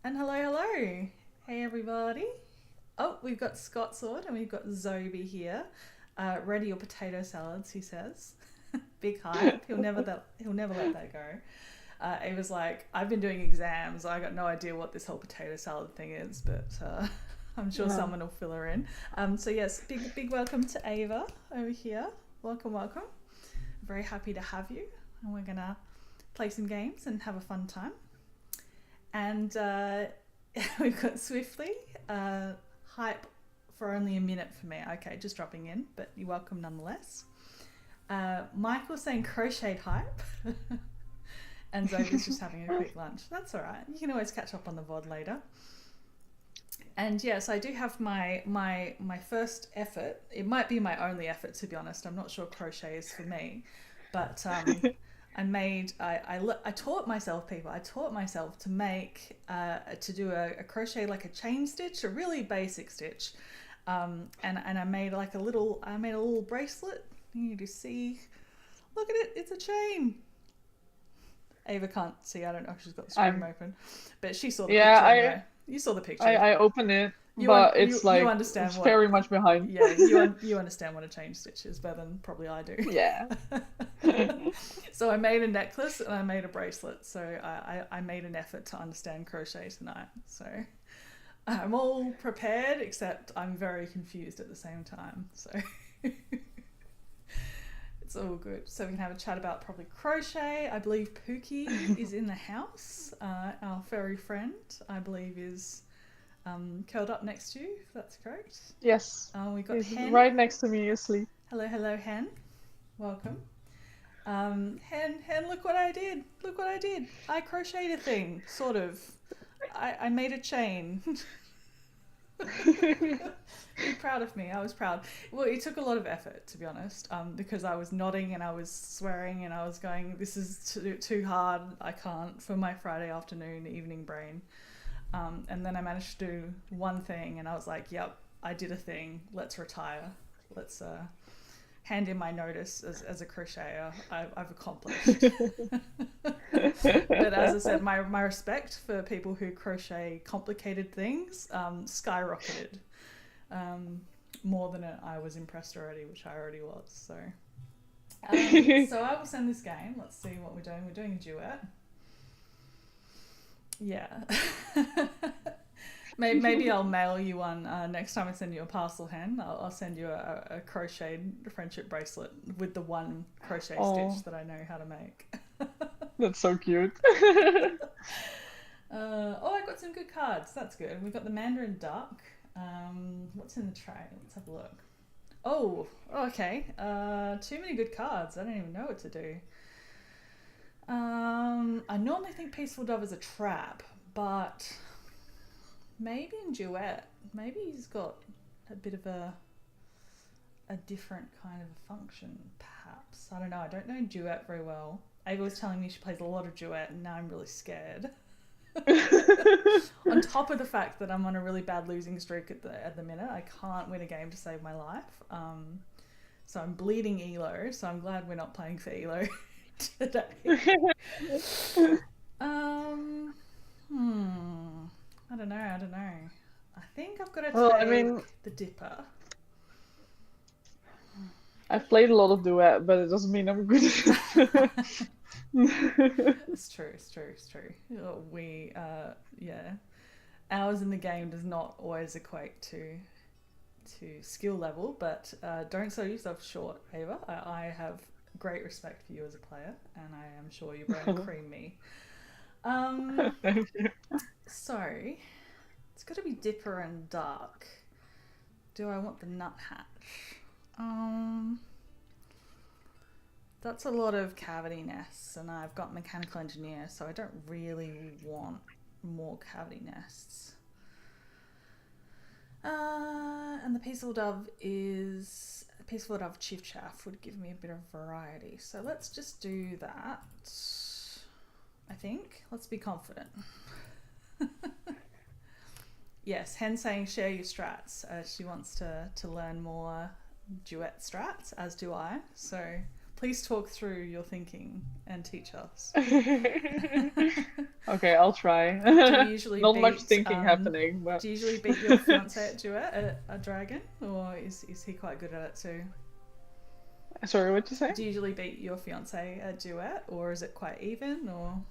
And hello, hello. Hey, everybody. Oh, we've got Scott Sword and we've got Zobi here. Ready your potato salads, he says. Big hype. He'll never let that go. He was like, I've been doing exams. I got no idea what this whole potato salad thing is, but I'm sure Yeah. someone will fill her in. So yes, big welcome to Ava over here. Welcome, welcome. Very happy to have you, and we're gonna play some games and have a fun time. And we've got Swiftly, hype for only a minute for me. Okay, just dropping in, but you're welcome nonetheless. Michael saying crochet hype. And Zoe's just having a quick lunch. That's all right. You can always catch up on the VOD later. And yes, I do have my first effort. It might be my only effort, to be honest. I'm not sure crochet is for me, but I taught myself, people. I taught myself to make to do a crochet, like a chain stitch, a really basic stitch, and I made a little bracelet. You can see, look at it. It's a chain. Ava can't see. I don't know if she's got the stream I'm open, but she saw the yeah, picture anyway. You saw the I picture. I open it, You un- but you it's you like understand it's what? very much behind. Yeah, you understand what a chain stitch is better than probably I do. Yeah. So I made a necklace and I made a bracelet. So I made an effort to understand crochet tonight. So I'm all prepared, except I'm very confused at the same time. So it's all good. So we can have a chat about probably crochet. I believe Pookie is in the house. Our furry friend, I believe, is curled up next to you, if that's correct. Yes. We got He's Hen. right next to me asleep. Hello, hello, Hen. Welcome. Hen, look what I did. Look what I did. I crocheted a thing, sort of. I made a chain. Be proud of me. I was proud. Well, it took a lot of effort, to be honest, because I was nodding and I was swearing and I was going, this is too hard. I can't for my Friday afternoon, evening brain. And then I managed to do one thing and I was like, yep, I did a thing. Let's retire. Let's hand in my notice as a crocheter. I've accomplished. But as I said, my respect for people who crochet complicated things skyrocketed. More than I was impressed already, which I already was. So I will send this game. Let's see what we're doing. We're doing a duet. Yeah. Maybe I'll mail you one next time I send you a parcel, Hen. I'll send you a crocheted friendship bracelet with the one crochet Oh, stitch that I know how to make. that's so cute. Oh, I got some good cards. That's good. We've got the Mandarin Duck. What's in the tray? Let's have a look. Oh, okay. Too many good cards. I don't even know what to do. I normally think Peaceful Dove is a trap, but maybe in duet, maybe he's got a bit of a different kind of function, perhaps. I don't know. I don't know duet very well. Ava was telling me she plays a lot of duet, and now I'm really scared. On top of the fact that I'm on a really bad losing streak at the minute, I can't win a game to save my life. So I'm bleeding Elo. So I'm glad we're not playing for Elo today. Um, hmm. I don't know. I don't know. I think I've got to Well, I take mean, the Dipper. I've played a lot of duet, but it doesn't mean I'm good at it. It's true. It's true. It's true. Yeah. Hours in the game does not always equate to skill level, but don't sell yourself short, Ava. I have great respect for you as a player, and I am sure you're going to cream me. Um, Thank you. so it's got to be Dipper and Dark. Do I want the nuthatch? That's a lot of cavity nests, and I've got mechanical engineer, so I don't really want more cavity nests. And the Peaceful Dove Chief Chaff would give me a bit of variety. So let's just do that. I think. Let's be confident. Yes, Hen saying share your strats. She wants to learn more duet strats, as do I. So please talk through your thinking and teach us. Okay, I'll try. Do you usually Not much beat thinking happening, but do you usually beat your fiance at duet at a dragon, or is he quite good at it too? sorry, what you say? Do you usually beat your fiance at duet, or is it quite even? Or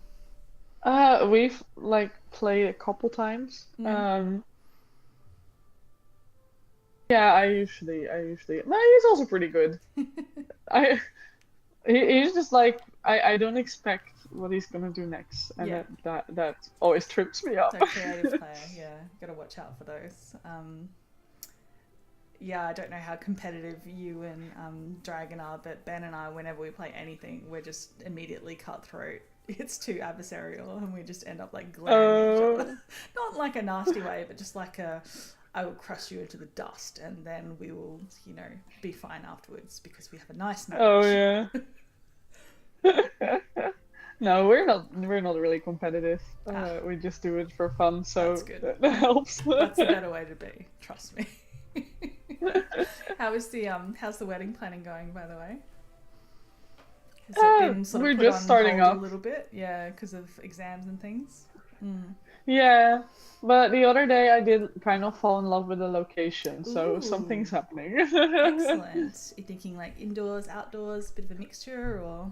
We've like played a couple times. mm. Yeah, I usually. No, he's also pretty good. I he's just like I don't expect what he's gonna do next, and Yeah, that always trips me up. so creative player. Yeah, gotta watch out for those. Yeah, I don't know how competitive you and Dragon are, but Ben and I, whenever we play anything, we're just immediately cutthroat. It's too adversarial, and we just end up like glaring at each other. Not like a nasty way, but just like a, I will crush you into the dust, and then we will, be fine afterwards because we have a nice Oh marriage. yeah. No, we're not really competitive. Ah, We just do it for fun, that's so good. that helps. That's the better way to be. Trust me. How's the wedding planning going, by the way? Has it been sort of We're put just on starting hold a up. little bit? Yeah, because of exams and things. Mm. Yeah, but the other day I did kind of fall in love with the location, so something's Ooh, happening. excellent. You thinking like indoors, outdoors, bit of a mixture, or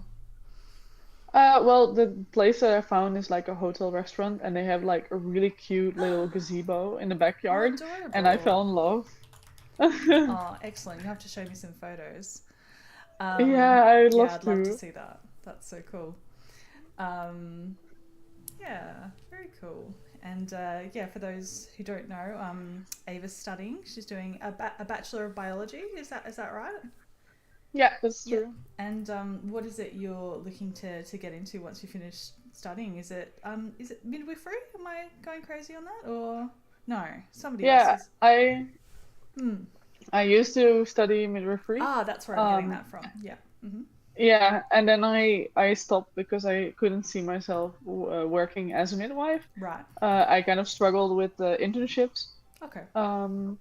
Well, the place that I found is like a hotel restaurant, and they have like a really cute little gazebo in the oh, backyard, and I adorable. fell in love. Oh, excellent. You have to show me some photos. Yeah, I'd Yeah, love I'd love to to. see that. That's so cool. Um, yeah, very cool. And yeah, for those who don't know, Ava's studying. She's doing a Bachelor of Biology. Is that right? Yeah, that's Yeah. true. And what is it you're looking to get into once you finish studying? Is it midwifery? Am I going crazy on that, or no? Somebody else Yeah, is. I Hmm. I used to study midwifery. Ah, that's where I'm getting Um, that from. Yeah. Hmm. yeah, and then I stopped because I couldn't see myself working as a midwife. Right. I kind of struggled with the internships. Okay. Um,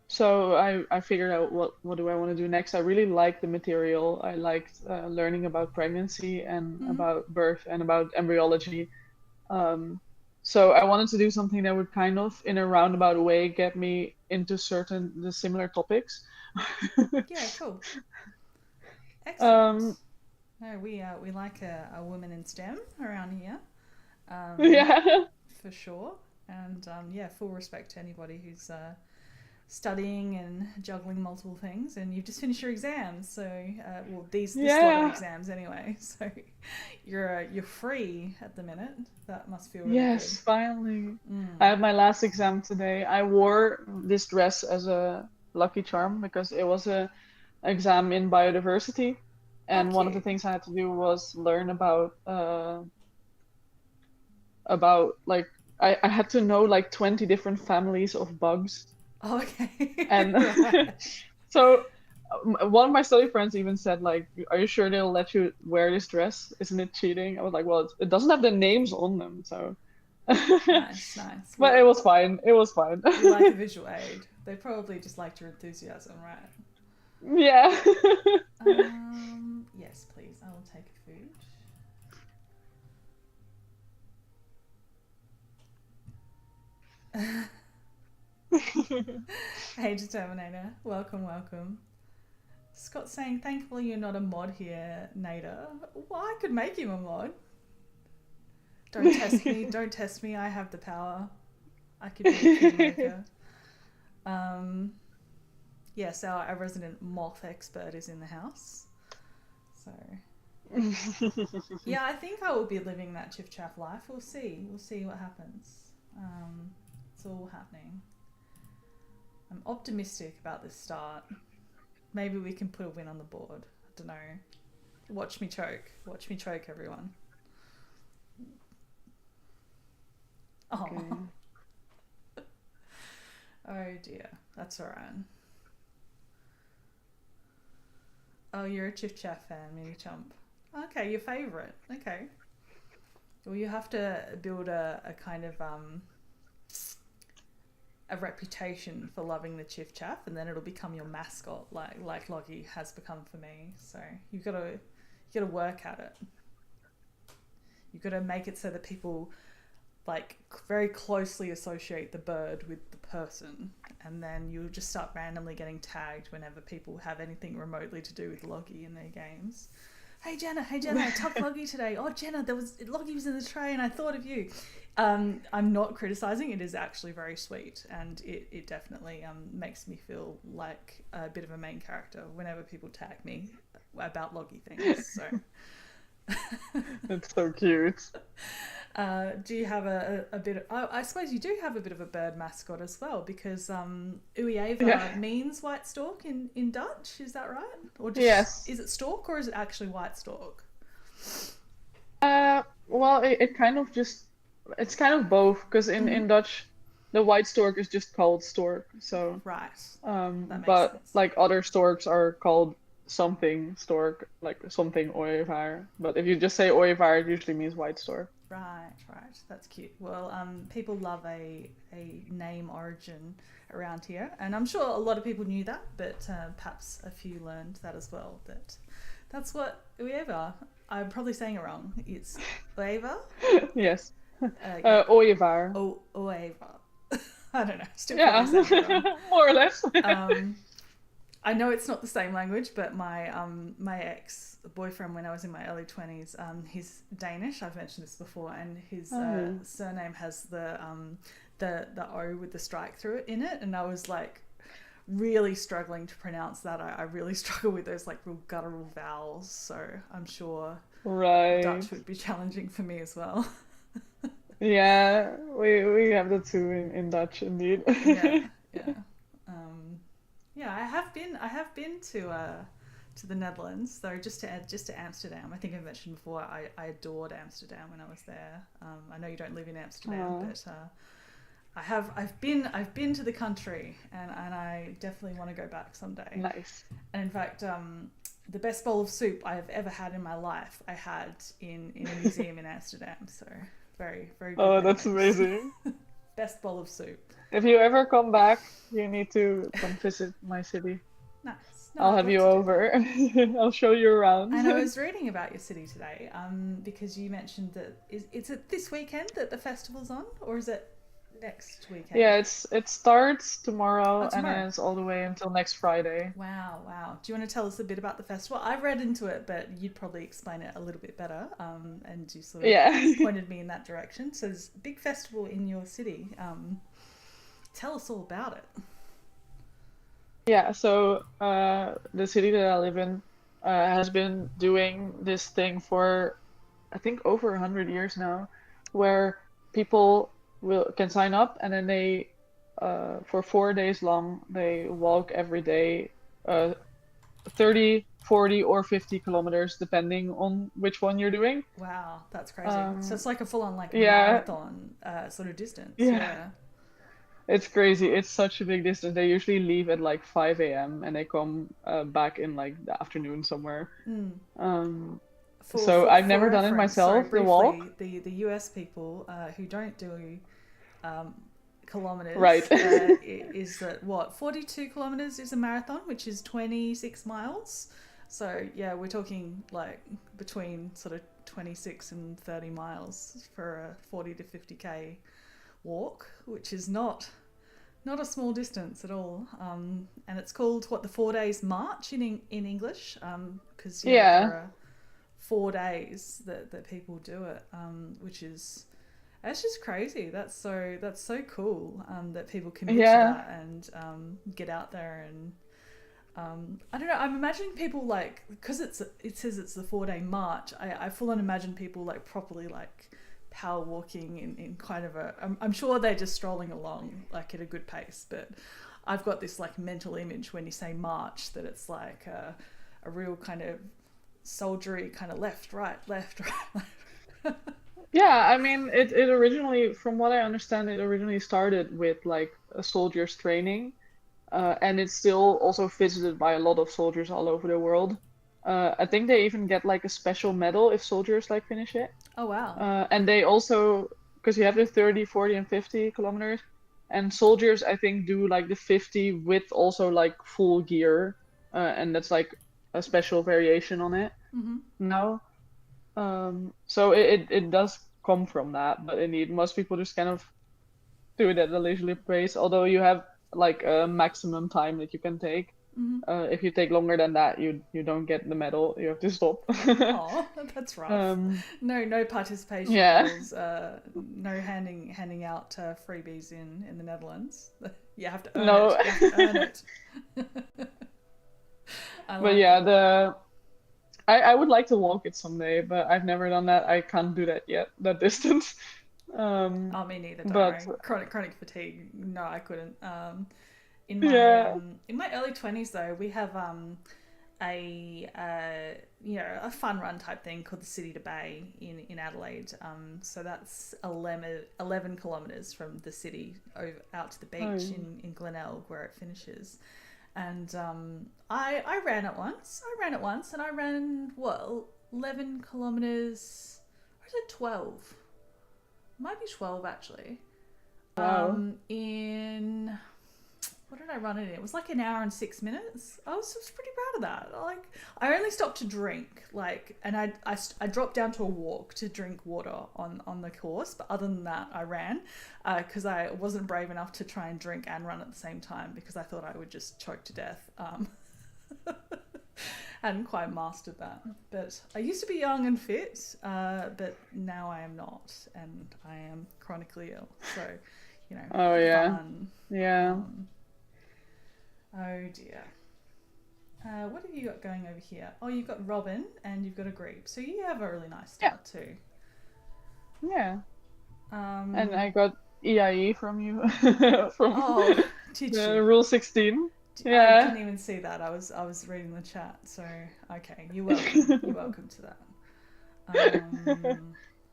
so I figured out what do I want to do next. I really liked the material. I liked learning about pregnancy and Hmm. about birth and about embryology. Um, so I wanted to do something that would kind of, in a roundabout way, get me into certain the similar topics. Yeah. Cool. Excellent. Um, No, we like a woman in STEM around here, um, yeah, for sure. And yeah, full respect to anybody who's studying and juggling multiple things. And you've just finished your exams, so well, this lot of yeah, exams anyway. So you're free at the minute. That must feel really good. yes, finally. I Mm. had my last exam today. I wore this dress as a lucky charm because it was a exam in biodiversity, Oh, and one of the cute. things I had to do was learn about like I had to know like 20 different families of bugs. Oh, okay. And Right. so one of my study friends even said like, "Are you sure they'll let you wear this dress? Isn't it cheating?" I was like, "Well, it doesn't have the names on them, so." Nice, nice. But it was fine. It was fine. We like a visual aid. They probably just liked your enthusiasm, right? Yeah. Yes, please. I will take food. Hey, Determinator. Welcome, welcome. Scott saying, thankfully you're not a mod here, Nader. Well, I could make him a mod. Don't test me. Don't test me. I have the power. I could be a kingmaker. Um, yes, our resident moth expert is in the house. So, yeah, I think I will be living that Chiff Chaff life. We'll see. We'll see what happens. It's all happening. I'm optimistic about this start. Maybe we can put a win on the board. I don't know. Watch me choke. Watch me choke, everyone. Oh. Okay. Oh dear. That's alright. Oh, you're a Chiff Chaff fan, Mini Chump. Okay, your favourite. Okay. Well, you have to build a kind of a reputation for loving the Chiff Chaff, and then it'll become your mascot, like Loggy has become for me. So you got to work at it. You've got to make it so that people like very closely associate the bird with the person, and then you'll just start randomly getting tagged whenever people have anything remotely to do with Loggy in their games. Hey Jenna, I tucked Loggy today. Oh Jenna, Loggy was in the tray and I thought of you. I'm not criticizing, it is actually very sweet, and it definitely makes me feel like a bit of a main character whenever people tag me about Loggy things. So It's so cute. do you have a bit of, I suppose you do have a bit of a bird mascot as well, because ooievaar means white stork in Dutch, is that right? Or just, Yes. is it stork or is it actually white stork? Well, it kind of just, it's kind of both, because in Dutch, the white stork is just called stork. So, Right, that makes but sense. like other storks are called something stork, like something ooievaar. But if you just say ooievaar, it usually means white stork. Right, that's cute. Well, people love a name origin around here, and I'm sure a lot of people knew that, but perhaps a few learned that as well, that that's what ooievaar, I'm probably saying it wrong, it's ooievaar. Yes. Yeah. Ooievaar. Oh, ooievaar. I don't know, still Yeah, probably saying it wrong. more or less. I know it's not the same language, but my ex boyfriend, when I was in my early 20s, he's Danish. I've mentioned this before, and his surname has the O with the strike through it in it, and I was like really struggling to pronounce that. I really struggle with those like real guttural vowels, so I'm sure Right. Dutch would be challenging for me as well. Yeah, we have that too in Dutch indeed. Yeah, yeah. Yeah, I have been to the Netherlands, though, just to Amsterdam. I think I mentioned before I adored Amsterdam when I was there. I know you don't live in Amsterdam, Aw. but I've been to the country, and I definitely want to go back someday. Nice. And in fact, the best bowl of soup I have ever had in my life, I had in a museum in Amsterdam. So very very good Oh, that's memories. amazing. Best bowl of soup. If you ever come back, you need to come visit my city. Nice. No, I'll I'd have love you to do that. over. I'll show you around. And I was reading about your city today, because you mentioned that is it this weekend that the festival's on, or is it next weekend? Yeah, it starts Oh, tomorrow and tomorrow. then it's all the way until next Friday. Wow. Do you want to tell us a bit about the festival? I've read into it, but you'd probably explain it a little bit better. And you sort of Yeah. pointed me in that direction. So there's a big festival in your city. Tell us all about it. Yeah, so the city that I live in has been doing this thing for I think over 100 years now, where people will can sign up and then they for 4 days long they walk every day, 30, 40, or 50 kilometers depending on which one you're doing. Wow, that's crazy. So Um, it's like a full on like yeah, marathon sort of distance. yeah, Yeah. it's crazy. It's such a big distance. They usually leave at like 5 a.m. and they come back in like the afternoon somewhere. Mm. Um, For, so for, I've for never done it reference, sorry, myself, the walk. briefly, the US people who don't do um, Right. kilometers is that what 42 kilometers is a marathon, which is 26 miles. So yeah, we're talking like between sort of 26 and 30 miles for a 40 to 50k walk, which is not a small distance at all. And it's called what, the 4 days march in English, because there Yeah. are 4 days that people do it, which is, that's just crazy. That's so cool, that people commit to Yeah. that and get out there and I don't know. I'm imagining people like, because it says it's the 4 day march. I full on imagine people like properly like power walking in kind of a. I'm sure they're just strolling along like at a good pace, but I've got this like mental image when you say march that it's like a real kind of soldiery kind of left, right, left, right. Yeah, I mean, it originally, from what I understand, it originally started with like a soldier's training, and it's still also visited by a lot of soldiers all over the world. I think they even get like a special medal if soldiers like finish it. Oh wow. And they also, because you have the 30, 40, and 50 kilometers, and soldiers, I think, do like the 50 with also like full gear, and that's like a special variation on it Mm-hmm. now. So it does come from that. But indeed, most people just kind of do it at a leisurely pace. Although you have like a maximum time that you can take. Mm-hmm. If you take longer than that, you don't get the medal. You have to stop. Oh, that's rough. Um, No participation yeah. medals. No handing out freebies in the Netherlands. You have to earn No. it. You have to earn it. I But like yeah, it. I would like to walk it someday, but I've never done that. I can't do that yet, that distance. Um, Oh, me neither. Don't but worry. Chronic fatigue. No, I couldn't. yeah. In my early 20s though, we have a a fun run type thing called the City to Bay in Adelaide. So that's 11 kilometers from the city out to the beach Oh, in Glenelg where it finishes. And I ran it once. And I ran 11 kilometers. Or is it 12? Might be 12 actually. wow. In what did I run it in? It was like an hour and 6 minutes. I was pretty proud of that. Like, I only stopped to drink, and I dropped down to a walk to drink water on the course. But other than that, I ran because I wasn't brave enough to try and drink and run at the same time because I thought I would just choke to death. Hadn't quite mastered that. But I used to be young and fit, but now I am not, and I am chronically ill. So, Oh yeah. fun. Yeah. Oh dear. What have you got going over here? Oh, you've got Robin and you've got a Grebe. So you have a really nice Yeah. start too. Yeah. And Um, I got EIE from you from oh, did the you? Rule 16. I Yeah. didn't even see that. I was reading the chat. So okay, you're welcome. You're welcome to that.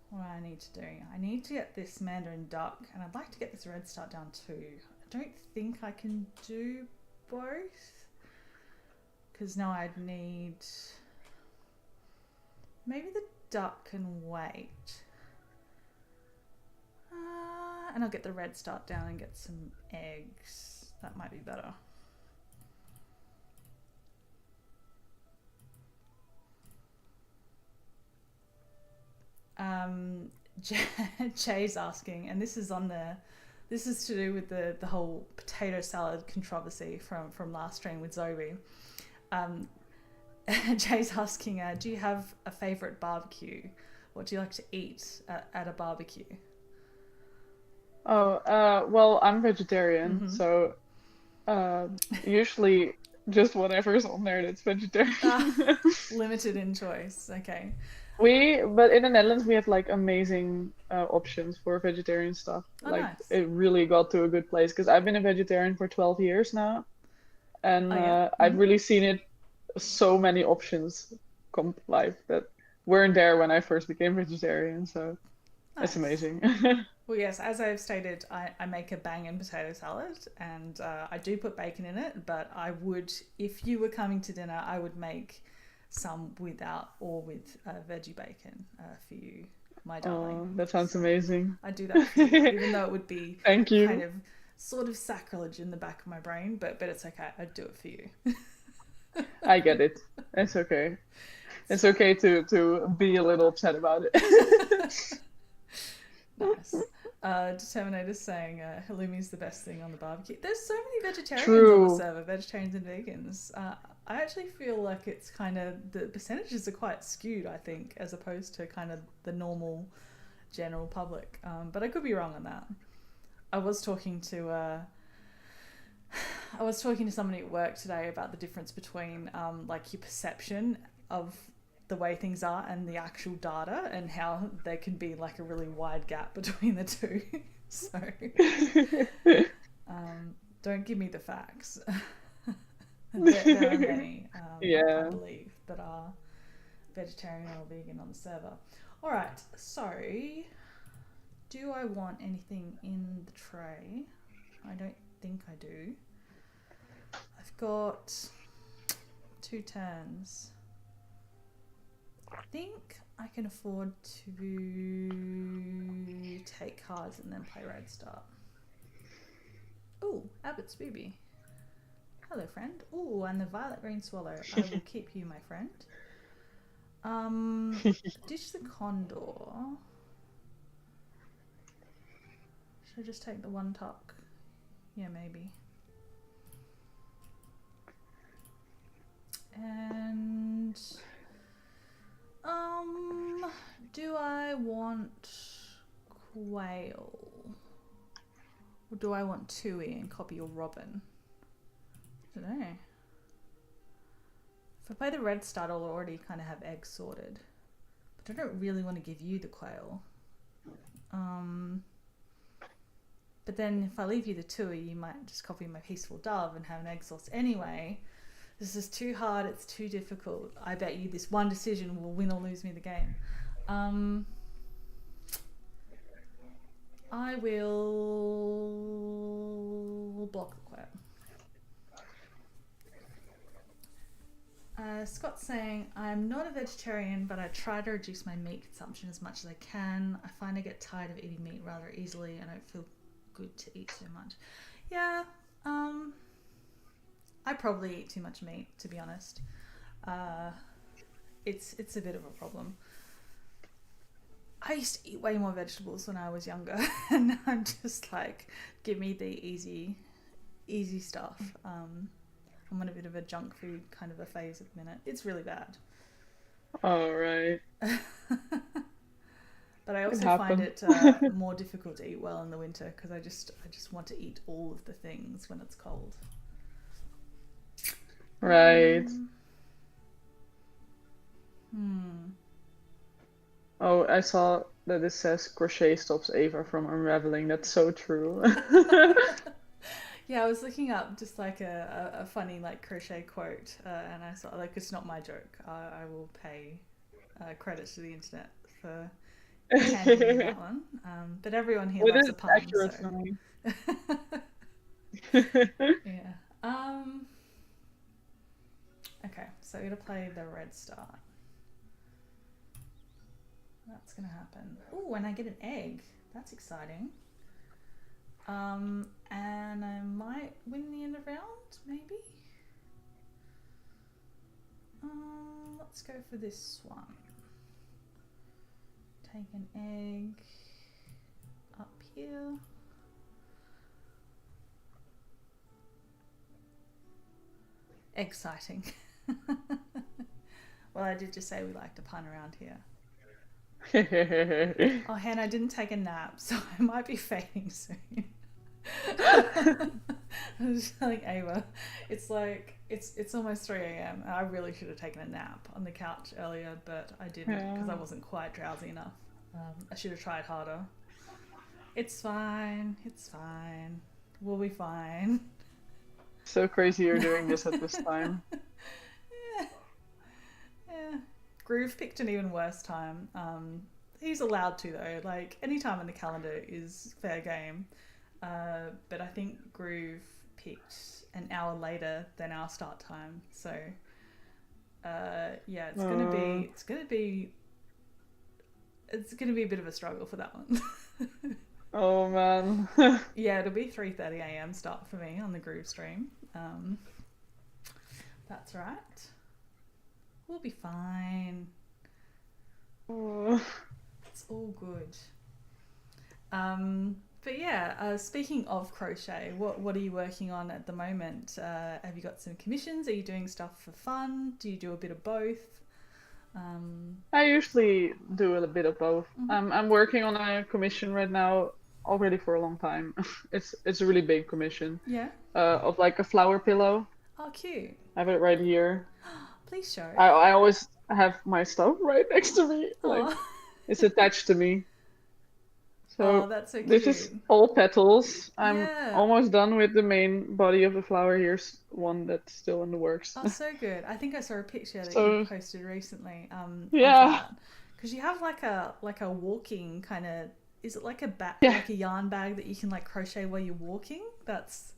What do I need to do? I need to get this Mandarin duck, and I'd like to get this red start down too. I don't think I can do both, because now I'd need maybe the duck can wait, and I'll get the red start down and get some eggs. That might be better. Jay's asking, and this is to do with the whole potato salad controversy from last stream with Zoe. Jay's asking, do you have a favourite barbecue? What do you like to eat at a barbecue? Oh, well, I'm vegetarian, Mm-hmm. so usually just whatever's on there that's vegetarian. Limited in choice. Okay. But in the Netherlands, we have like amazing options for vegetarian stuff. Oh, Like nice. it really got to a good place because I've been a vegetarian for 12 years now, and Oh, yeah. I've Mm-hmm. really seen it so many options come live that weren't there when I first became vegetarian. So it's Nice. amazing. Well, yes, as I've stated, I make a bangin' potato salad, and I do put bacon in it, but I would, if you were coming to dinner, I would make some without or with veggie bacon for you, my darling. Oh, that sounds So amazing. I do that for you, even though it would be Thank kind you. of sort of sacrilege in the back of my brain, but it's okay. I'd do it for you. I get it. It's okay. It's So okay to be a little upset about it. nice. Determinator's saying halloumi is the best thing on the barbecue. There's so many vegetarians on the True. server, vegetarians and vegans. I actually feel like it's kind of the percentages are quite skewed, I think, as opposed to kind of the normal general public. But I could be wrong on that. I was talking to somebody at work today about the difference between like your perception of the way things are and the actual data, and how there can be like a really wide gap between the two. So don't give me the facts. There are many, I Yeah. believe, that are vegetarian or vegan on the server. All right, so do I want anything in the tray? I don't think I do. I've got 2 turns. I think I can afford to take cards and then play Red Start. Ooh, Abbott's Booby. Hello, friend. Ooh, and the Violet Green Swallow. I will keep you, my friend. Ditch the Condor. Should I just take the one tuck? Yeah, maybe. And do I want quail? Or do I want Tui and copy or robin? I don't know. If I play the red start, I'll already kind of have eggs sorted. But I don't really want to give you the quail. But then if I leave you the Tui, you might just copy my peaceful dove and have an egg source anyway. This is too hard, it's too difficult. I bet you this one decision will win or lose me the game. I will block the quail. Scott's saying, I'm not a vegetarian, but I try to reduce my meat consumption as much as I can. I find I get tired of eating meat rather easily. I don't feel good to eat so much. Yeah, I probably eat too much meat, to be honest. It's a bit of a problem. I used to eat way more vegetables when I was younger, and now I'm just like, give me the easy stuff. I'm on a bit of a junk food kind of a phase at the minute. It's really bad. All right. But I also find it more difficult to eat well in the winter because I just want to eat all of the things when it's cold. Right. Oh, I saw that it says crochet stops Ava from unraveling. That's so true. Yeah, I was looking up just like a funny like crochet quote, and I saw like it's not my joke. I will pay credit to the internet for handing me that one. But everyone here loves a pun. Accurate So. Yeah. Okay, so we're gonna play the red start. That's gonna happen. Oh, and I get an egg. That's exciting. And I might win the end of round, maybe. Let's go for this one. Take an egg up here. Exciting. Well, I did just say we like to pun around here. Oh, Hannah, I didn't take a nap, so I might be fading soon. I was just telling Ava, it's like it's almost 3 a.m. I really should have taken a nap on the couch earlier, but I didn't because I wasn't quite drowsy enough. I should have tried harder. It's fine. It's fine. We'll be fine. So crazy you're doing this at this time. Yeah. Groove picked an even worse time. He's allowed to though. Like any time in the calendar is fair game. But I think Groove picked an hour later than our start time. So yeah, it's gonna be a bit of a struggle for that one. Oh man. Yeah, it'll be 3:30 a.m. start for me on the Groove stream. That's right. We'll be fine. Oh. It's all good. But yeah, speaking of crochet, what are you working on at the moment? Have you got some commissions? Are you doing stuff for fun? Do you do a bit of both? I usually do a bit of both. Mm-hmm. I'm working on a commission right now already for a long time. It's a really big commission. Yeah. Of like a flower pillow. Oh, cute. I have it right here. Please show. I always have my stuff right next to me. Like Aw. it's attached to me. So Oh, that's so cute. this is all petals. I'm Yeah. almost done with the main body of the flower. Here's one that's still in the works. Oh, so good. I think I saw a picture that So- you posted recently. Yeah. Because you have like a walking kind of. Is it like a Yeah. like a yarn bag that you can like crochet while you're walking? That's.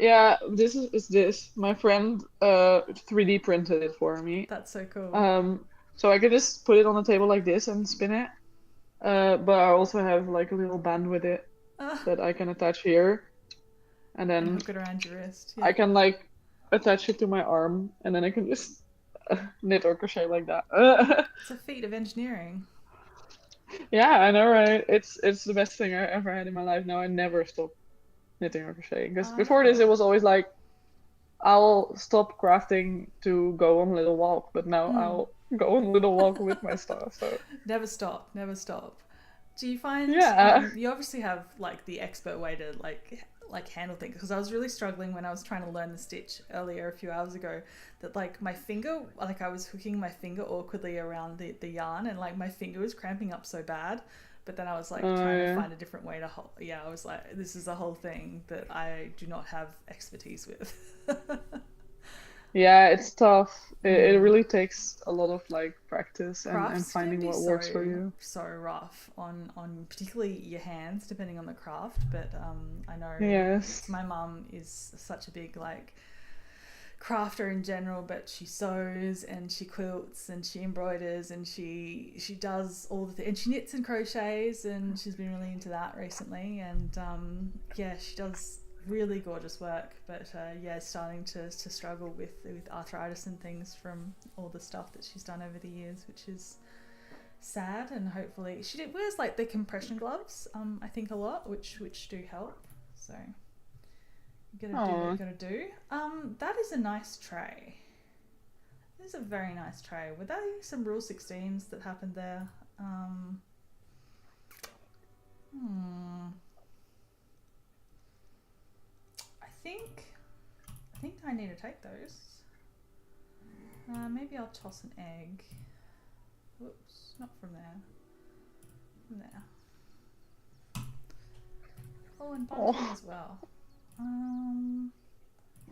Yeah, this is this. My friend 3D printed it for me. That's so cool. So I could just put it on the table like this and spin it. But I also have like a little band with it that I can attach here. And then hook it around your wrist. I can like attach it to my arm and then I can just knit or crochet like that. It's a feat of engineering. Yeah, I know, right? It's the best thing I ever had in my life. Now I never stop knitting or crocheting. Because Oh, before this, it cool. was always like I'll stop crafting to go on a little walk, but now Mm. I'll go on a little walk with my stuff. So Never stop, never stop. Do you find yeah. you obviously have like the expert way to like handle things, because I was really struggling when I was trying to learn the stitch earlier a few hours ago, that like my finger, like I was hooking my finger awkwardly around the yarn, and like my finger was cramping up so bad, but then I was like Oh trying to yeah. find a different way to hold. Yeah, I was like, this is a whole thing that I do not have expertise with. Yeah, it's tough. It Mm. really takes a lot of like practice and Crafts can finding be what works for you. so rough on particularly your hands, depending on the craft. But I know Yes. my mum is such a big like crafter in general, but she sews and she quilts and she embroiders and she does all and she knits and crochets, and she's been really into that recently. And yeah, she does really gorgeous work, but yeah, starting to struggle with arthritis and things from all the stuff that she's done over the years, which is sad. And hopefully she wears like the compression gloves, I think a lot, which do help. So you gotta do what you Oh, gotta do. That is a nice tray. This is a very nice tray. Were there some Rule 16s that happened there? Hmm. I think I need to take those. Maybe I'll toss an egg. Whoops, not from there. From there. Oh, and bunting oh, as well.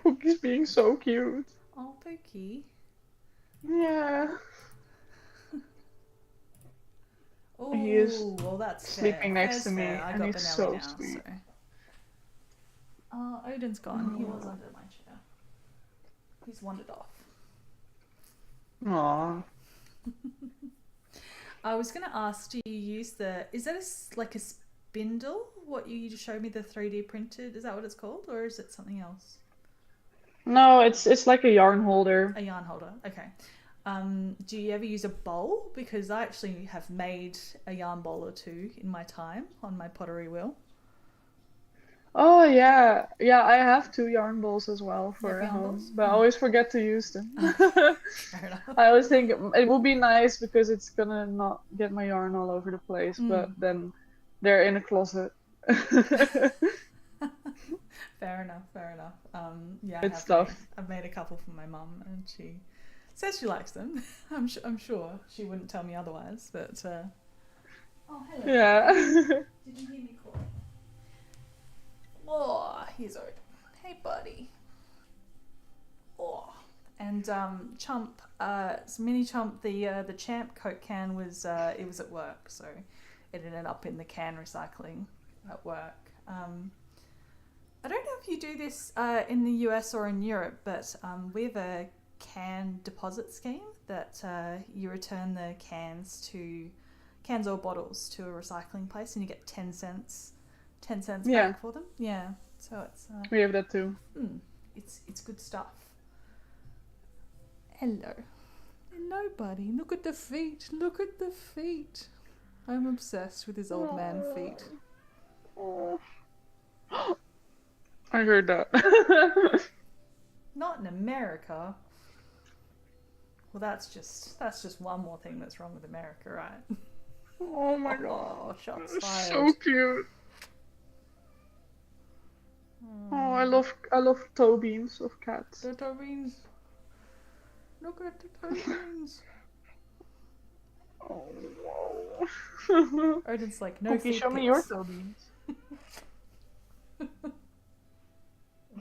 Pookie's being so cute. Oh, Pookie. Yeah. He is Oh, well, that's fair. sleeping next Fair's to fair. me I and got he's Benelli so now, so. sweet. Odin's gone. He was Oh. under my chair. He's wandered off. Aw. I was going to ask, do you use is that like a spindle? What you just showed me, the 3D printed, is that what it's called? Or is it something else? No, it's like a yarn holder. A yarn holder. Okay. Do you ever use a bowl? Because I actually have made a yarn bowl or two in my time on my pottery wheel. Oh yeah. Yeah, I have two yarn bowls as well You have for at yarn home, bowls? but I Hmm. always forget to use them. Okay. Fair enough. I always think it would be nice because it's gonna not get my yarn all over the place, but Mm. then they're in a closet. Fair enough. Fair enough. Yeah, It's tough. I've made a couple for my mum, and she says she likes them. I'm sure she wouldn't tell me otherwise. But oh, hello, Yeah. Pookie. Did you hear me calling? Oh, he's Odin. Hey, buddy. Oh, and Chump, Mini Chump, the Champ Coke can was it was at work, so it ended up in the can recycling at work. I don't know if you do this in the US or in Europe, but we have a can deposit scheme that you return the cans or bottles to a recycling place, and you get 10 cents Yeah, back for them. Yeah, so we have that too. it's good stuff. Hello. Hello, buddy. Look at the feet. Look at the feet. I'm obsessed with his old man feet. Oh. I heard that. Not in America. Well, that's just one more thing that's wrong with America, right? Oh my Oh, god. shots fired. So cute. Oh, I love toe beams of cats. The toe beans. Look at the toe beans. Oh, whoa. Odin's like, no Pookie, feet show me your pics. toe beams.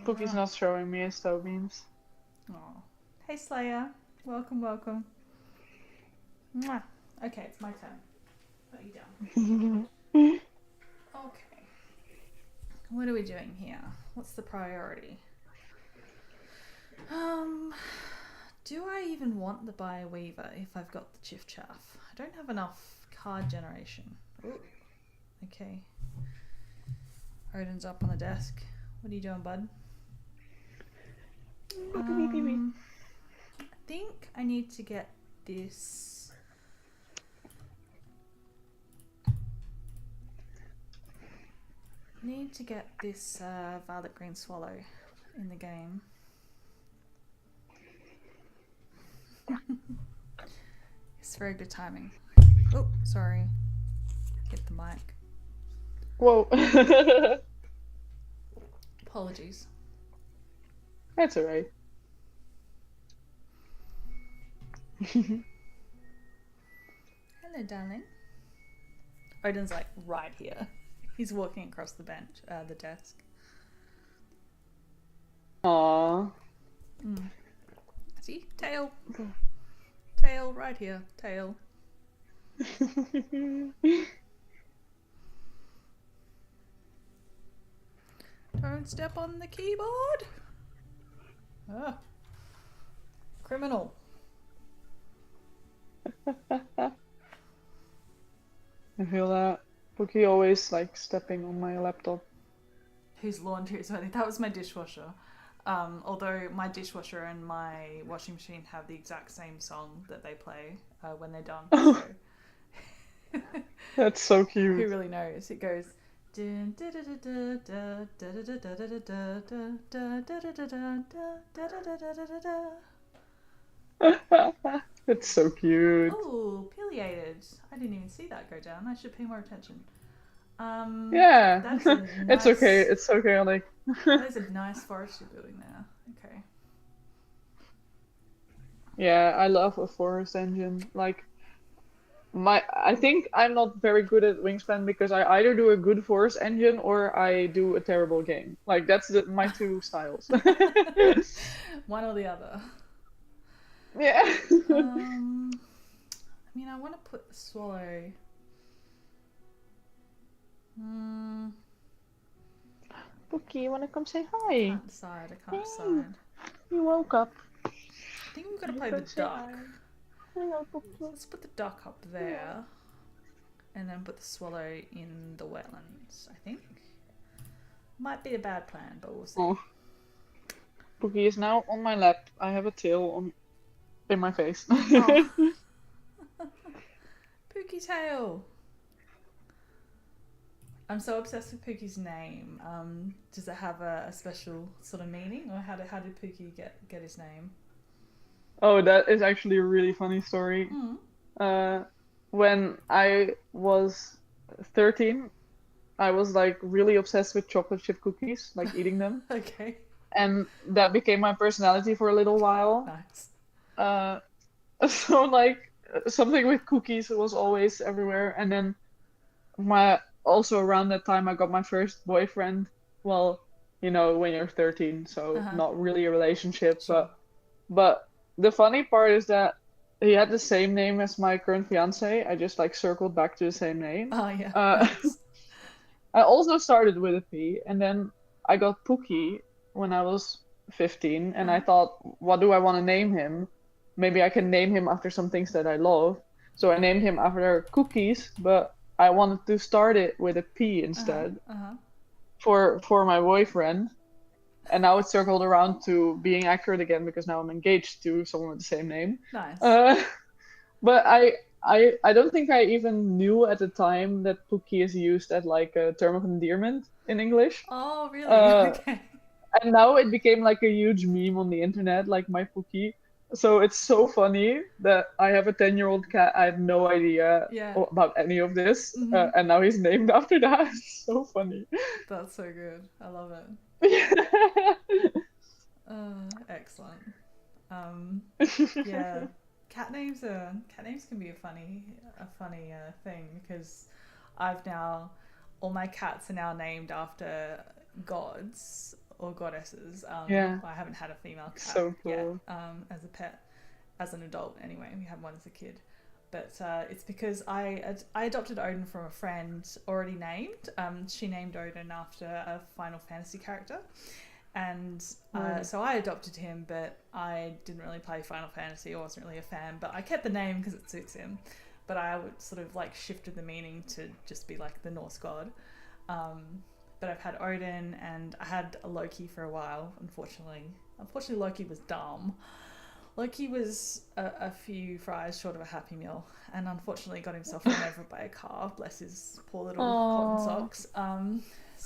Pookie's not showing me his toe beams. Oh. Hey, Slayer. Welcome, welcome. Mwah. Okay, it's my turn. Put you down. Okay. What are we doing here? What's the priority? Do I even want the buy a weaver if I've got the chiff chaff? I don't have enough card generation. Ooh. Okay. Odin's up on the desk. What are you doing, bud? I think I need to get this Need to get this violet green swallow in the game. It's very good timing. Oh, sorry. Hit the mic. Whoa. Apologies. That's alright. Hello, darling. Odin's like right here. He's walking across the bench, the desk. Aww. See? Tail. Tail, right here. Tail. Don't step on the keyboard. Ah. Criminal. I feel that Pookie always like stepping on my laptop. Whose laundry is ready? That was my dishwasher. Although my dishwasher and my washing machine have the exact same song that they play when they're done. So. That's so cute. Who really knows? It goes. It's so cute. Oh, pileated. I didn't even see that go down. I should pay more attention. Yeah. That's a nice, It's okay. It's okay. Like. That is a nice forest you're building there. Okay. Yeah, I love a forest engine. Like. I think I'm not very good at Wingspan because I either do a good forest engine or I do a terrible game. Like that's my two styles. One or the other. Yeah. I mean, I want to put the swallow. Pookie, you want to come say hi? I can't decide. I can't decide. You woke up. I think we're gonna play the duck. Hello, Pookie. Let's put the duck up there, and then put the swallow in the wetlands. I think might be a bad plan, but we'll see. Oh. Pookie is now on my lap. I have a tail in my face. Oh. Pookie tail. I'm so obsessed with Pookie's name. Does it have a special sort of meaning, or how did Pookie get his name? Oh, that is actually a really funny story. When I was 13, I was like really obsessed with chocolate chip cookies, like eating them. Okay. And that became my personality for a little while. Nice. So like something with cookies was always everywhere. And then also around that time I got my first boyfriend. Well, you know, when you're 13, so not really a relationship, Sure. but the funny part is that he had the same name as my current fiance. I just like circled back to the same name. Oh yeah. Nice. I also started with a P, and then I got Pookie when I was 15, and I thought, what do I want to name him? Maybe I can name him after some things that I love. So I named him after cookies, but I wanted to start it with a P instead for my boyfriend. And now it's circled around to being accurate again because now I'm engaged to someone with the same name. Nice. But I don't think I even knew at the time that Pookie is used as like a term of endearment in English. Oh, really? Okay. And now it became like a huge meme on the internet, like my Pookie. So it's so funny that I have a 10-year-old cat. I have no idea about any of this. And now he's named after that. It's so funny. That's so good. I love it. Excellent. Yeah, cat names can be a funny thing because all my cats are now named after gods or goddesses. I haven't had a female cat so cool. yet as a pet, as an adult anyway. We had one as a kid. But it's because I adopted Odin from a friend already named. She named Odin after a Final Fantasy character. And so I adopted him, but I didn't really play Final Fantasy. I wasn't really a fan. But I kept the name because it suits him. But I would sort of like shifted the meaning to just be like the Norse god. But I've had Odin and I had a Loki for a while, unfortunately. Unfortunately, Loki was dumb. Loki was a few fries short of a Happy Meal and unfortunately got himself run over by a car. Bless his poor little cotton socks.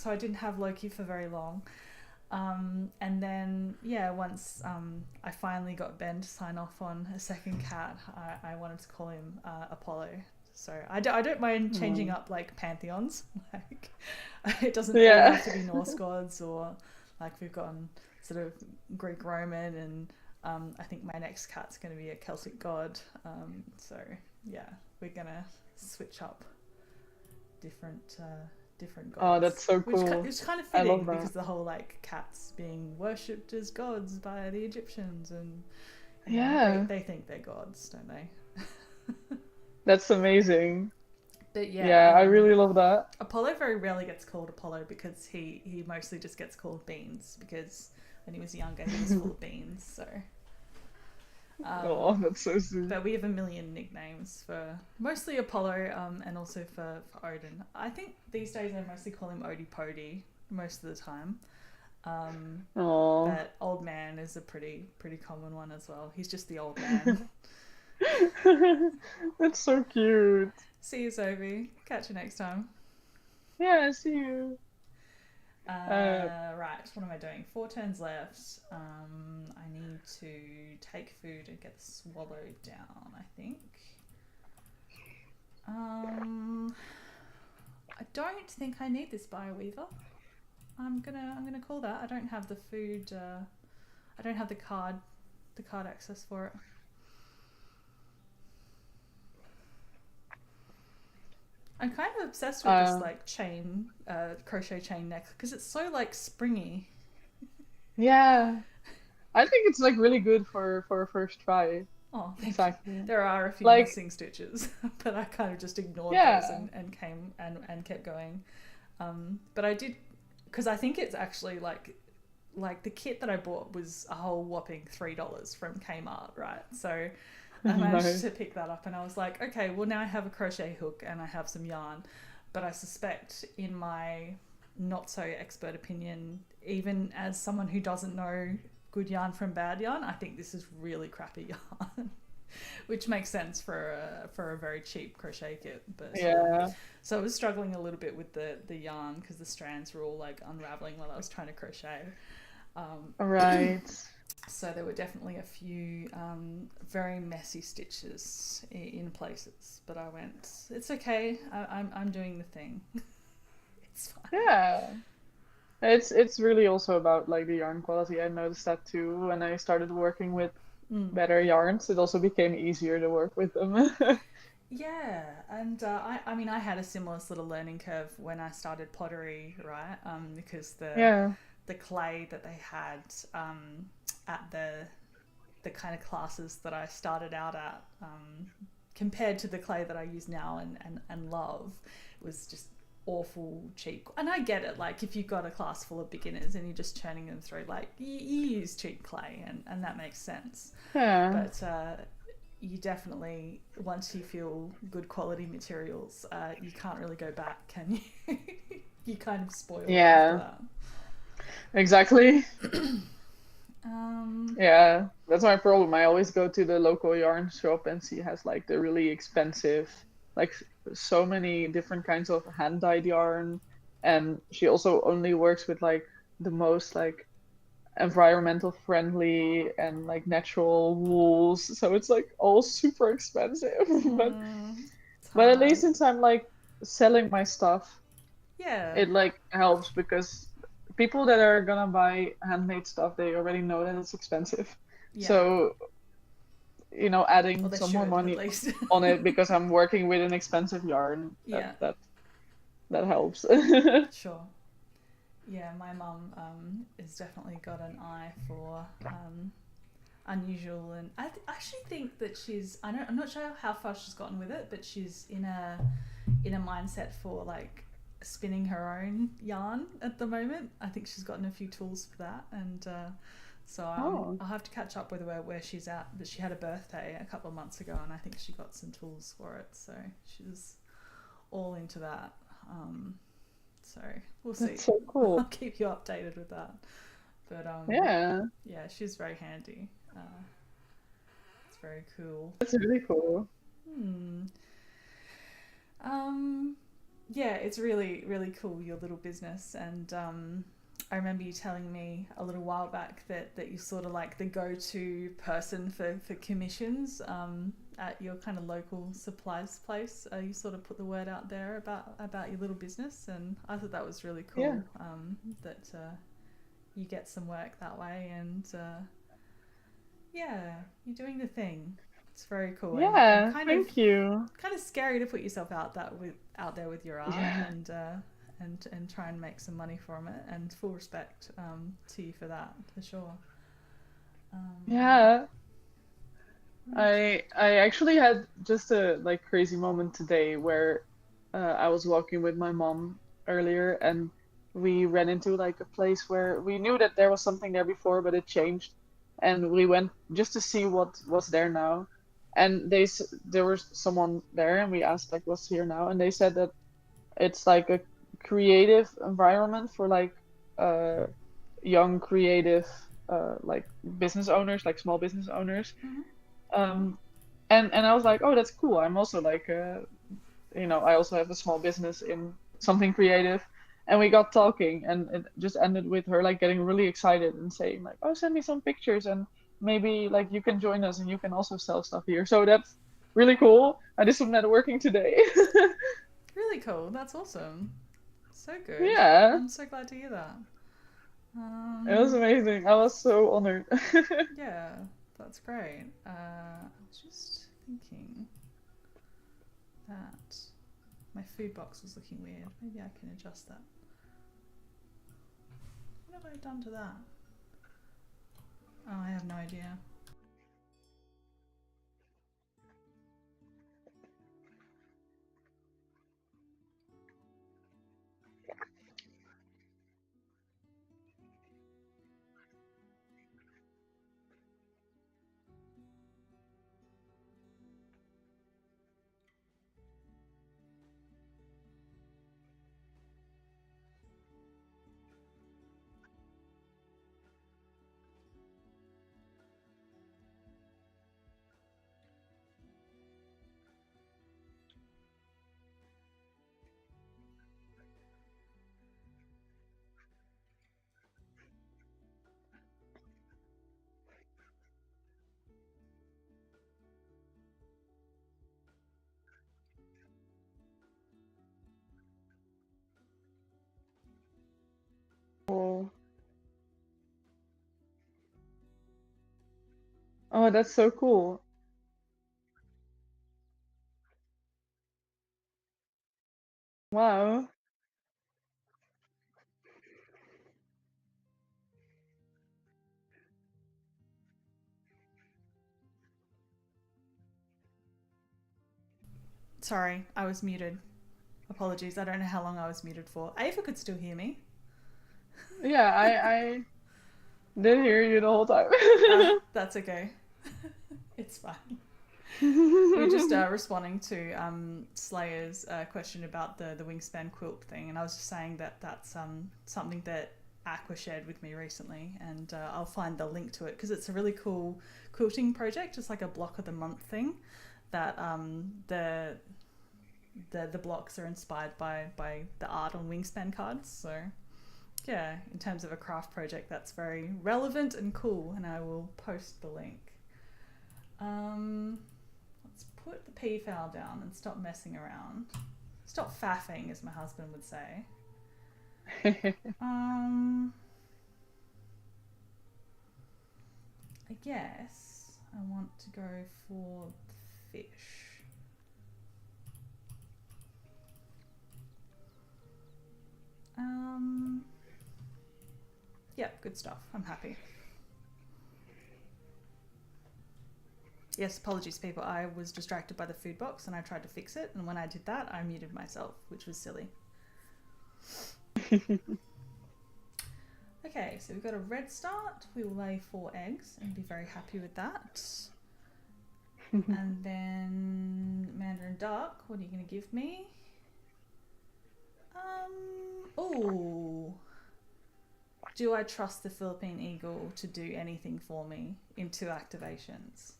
so I didn't have Loki for very long. And then, yeah, once I finally got Ben to sign off on a second cat, I wanted to call him Apollo. So I don't mind changing up like pantheons. Like it doesn't all have to be Norse gods, or like we've gotten sort of Greek Roman, and I think my next cat's going to be a Celtic god. So yeah, we're gonna switch up different gods. Oh, that's so cool. Which is kind of fitting because the whole like cats being worshipped as gods by the Egyptians, and you know, they think they're gods, don't they? That's amazing. But yeah, I really love that. Apollo very rarely gets called Apollo because he mostly just gets called Beans, because when he was younger he was full of beans. So oh, that's so sweet. but we have a million nicknames for mostly Apollo, and also for Odin. I think these days I mostly call him Odie Pody most of the time. But Old Man is a pretty common one as well. He's just the old man. That's so cute. See you, Zoe. Catch you next time. Yeah, see you. Right, what am I doing? 4 turns left. I need to take food and get swallowed down, I think. I don't think I need this bioweaver. I'm gonna call that. I don't have the food. I don't have the card access for it. I'm kind of obsessed with this like chain, crochet chain neck, because it's so like springy. Yeah, I think it's like really good for a first try. Oh, exactly. You. There are a few missing stitches, but I kind of just ignored those and came and kept going. But I did, because I think it's actually like the kit that I bought was a whole whopping $3 from Kmart, right? So I managed to pick that up, and I was like, okay, well now I have a crochet hook and I have some yarn, but I suspect, in my not so expert opinion, even as someone who doesn't know good yarn from bad yarn, I think this is really crappy yarn. Which makes sense for a very cheap crochet kit, but so I was struggling a little bit with the yarn because the strands were all like unraveling while I was trying to crochet. Right. So there were definitely a few very messy stitches in places, but I went, it's okay. I'm doing the thing. It's fine. Yeah. It's really also about like the yarn quality. I noticed that too when I started working with better yarns. It also became easier to work with them. Yeah, and I mean I had a similar sort of learning curve when I started pottery, right? Because the clay that they had at the kind of classes that I started out at, compared to the clay that I use now and love, was just awful cheap. And I get it, like if you've got a class full of beginners and you're just churning them through, like you use cheap clay, and that makes sense. But you definitely, once you feel good quality materials, you can't really go back, can you? You kind of spoil after that. Exactly. Yeah, that's my problem. I always go to the local yarn shop and she has like the really expensive, like so many different kinds of hand dyed yarn, and she also only works with like the most like environmental friendly and like natural wools, so it's like all super expensive. But at least since I'm like selling my stuff, it like helps, because people that are gonna buy handmade stuff, they already know that it's expensive. So, you know, adding some more money on it because I'm working with an expensive yarn, that helps. Sure. Yeah, my mum has definitely got an eye for unusual, and I actually think that I'm not sure how far she's gotten with it, but she's in a mindset for like spinning her own yarn at the moment. I think she's gotten a few tools for that, and so I'll have to catch up with her where she's at. But she had a birthday a couple of months ago, and I think she got some tools for it, so she's all into that. So we'll see. That's so cool. I'll keep you updated with that. But yeah, she's very handy. It's very cool. That's really cool. yeah, it's really, really cool, your little business. And I remember you telling me a little while back that you're sort of like the go-to person for commissions at your kind of local supplies place. You sort of put the word out there about your little business, and I thought that was really Yeah. cool, that you get some work that way. And yeah, you're doing the thing. It's very cool, and Yeah, thank you. kind of scary to put yourself out there with your art, Yeah. and try and make some money from it. And full respect to you for that, for sure. Um, Yeah. really I actually had just a like crazy moment today where I was walking with my mom earlier and we ran into like a place where we knew that there was something there before, but it changed. And we went just to see what was there now. And there was someone there and we asked like what's here now and they said that it's like a creative environment for like uh young creative like business owners, like small business owners. mm-hmm. Um, and I was like, oh, that's cool. I'm also like, I also have a small business in something creative. And we got talking, and it just ended with her like getting really excited and saying like, oh, send me some pictures, and maybe like you can join us, and you can also sell stuff here. So that's really cool. I did some networking today. Really cool. That's awesome. So good. Yeah, I'm so glad to hear that. it was Um, amazing. I was so honored. yeah, that's great. I was just thinking that my food box was looking weird. Maybe I can adjust that. What have I done to that? Oh, I have no idea. Oh, oh, that's so cool. Wow. Sorry, I was muted. Apologies. I don't know how long I was muted for. Ava could still hear me. Yeah, I did hear you the whole time. That's okay. It's fine. We were just responding to Slayer's question about the wingspan quilt thing, and I was just saying that that's something that Aqua shared with me recently, and I'll find the link to it because it's a really cool quilting project. It's like a block of the month thing that the blocks are inspired by the art on wingspan cards. So yeah, in terms of a craft project, that's very relevant and cool, and I will post the link. Um, let's put the peafowl down and stop messing around. Stop faffing, as my husband would say. Um, I guess I want to go for the fish. Um, yeah, good stuff. I'm happy. Yes, apologies, people. I was distracted by the food box and I tried to fix it, and when I did that, I muted myself, which was silly. Okay, so we've got a red start. We will lay 4 eggs and be very happy with that. And then Mandarin Duck, what are you going to give me? Oh, do I trust the Philippine Eagle to do anything for me in 2 activations?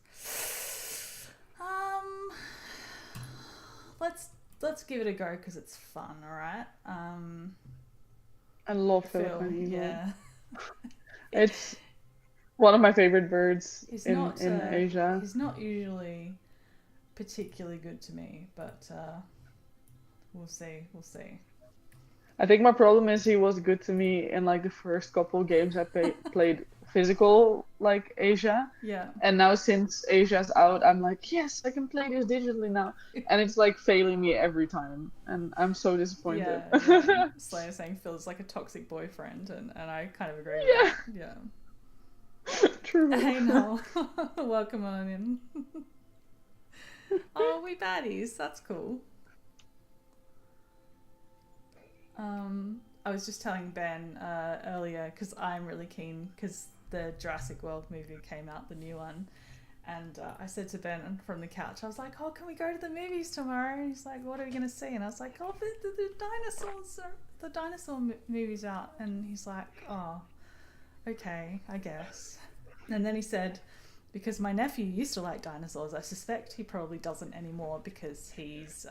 Um, let's let's give it a go because it's fun, all right? I love Phil, Philippine eagle. yeah. It's one of my favorite birds He's in not Asia. he's not usually particularly good to me, but we'll see. We'll see. I think my problem is he was good to me in like the first couple games played physical like Asia. Yeah. And now since Asia's out, I'm like, yes, I can play this digitally now. And it's like failing me every time. And I'm so disappointed. Yeah, yeah. Slayer saying Phil's like a toxic boyfriend, and I kind of agree with Yeah, that. Yeah. true. Hey, Noel. Welcome on in. Oh, we baddies. That's cool. I was just telling Ben earlier because I'm really keen because the Jurassic World movie came out, the new one, and I said to Ben from the couch, I was like, "Oh, can we go to the movies tomorrow?" And he's like, "What are we gonna see?" And I was like, "Oh, the dinosaurs, the dinosaur movie's out." And he's like, "Oh, okay, I guess." And then he said, because my nephew used to like dinosaurs, I suspect he probably doesn't anymore because he's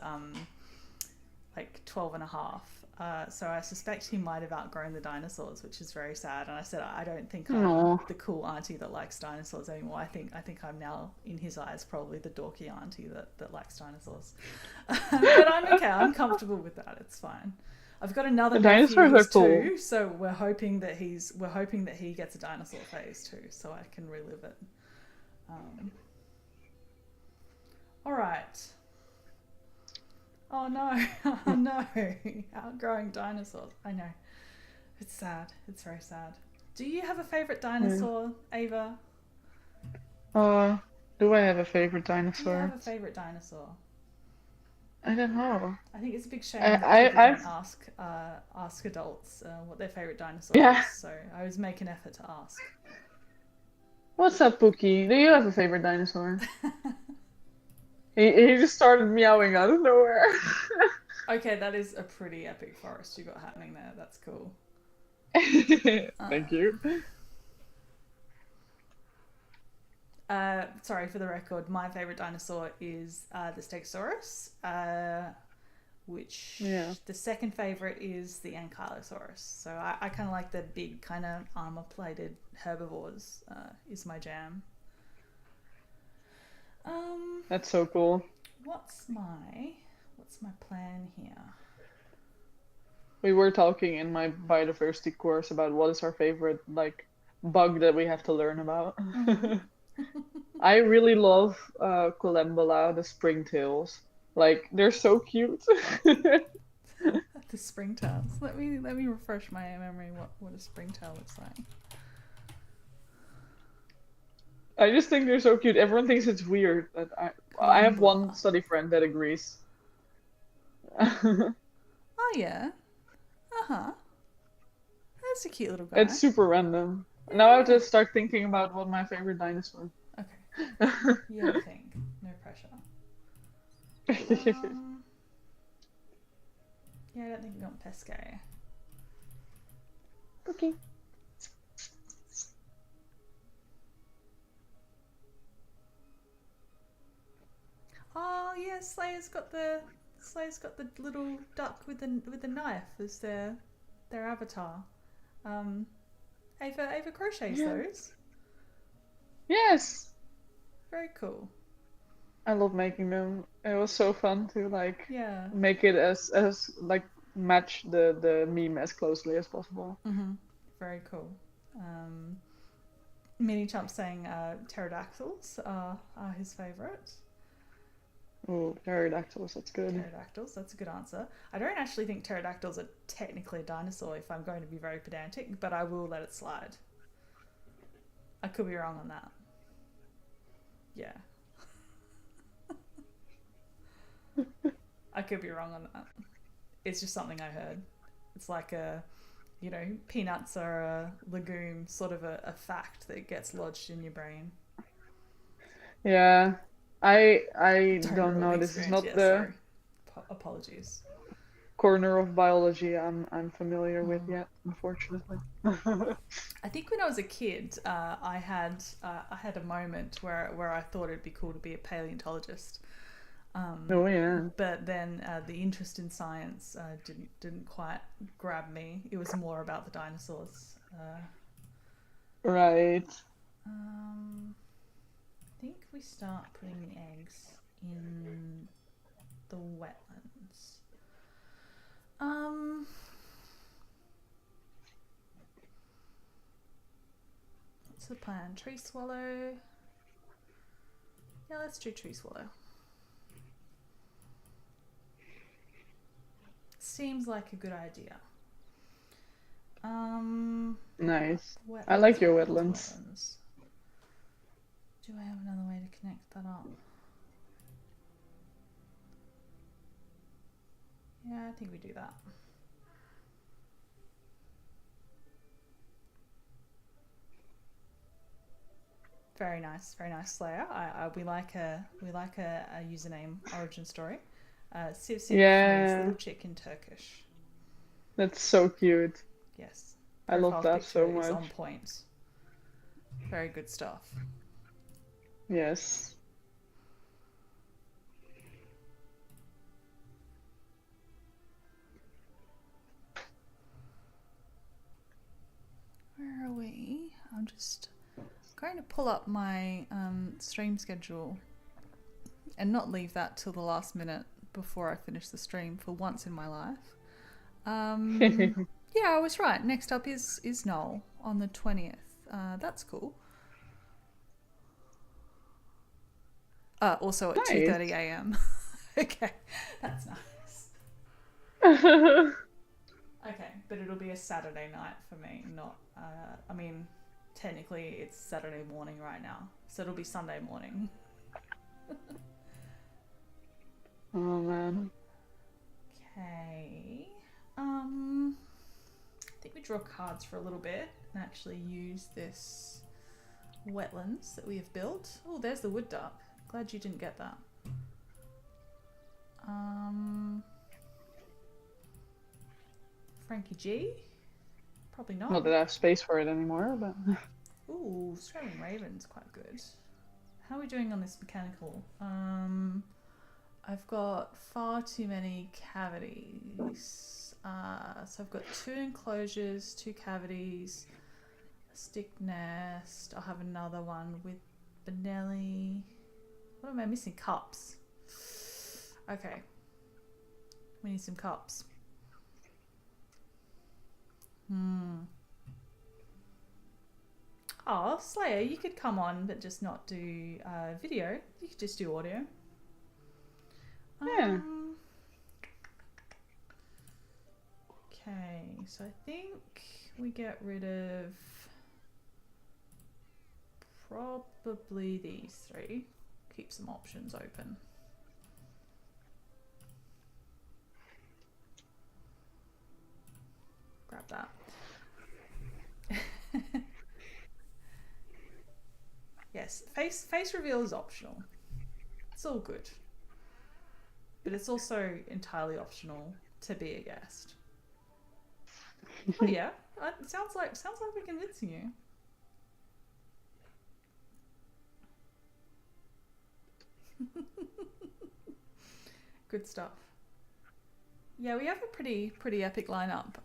like 12 and a half. So I suspect he might have outgrown the dinosaurs, which is very sad. And I said, I don't think I'm No. the cool auntie that likes dinosaurs anymore. I think I'm now, in his eyes, probably the dorky auntie that likes dinosaurs. But I'm okay. I'm comfortable with that. It's fine. I've got another The nephew dinosaurs are who's cool. 2, so we're hoping that he gets a dinosaur phase too, so I can relive it. All right. Oh no, oh no, outgrowing dinosaurs. I know. It's sad. It's very sad. Do you have a favourite dinosaur, Ava? Do I have a favorite Do you dinosaur? have a favourite dinosaur? I don't know. I think it's a big shame I, that people I don't I've ask adults what their favourite dinosaur yeah. is. So I always make an effort to ask. What's up, Pookie? Do you have a favorite dinosaur? He just started meowing out of nowhere. Okay, that is a pretty epic forest you got happening there. That's cool. Thank you. Sorry for the record. My favorite dinosaur is the Stegosaurus, which Yeah. the second favorite is the Ankylosaurus. So I kind of like the big kind of armor-plated herbivores. Is my jam. That's so cool. What's my plan here? We were talking in my biodiversity course about what is our favorite like bug that we have to learn about. I really love Collembola, the springtails. Like they're so cute. The springtails. Let me refresh my memory. What a springtail looks like. I just think they're so cute. Everyone thinks it's weird, but I have one Collembola. study friend that agrees. Oh yeah. Uh-huh. That's a cute little guy. It's super random. Now I have to start thinking about what my favorite dinosaur. Okay. You have a think. No pressure. Yeah, I don't think we want Pesco. Okay. Oh yeah, Slayer's got the little duck with the knife as their avatar. Ava crochets Yeah. those. Yes. Very cool. I love making them. It was so fun to like Yeah. make it as like match the meme as closely as possible. Very cool. Mini Chump saying pterodactyls are his favourite. Oh, pterodactyls, that's good. Pterodactyls, that's a good answer. I don't actually think pterodactyls are technically a dinosaur if I'm going to be very pedantic, but I will let it slide. I could be wrong on that. Yeah. I could be wrong on that. It's just something I heard. It's like peanuts are a legume, sort of a fact that gets lodged in your brain. Yeah. I don't know. This is not the sorry. Apologies. corner of biology I'm familiar with yet, unfortunately. I think when I was a kid, I had a moment where I thought it'd be cool to be a paleontologist. Oh yeah. But then the interest in science didn't quite grab me. It was more about the dinosaurs. Right. I think we start putting the eggs in the wetlands. What's the plan? Tree swallow. Yeah, let's do tree swallow. Seems like a good idea. Nice. Wetlands, I like your wetlands. wetlands. Do I have another way to connect that up? Yeah, I think we do that. Very nice, Slayer. We like a username origin story. Siv Yeah. means little chick in Turkish. That's so cute. Yes. I love that so much. Is on point. Very good stuff. Yes. Where are we? I'm just going to pull up my stream schedule and not leave that till the last minute before I finish the stream for once in my life. Yeah, I was right. Next up is Noel on the 20th. That's cool. Also at 2:30 a.m. Okay, that's nice. Okay, but it'll be a Saturday night for me, not. I mean, technically it's Saturday morning right now, so it'll be Sunday morning. Oh man. Okay. I think we draw cards for a little bit and actually use this wetlands that we have built. Oh, there's the wood duck. Glad you didn't get that. Frankie G? Probably not. Not that I have space for it anymore, but... Ooh, Australian Raven's quite good. How are we doing on this mechanical? I've got far too many cavities. So I've got 2 enclosures, 2 cavities, a stick nest. I'll have another one with Benelli. What am I missing? Cups. Okay. We need some cups. Oh, Slayer, you could come on but just not do video. You could just do audio. Yeah. Okay, so I think we get rid of probably these 3. Keep some options open. Grab that. Yes, face reveal is optional. It's all good. But it's also entirely optional to be a guest. Oh yeah, it sounds like we're convincing you. Good stuff. Yeah, we have a pretty epic lineup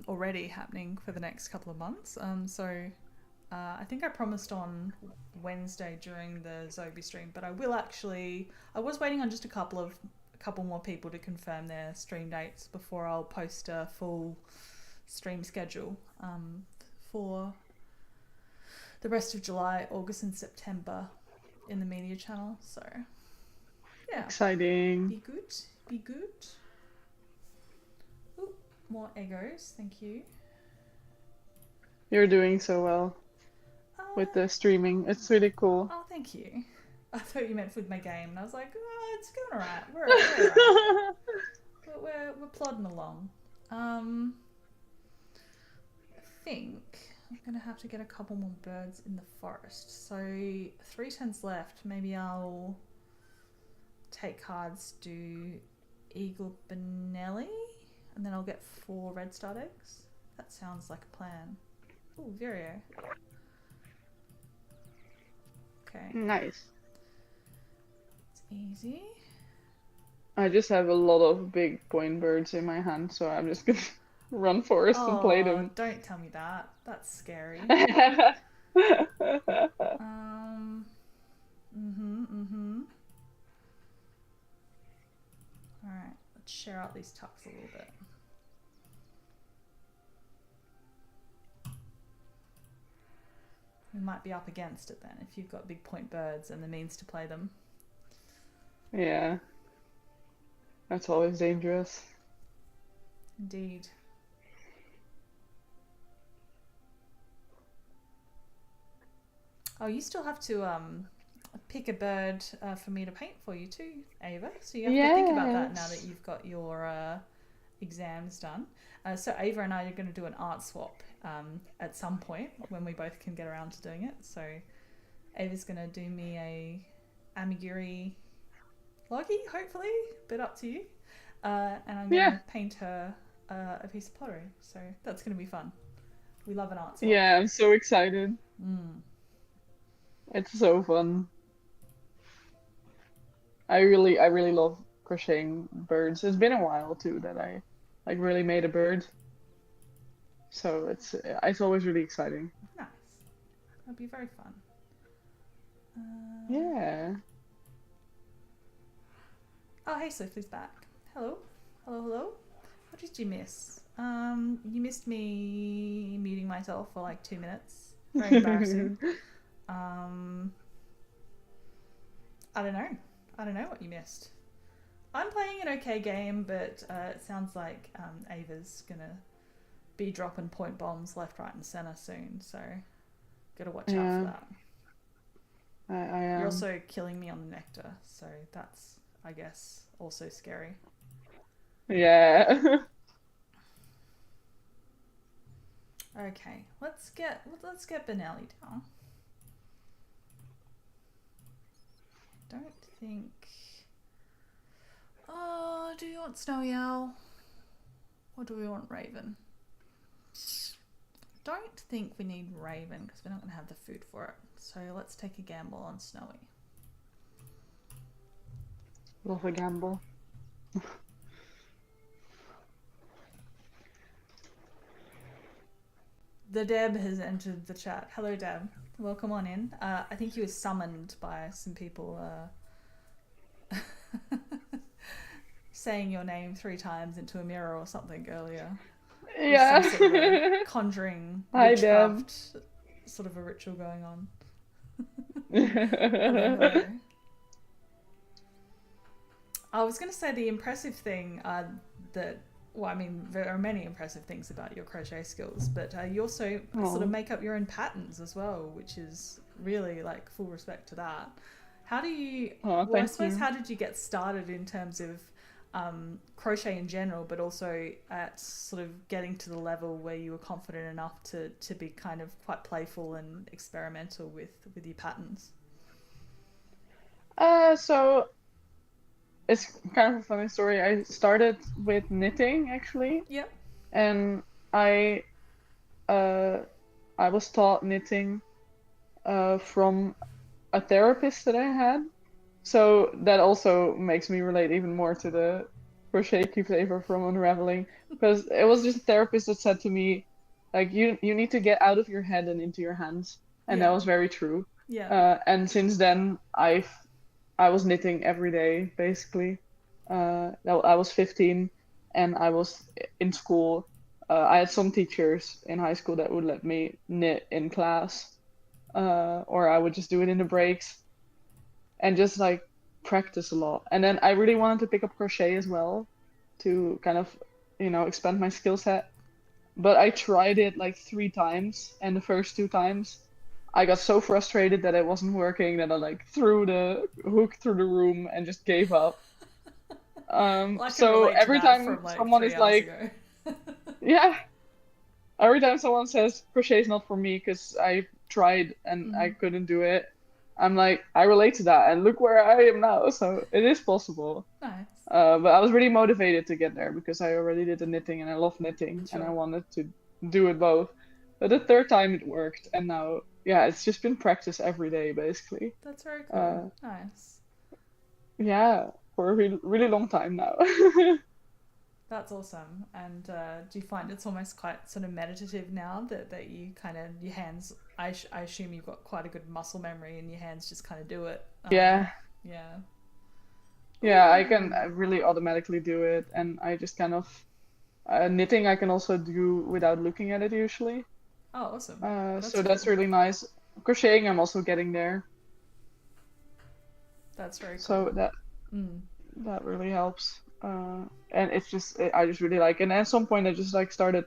already happening for the next couple of months. I think I promised on Wednesday during the Zobi stream, but I was waiting on just a couple more people to confirm their stream dates before I'll post a full stream schedule for the rest of July, August and September in the media channel. So yeah, exciting. Be good. Ooh, more Eggos, thank you. You're doing so well with the streaming. It's really cool. Oh, thank you. I thought you meant with my game, and I was like, oh, it's going alright. We're alright. we're plodding along. I think I'm gonna have to get a couple more birds in the forest. So 3 turns left. Maybe I'll take cards, do Eagle Benelli, and then I'll get 4 red start eggs. That sounds like a plan. Ooh, Vireo. Okay. Nice. It's easy. I just have a lot of big point birds in my hand, so I'm just gonna run forest and play Oh, them. don't tell me that. That's scary. Um, mm-hmm. All right, let's share out these tucks a little bit. We might be up against it then if you've got big point birds and the means to play them. Yeah, that's always dangerous. Indeed. Oh, you still have to pick a bird for me to paint for you too, Ava. So you have to think about that now that Yes. you've got your exams done. So Ava and I are going to do an art swap at some point when we both can get around to doing it. So Ava's going to do me a amiguri loggy, hopefully, but up to you. And I'm going Yeah. to paint her a piece of pottery. So that's going to be fun. We love an art swap. Yeah, I'm so excited. Mm. It's so fun. I really love crocheting birds. It's been a while too that I like really made a bird. So it's always really exciting. Nice. That'll be very fun. Yeah. Oh, hey, Swiftly's back. Hello. Hello. What did you miss? You missed me muting myself for like 2 minutes. Very embarrassing. I don't know. I don't know what you missed. I'm playing an okay game, but it sounds like Ava's gonna be dropping point bombs left, right, and center soon. So, gotta watch out for Yeah, that. I You're am. also killing me on the nectar, so that's, I guess, also scary. Yeah. Okay, let's get Benelli down. Don't think. Oh, do you want Snowy Owl or do we want Raven? Don't think we need Raven because we're not going to have the food for it. So let's take a gamble on Snowy. Love a gamble. The Deb has entered the chat. Hello, Deb. Welcome on in. I think he was summoned by some people saying your name 3 times into a mirror or something earlier. There's some sort of a Yeah. conjuring Hi, Deb. witchcraft sort of a ritual going on. Hello. I was going to say the impressive thing that, well, I mean, there are many impressive things about your crochet skills, but you also sort of Oh, make up your own patterns as well, which is really like full respect to that. How do you, oh, well, I thank suppose, you. how did you get started in terms of crochet in general, but also at sort of getting to the level where you were confident enough to be kind of quite playful and experimental with your patterns? So it's kind of a funny story. I started with knitting actually, Yep. and I uh I was taught knitting from a therapist that I had. So that also makes me relate even more to the crochet keeps Ava from unraveling because it was just a therapist that said to me, like you need to get out of your head and into your hands, and that Yeah. was very true. Yeah. And since then, I was knitting every day basically. I was 15 and I was in school. I had some teachers in high school that would let me knit in class, or I would just do it in the breaks and just like practice a lot. And then I really wanted to pick up crochet as well to kind of, expand my skill set. But I tried it like 3 times, and the first 2 times I got so frustrated that it wasn't working that I like threw the hook through the room and just gave up. Well, I can So relate to every that time from like someone 3 is hours like, ago. yeah, every time someone says crochet is not for me because I tried and I Mm, couldn't do it, I'm like, I relate to that, and look where I am now. So it is possible. nice. But I was really motivated to get there because I already did the knitting and I love knitting and I Sure. wanted to do it both. But the third time it worked, and now, yeah, it's just been practice every day basically. That's very cool. Uh, Nice. yeah. for a really, really long time now. That's awesome. And do you find it's almost quite sort of meditative now that you kind of, your hands, I assume you've got quite a good muscle memory and your hands just kind of do it. Yeah, Yeah. yeah, I can Ooh. really automatically do it, and I just kind of knitting I can also do without looking at it usually. Oh, awesome. That's So that's cool. really nice. Crocheting, I'm also getting there, That's very so cool. Mm. that really helps. And it's just I just really like, and at some point I just like started.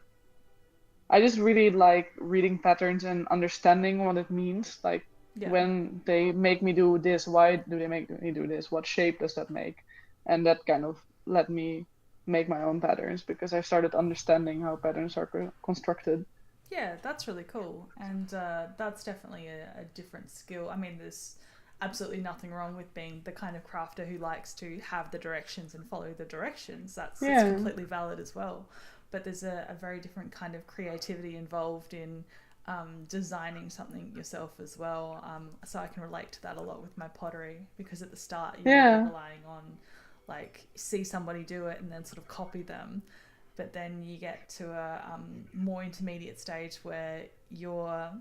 I just really like reading patterns and understanding what it means. Like Yeah. when they make me do this, why do they make me do this? What shape does that make? And that kind of let me make my own patterns because I started understanding how patterns are constructed. Yeah, that's really cool. And that's definitely a different skill. I mean, there's absolutely nothing wrong with being the kind of crafter who likes to have the directions and follow the directions. That's Yeah, completely valid as well. But there's a very different kind of creativity involved in designing something yourself as well. So I can relate to that a lot with my pottery because at the start you're really yeah, relying on like see somebody do it and then sort of copy them, but then you get to a more intermediate stage where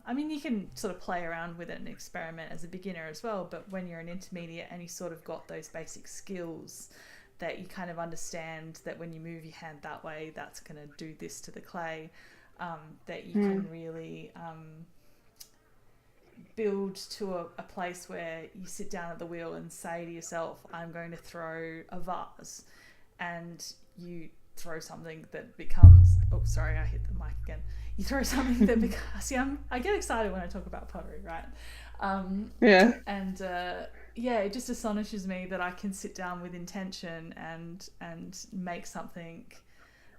I mean, you can sort of play around with it and experiment as a beginner as well, but when you're an intermediate and you sort of got those basic skills that you kind of understand that when you move your hand that way, that's going to do this to the clay, that you mm, can really build to a place where you sit down at the wheel and say to yourself, I'm going to throw a vase, and you throw something that becomes, oh sorry, I hit the mic again, you throw something that becomes, see, I get excited when I talk about pottery, right? um, yeah, and yeah, it just astonishes me that I can sit down with intention and make something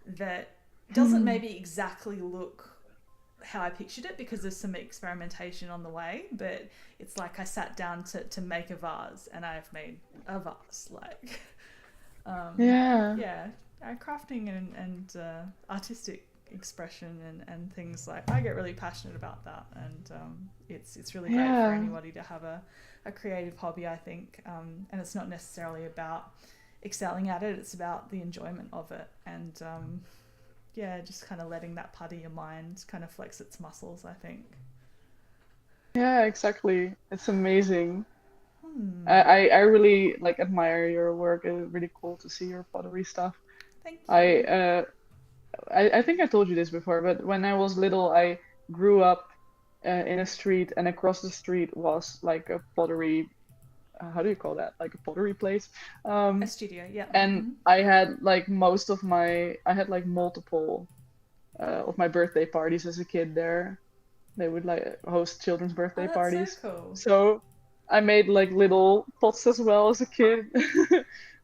that doesn't mm, maybe exactly look how I pictured it because there's some experimentation on the way, but it's like I sat down to make a vase and I've made a vase. Like, yeah, yeah, crafting and artistic expression and things like I get really passionate about that, and it's really great for yeah. anybody to have a creative hobby, I think, and it's not necessarily about excelling at it, it's about the enjoyment of it, and yeah, just kind of letting that part of your mind kind of flex its muscles, I think. Yeah, exactly. It's amazing. Hmm. I really like admire your work. It's really cool to see your pottery stuff. Thank I you. uh I think I told you this before, but when I was little, I grew up in a street, and across the street was like a pottery. How do you call that? Like a pottery place. A Um, studio, yeah. and Mm-hmm. I had like I had like multiple of my birthday parties as a kid there. They would like host children's Oh, birthday that's so parties. cool. So I made like little pots as well as a kid.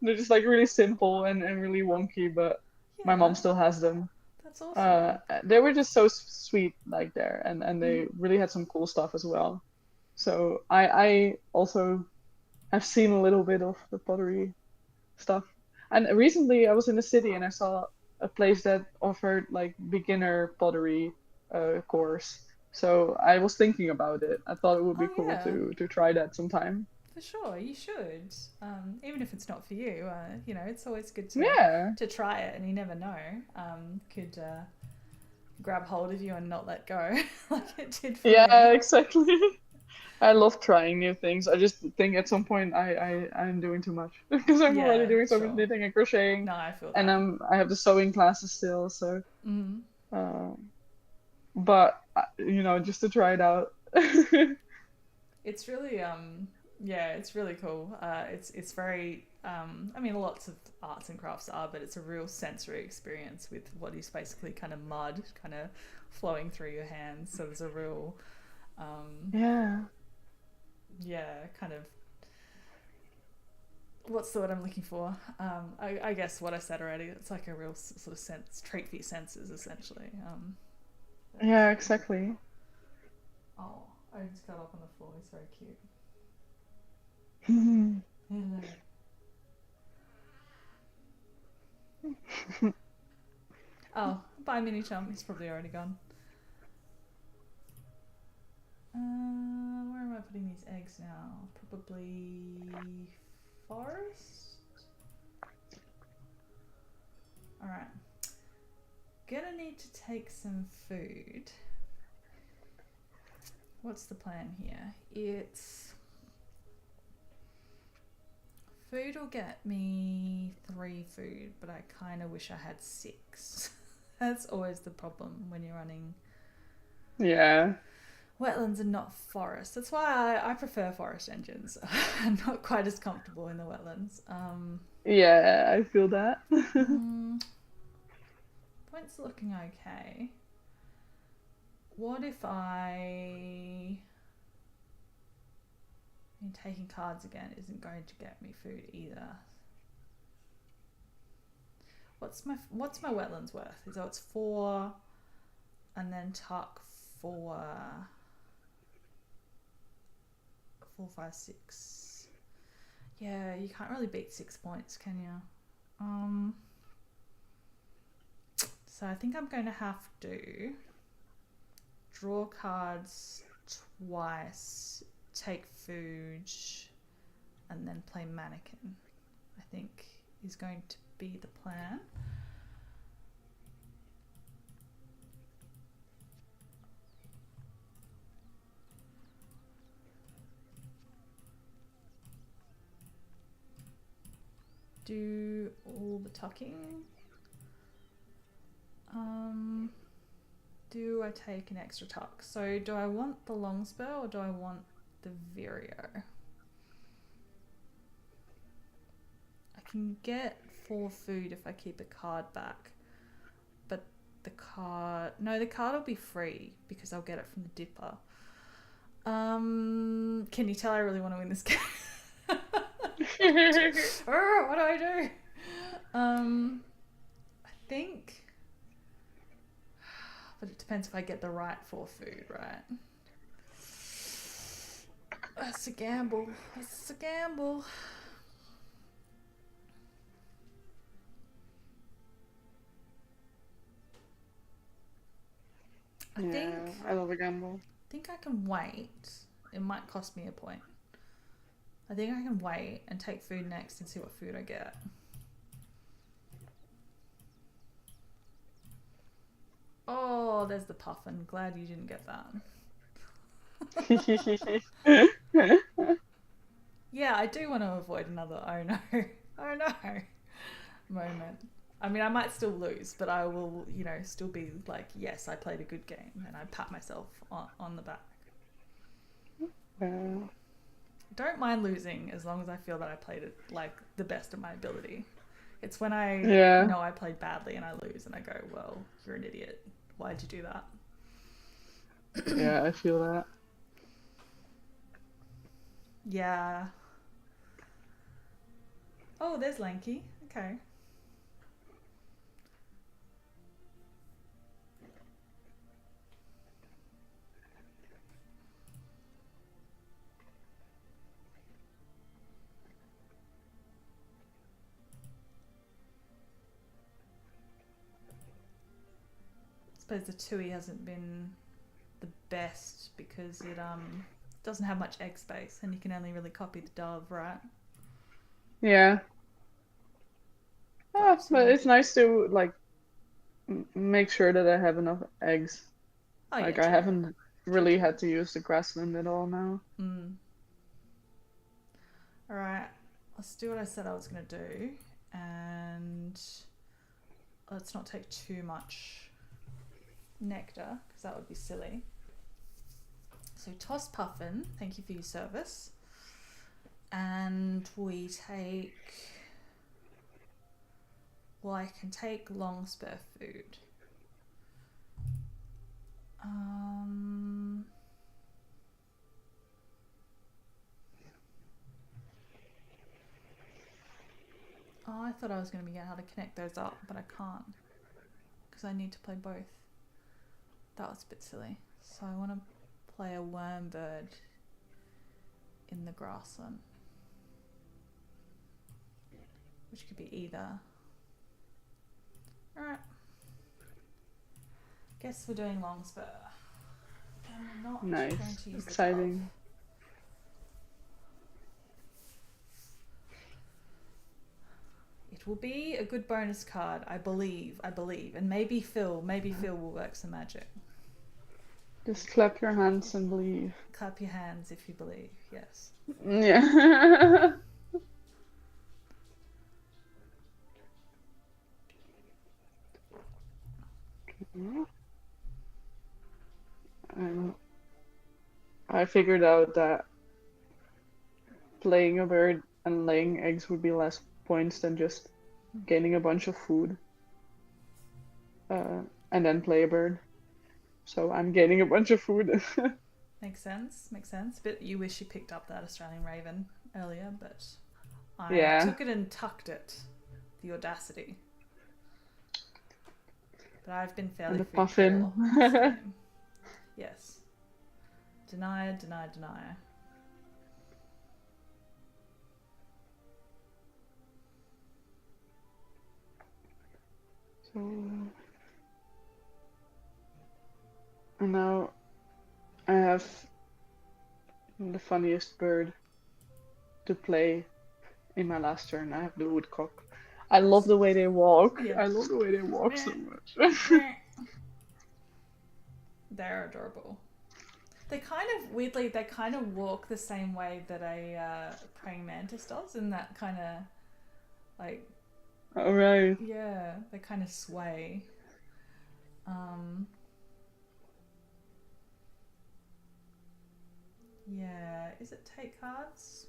They're just like really simple and really wonky, but my Yeah, mom still has them. that's awesome. They were just so sweet like there, and Mm-hmm. they really had some cool stuff as well. So I also have seen a little bit of the pottery stuff. And recently I was in the city and I saw a place that offered like beginner pottery course. So I was thinking about it. I thought it would be Oh cool yeah, to try that sometime. for sure. You should. Even if it's not for you, you know, it's always good Yeah. to try it, and you never know. Could grab hold of you and not let go, like it did for Yeah, me. exactly. I love trying new things. I just think at some point I'm doing too much because I'm already Yeah, doing so much sure. knitting and crocheting, No, I feel and that. I have the sewing classes still. So, Mm. uh, but just to try it out. It's really yeah, it's really cool. It's very I mean, lots of arts and crafts are, but it's a real sensory experience with what is basically kind of mud kind of flowing through your hands. So there's a real um Yeah. yeah, kind of, what's the word I'm looking for? I guess what I said already. It's like a real sort of sense treat for your senses, essentially. Yeah, exactly. Oh, I just got up on the floor. He's very cute. Hello. Oh, bye, mini chum. He's probably already gone. Where am I putting these eggs now? Probably forest. Alright. Gonna need to take some food. What's the plan here? It's... Food will get me 3 food, but I kind of wish I had 6. That's always the problem when you're running Yeah. wetlands and not forests. That's why I prefer forest engines. I'm not quite as comfortable in the wetlands. Yeah, I feel that. Points looking okay. What if I... taking cards again isn't going to get me food either. What's my wetlands worth? So it's 4, and then tuck 4, 4, 5, 6. Yeah, you can't really beat 6 points, can you? So I think I'm going to have to draw cards twice, take food, and then play mannequin, I think is going to be the plan. Do all the tucking. Do I take an extra tuck? So do I want the long spur or do I want the Vireo? I can get 4 food if I keep a card back, but the card will be free because I'll get it from the dipper. Can you tell I really want to win this game? What do I do? I think, but it depends if I get the right 4 food, right? That's a gamble. That's a gamble. I love a gamble. I think I can wait. It might cost me a point. I think I can wait and take food next and see what food I get. Oh, there's the puffin. Glad you didn't get that. Yeah, I do want to avoid another oh no moment. I mean, I might still lose, but I will, still be like, yes, I played a good game, and I pat myself on the back. Don't mind losing as long as I feel that I played it like the best of my ability. It's when I know I played badly and I lose and I go, well, you're an idiot. Why'd you do that? Yeah, I feel that. Yeah. Oh, there's Lanky. Okay. I suppose the Tui hasn't been the best because it doesn't have much egg space and you can only really copy the dove, right? Yeah. But it's nice to like make sure that I have enough eggs. Oh, like yeah, I haven't really had to use the grassland at all now. Alright, let's do what I said I was going to do, and let's not take too much nectar because that would be silly. So toss puffin, thank you for your service, and we take, well, I can take long spur food. Oh, I thought I was going to be able to connect those up, but I can't because I need to play both. That was a bit silly. So I want to play a worm bird in the grassland, which could be either. Alright. Guess we're doing long spur. And we're not nice. going to use exciting. It will be a good bonus card, I believe. And maybe Phil will work some magic. Just clap your hands and believe. Clap your hands if you believe, yes. Yeah. I figured out that playing a bird and laying eggs would be less points than just gaining a bunch of food and then play a bird. So I'm gaining a bunch of food. Makes sense. But you wish you picked up that Australian raven earlier, but I Yeah. took it and tucked it. The audacity. But I've been fairly And the free puffin. this game. Yes. Denier. So, and now I have the funniest bird to play in my last turn. I have the woodcock. I love the way they walk. Yeah. I love the way they walk so much. They're adorable. They kind of walk the same way that a praying mantis does, in that kind of like. All right. Yeah, they kind of sway. Yeah, is it take cards?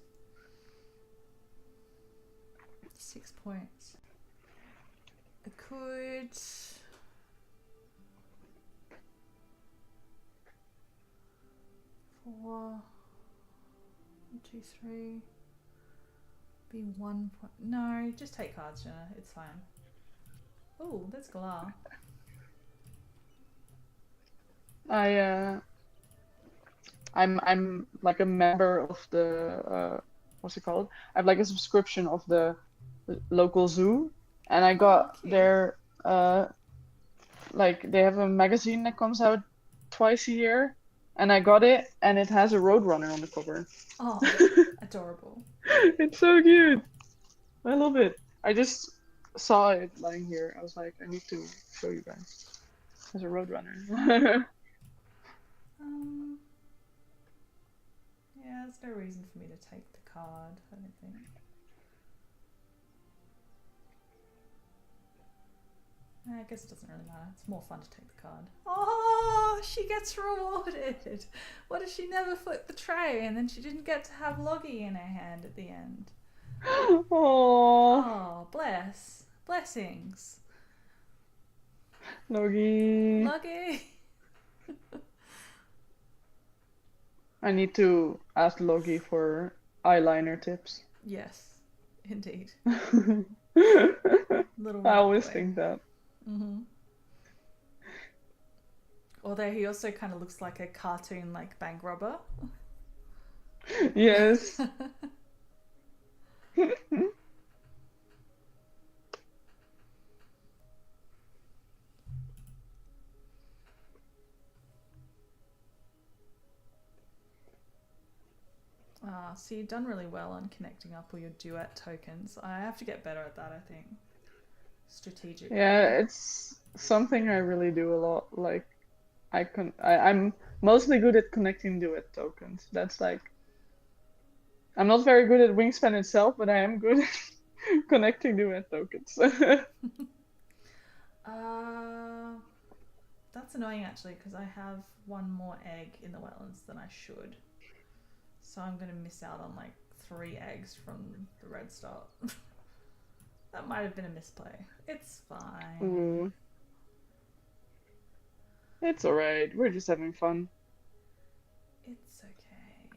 6 points. I could. 4, 1, 2, 3. Be 1 point. No, just take cards, Jenna. It's fine. Oh, that's Galar. I'm like a member of the what's it called? I have like a subscription of the local zoo, and I got their like they have a magazine that comes out twice a year, and I got it, and it has a roadrunner on the cover. Oh, adorable. It's so cute. I love it. I just saw it lying here. I was like, I need to show you guys. There's a roadrunner. Yeah, there's no reason for me to take the card, I don't think. I guess it doesn't really matter. It's more fun to take the card. Oh, she gets rewarded. What if she never flipped the tray and then she didn't get to have Loggy in her hand at the end? Aww. Oh, blessings. Logie. I need to ask Logie for eyeliner tips. Yes, indeed. Little I always boy. think that. Mm-hmm. Although he also kind of looks like a cartoon, like bank robber. Yes. So you've done really well on connecting up all your duet tokens. I have to get better at that, I think. Strategically. Yeah, it's something I really do a lot. Like, I'm mostly good at connecting duet tokens. That's like, I'm not very good at Wingspan itself, but I am good at connecting duet tokens. That's annoying actually, because I have one more egg in the wetlands than I should. So I'm going to miss out on like 3 eggs from the red start. That might have been a misplay. It's fine. Ooh. It's alright. We're just having fun. It's okay.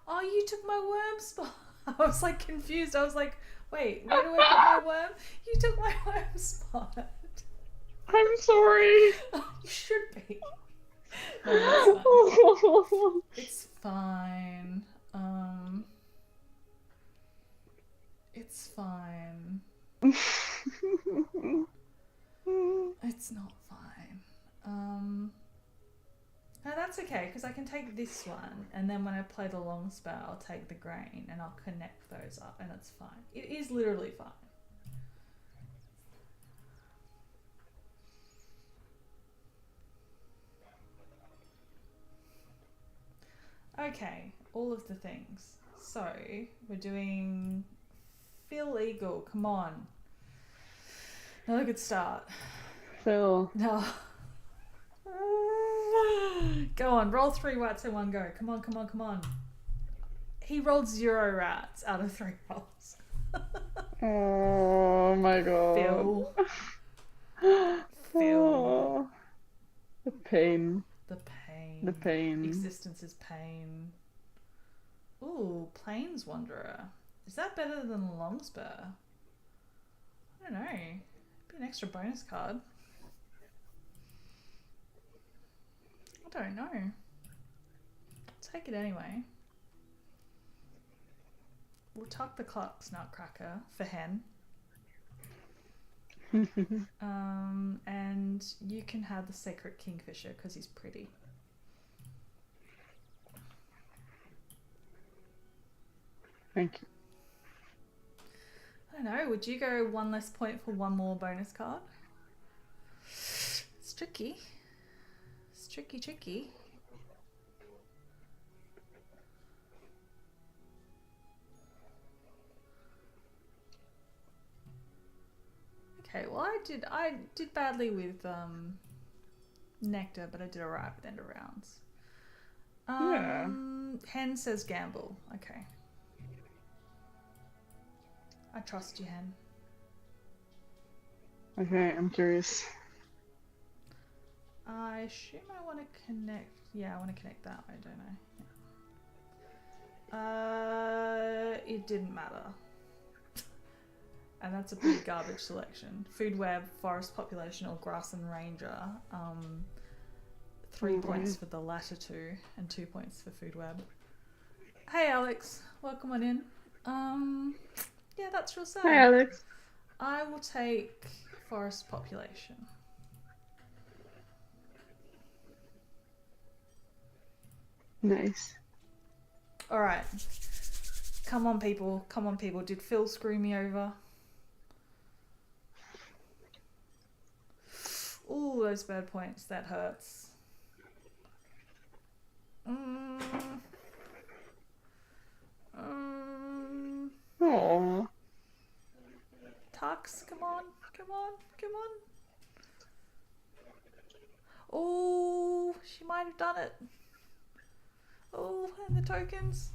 Oh, you took my worm spot. I was like confused. I was like, wait, where do I put my worm? You took my worm spot. I'm sorry. You should be. No, it's fine. It's fine. It's not fine. No, that's okay, because I can take this one, and then when I play the long spur, I'll take the grain, and I'll connect those up, and it's fine. It is literally fine. Okay, all of the things. So, we're doing Phil Eagle, come on. Another good start. Phil. No. Go on, roll 3 rats in one go. Come on, come on, come on. He rolled 0 rats out of 3 rolls. Oh my god. Phil. Phil. Oh, the pain. The pain. The pain. Existence is pain. Ooh, Plains Wanderer. Is that better than Longspur? I don't know. Be an extra bonus card. I don't know. Take it anyway. We'll tuck the clucks, Nutcracker, for hen. And you can have the Sacred Kingfisher because he's pretty. Thank you. I don't know, would you go 1 less point for 1 more bonus card? It's tricky. It's tricky, tricky. Okay, well I did badly with Nectar, but I did alright with end of rounds. Yeah. Hen says gamble. Okay. I trust you, Hen. Okay, I'm curious. I assume I want to connect. Yeah, I want to connect that way, don't I? Yeah. It didn't matter. And that's a pretty garbage selection. Food web, forest population, or grass and ranger. 3 points for the latter 2, and 2 points for food web. Hey Alex, welcome on in. Yeah, that's real sad. Hi, Alex. I will take forest population. Nice. Alright. Come on, people. Come on, people. Did Phil screw me over? Ooh, those bad points. That hurts. Aww. Tux, come on. Come on. Come on. Oh, she might have done it. Oh, and the tokens.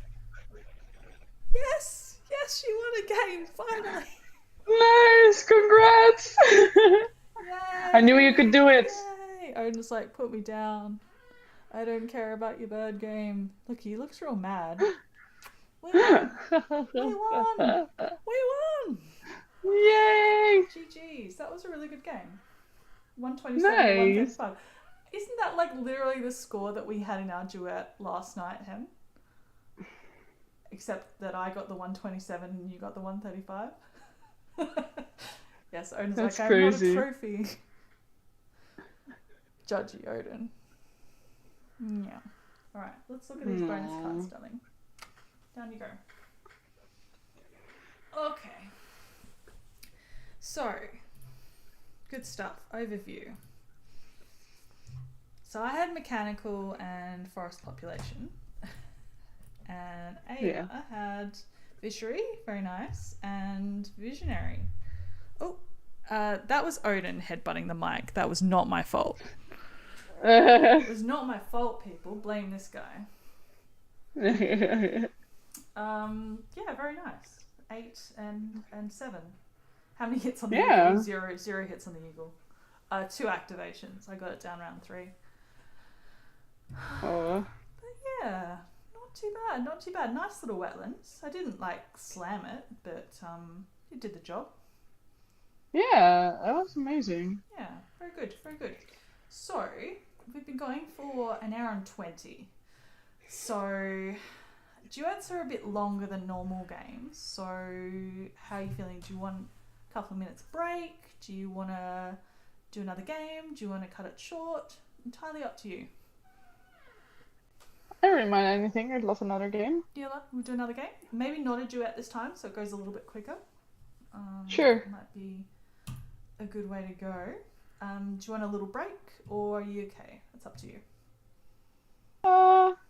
Yes! Yes, she won a game, finally! Nice! Congrats! Yay! I knew you could do it! Yay! Odin's like, put me down. I don't care about your bird game. Look, he looks real mad. We won! We won! We won! Yay! GG's. That was a really good game. 127 Nice. 135. Isn't that like literally the score that we had in our duet last night, Hen? Except that I got the 127 and you got the 135. Yes, Odin's That's like, crazy. I'm not a trophy. Judgy Odin. Yeah. Alright, let's look at these bonus cards, darling. Down you go. Okay. So, good stuff. Overview. So I had mechanical and forest population. And Ava had fishery, very nice, and visionary. Oh, that was Odin headbutting the mic. That was not my fault. It was not my fault, people. Blame this guy. Yeah, very nice. 8 and 7. How many hits on the eagle? Zero hits on the eagle. 2 activations. I got it down round 3. Oh. But yeah, not too bad. Not too bad. Nice little wetlands. I didn't like slam it, but it did the job. Yeah, that was amazing. Yeah, very good. Very good. So we've been going for an hour and 20. So duets are a bit longer than normal games. So how are you feeling? Do you want a couple of minutes break? Do you want to do another game? Do you want to cut it short? Entirely up to you. I don't mind anything. I'd love another game. Yeah, we'll do another game. Maybe not a duet this time, so it goes a little bit quicker. Sure. Might be a good way to go. Do you want a little break, or are you okay? It's up to you.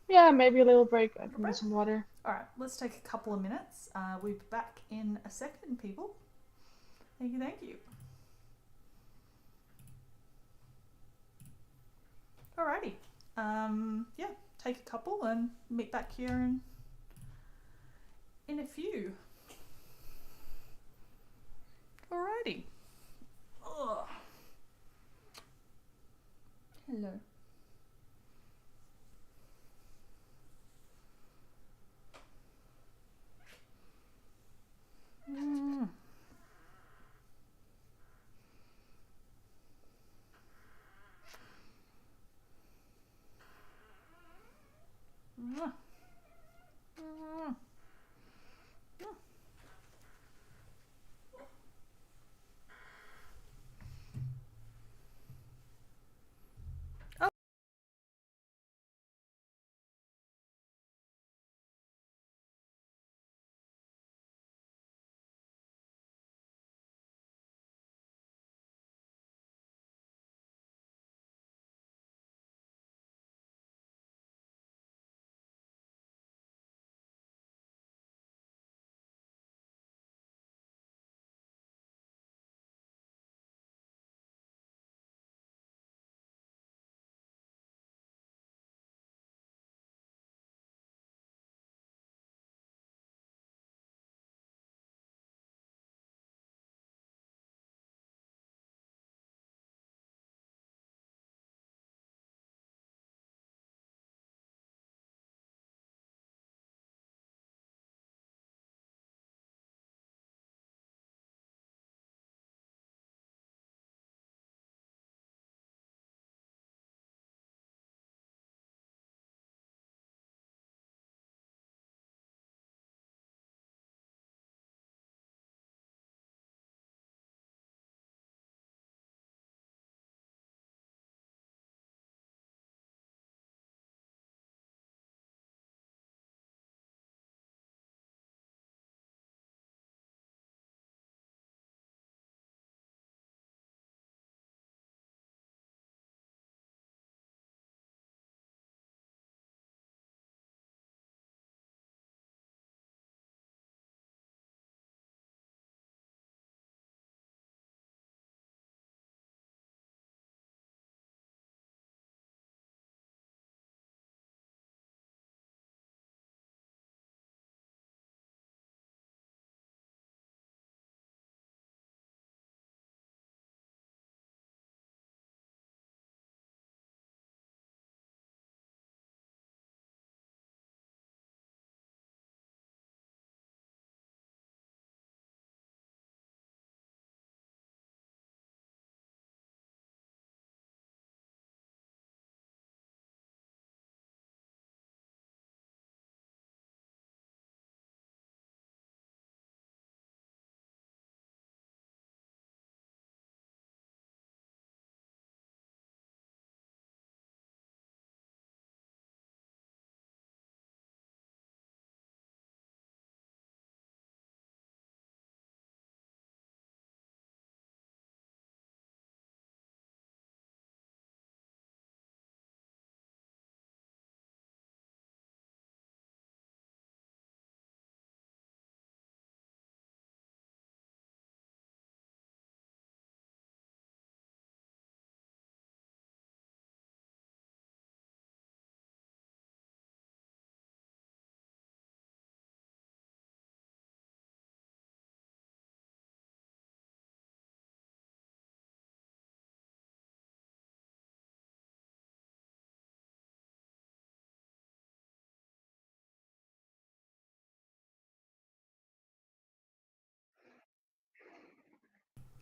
Yeah, maybe a little break. I can Break? get some water. All right, let's take a couple of minutes. We'll be back in a second, people. Thank you, thank you. Alrighty. Yeah, take a couple and meet back here in a few. Alrighty. Ugh. Hello. Mm. Mm. Mm.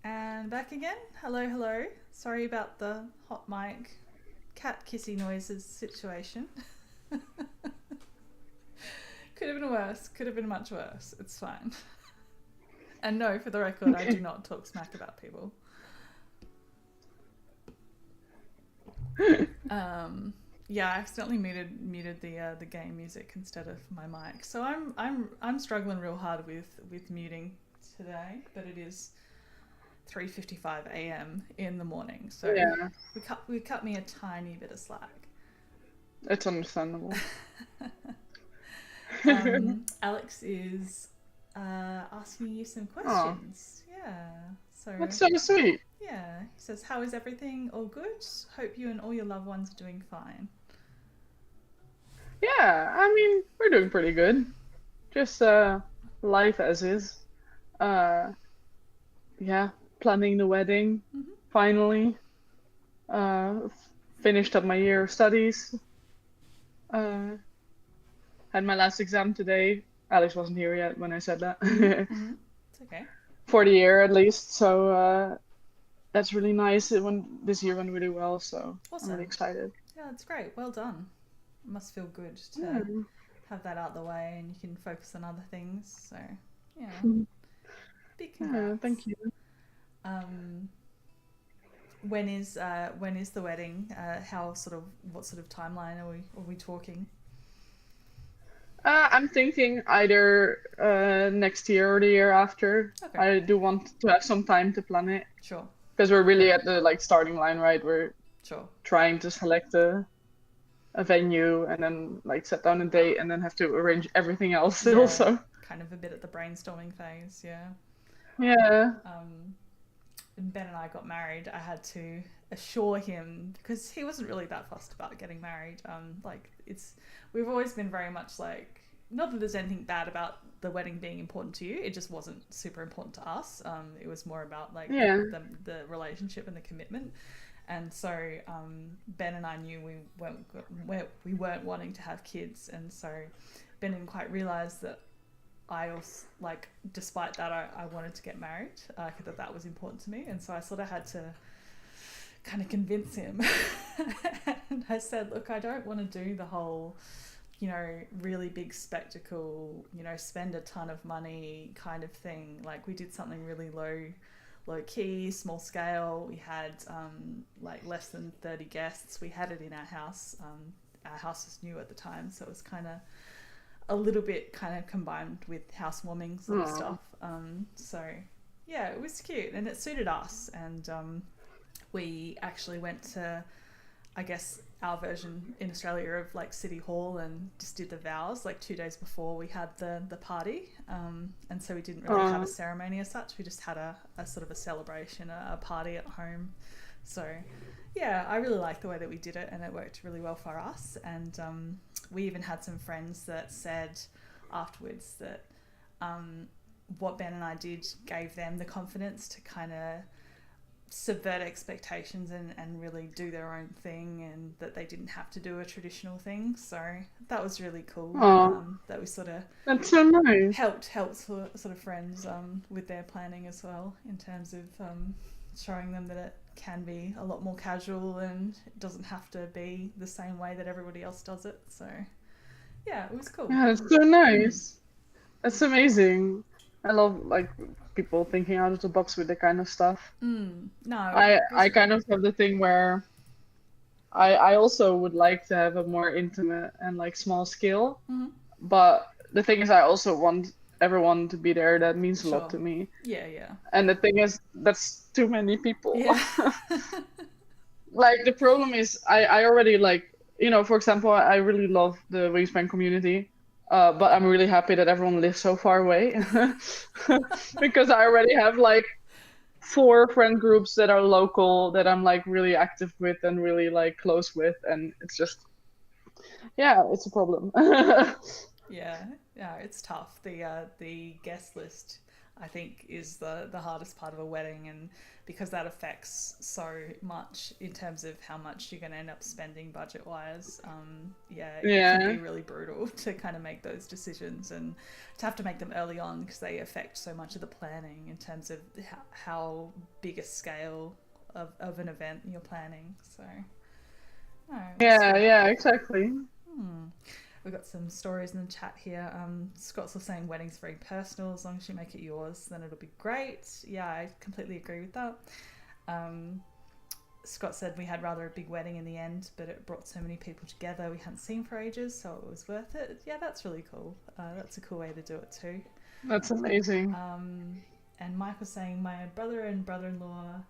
And back again. Hello, hello. Sorry about the hot mic cat kissy noises situation. Could have been worse. Could have been much worse. It's fine. And no, for the record, I do not talk smack about people. Yeah, I accidentally muted the game music instead of my mic. So I'm struggling real hard with muting today, but it is 3:55 a.m. in the morning. So Yeah, we cut me a tiny bit of slack. it's understandable. Alex is asking you some Oh, questions. Yeah. So that's so sweet. yeah, he says, "How is everything? All good? Hope you and all your loved ones are doing fine." Yeah, I mean, we're doing pretty good. Just life as is. Uh, yeah, planning the wedding Mm-hmm. finally. Finished up my year of studies. Uh, had my last exam today. Alex wasn't here yet when I said that. Mm-hmm. It's okay. For the year at least. So that's really nice. This year went really well, so I'm really Awesome. excited. Yeah, that's great. Well done. It must feel good Yeah. to have that out the way and you can focus on other things. So, yeah, big Yeah, congrats. thank you. Um, when is the wedding? How sort of what sort of timeline are we talking? I'm thinking either next year or the year after. Okay, I do want to have some time to plan it sure, because we're really at the like starting line, right? We're sure. trying to select a venue and then like set down a date and then have to arrange everything else still. Yeah, So kind of a bit at the brainstorming phase. Yeah. yeah, Um, when Ben and I got married, I had to assure him because he wasn't really that fussed about getting married. Like we've always been very much like, not that there's anything bad about the wedding being important to you. It just wasn't super important to us. It was more about like yeah. the relationship and the commitment. And so Ben and I knew we weren't wanting to have kids, and so Ben didn't quite realize that I also, like, despite that, I wanted to get married, that was important to me. And so I sort of had to kind of convince him. And I said, look, I don't want to do the whole, really big spectacle, spend a ton of money kind of thing. Like, we did something really low key, small scale. We had like less than 30 guests. We had it in our house. Our house was new at the time, so it was kind of a little bit kind of combined with housewarming sort of Aw. stuff. So yeah, it was cute and it suited us. And we actually went to, I guess, our version in Australia of like City Hall and just did the vows like 2 days before we had the party. And so we didn't really have a Aw. ceremony as such. We just had a sort of a celebration, a party at home. So yeah, I really liked the way that we did it and it worked really well for us. And we even had some friends that said afterwards that what Ben and I did gave them the confidence to kind of subvert expectations and really do their own thing, and that they didn't have to do a traditional thing. So that was really cool. Aw. That we sort of That's so nice. helped sort of friends with their planning as well, in terms of showing them that it can be a lot more casual and it doesn't have to be the same way that everybody else does it. So yeah, it was cool. Yeah, that's so nice. That's amazing. I love like people thinking out of the box with that kind of stuff. No, I it I was kind really of have the thing where I also would like to have a more intimate and like small scale, mm-hmm. but the thing is I also want everyone to be there. That means a lot Sure. to me. Yeah, yeah, And the thing is that's too many people. yeah. Like the problem is I already like for example I really love the wingspan community, but I'm really happy that everyone lives so far away because I already have like four friend groups that are local that I'm like really active with and really like close with, and it's just yeah, it's a problem. Yeah, yeah, it's tough. The guest list, I think, is the hardest part of a wedding, and because that affects so much in terms of how much you're going to end up spending budget wise. Yeah, it can Yeah, be really brutal to kind of make those decisions and to have to make them early on because they affect so much of the planning in terms of how big a scale of an event you're planning. So, no, it was yeah, sweet. yeah, exactly. Hmm. We've got some stories in the chat here. Scott's also saying wedding's very personal. As long as you make it yours, then it'll be great. Yeah, I completely agree with that. Um, Scott said we had rather a big wedding in the end, but it brought so many people together we hadn't seen for ages, so it was worth it. Yeah, that's really cool. That's a cool way to do it too. That's amazing. And Mike was saying my brother and brother-in-law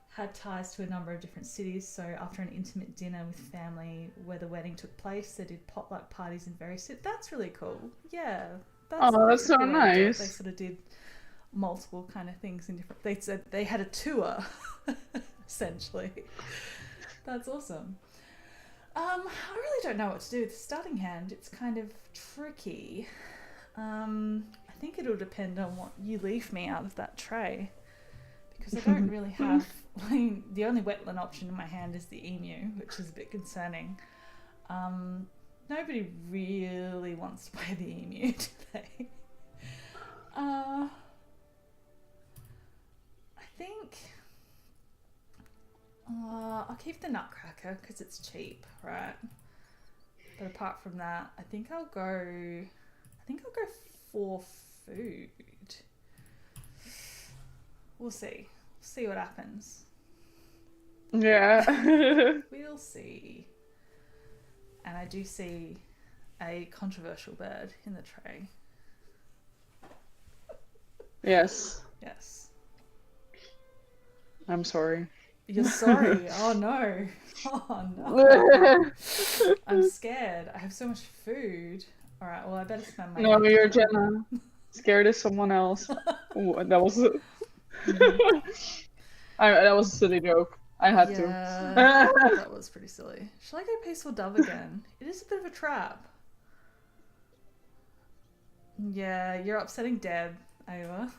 had ties to a number of different cities, so after an intimate dinner with family where the wedding took place, they did potluck parties in various cities. That's really cool. Yeah, That's so a cool way to do it. nice. They sort of did multiple kind of things in different. They said they had a tour, essentially. That's awesome. I really don't know what to do with the starting hand. It's kind of tricky. I think it'll depend on what you leave me out of that tray, because I don't really have. I mean, the only wetland option in my hand is the emu, which is a bit concerning. Nobody really wants to play the emu, do they? I think I'll keep the nutcracker because it's cheap, right? But apart from that, I think I'll go for food. We'll see. See what happens. Yeah. We'll see. And I do see a controversial bird in the tray. Yes. Yes. I'm sorry. You're sorry. Oh no. Oh no. I'm scared. I have so much food. All right. Well, I better spend my. No, you're Jenna. Scared of someone else. Ooh, that was that was a silly joke. I had to. That was pretty silly. Shall I go Peaceful Dove again? It is a bit of a trap. Yeah, you're upsetting Deb, Ava.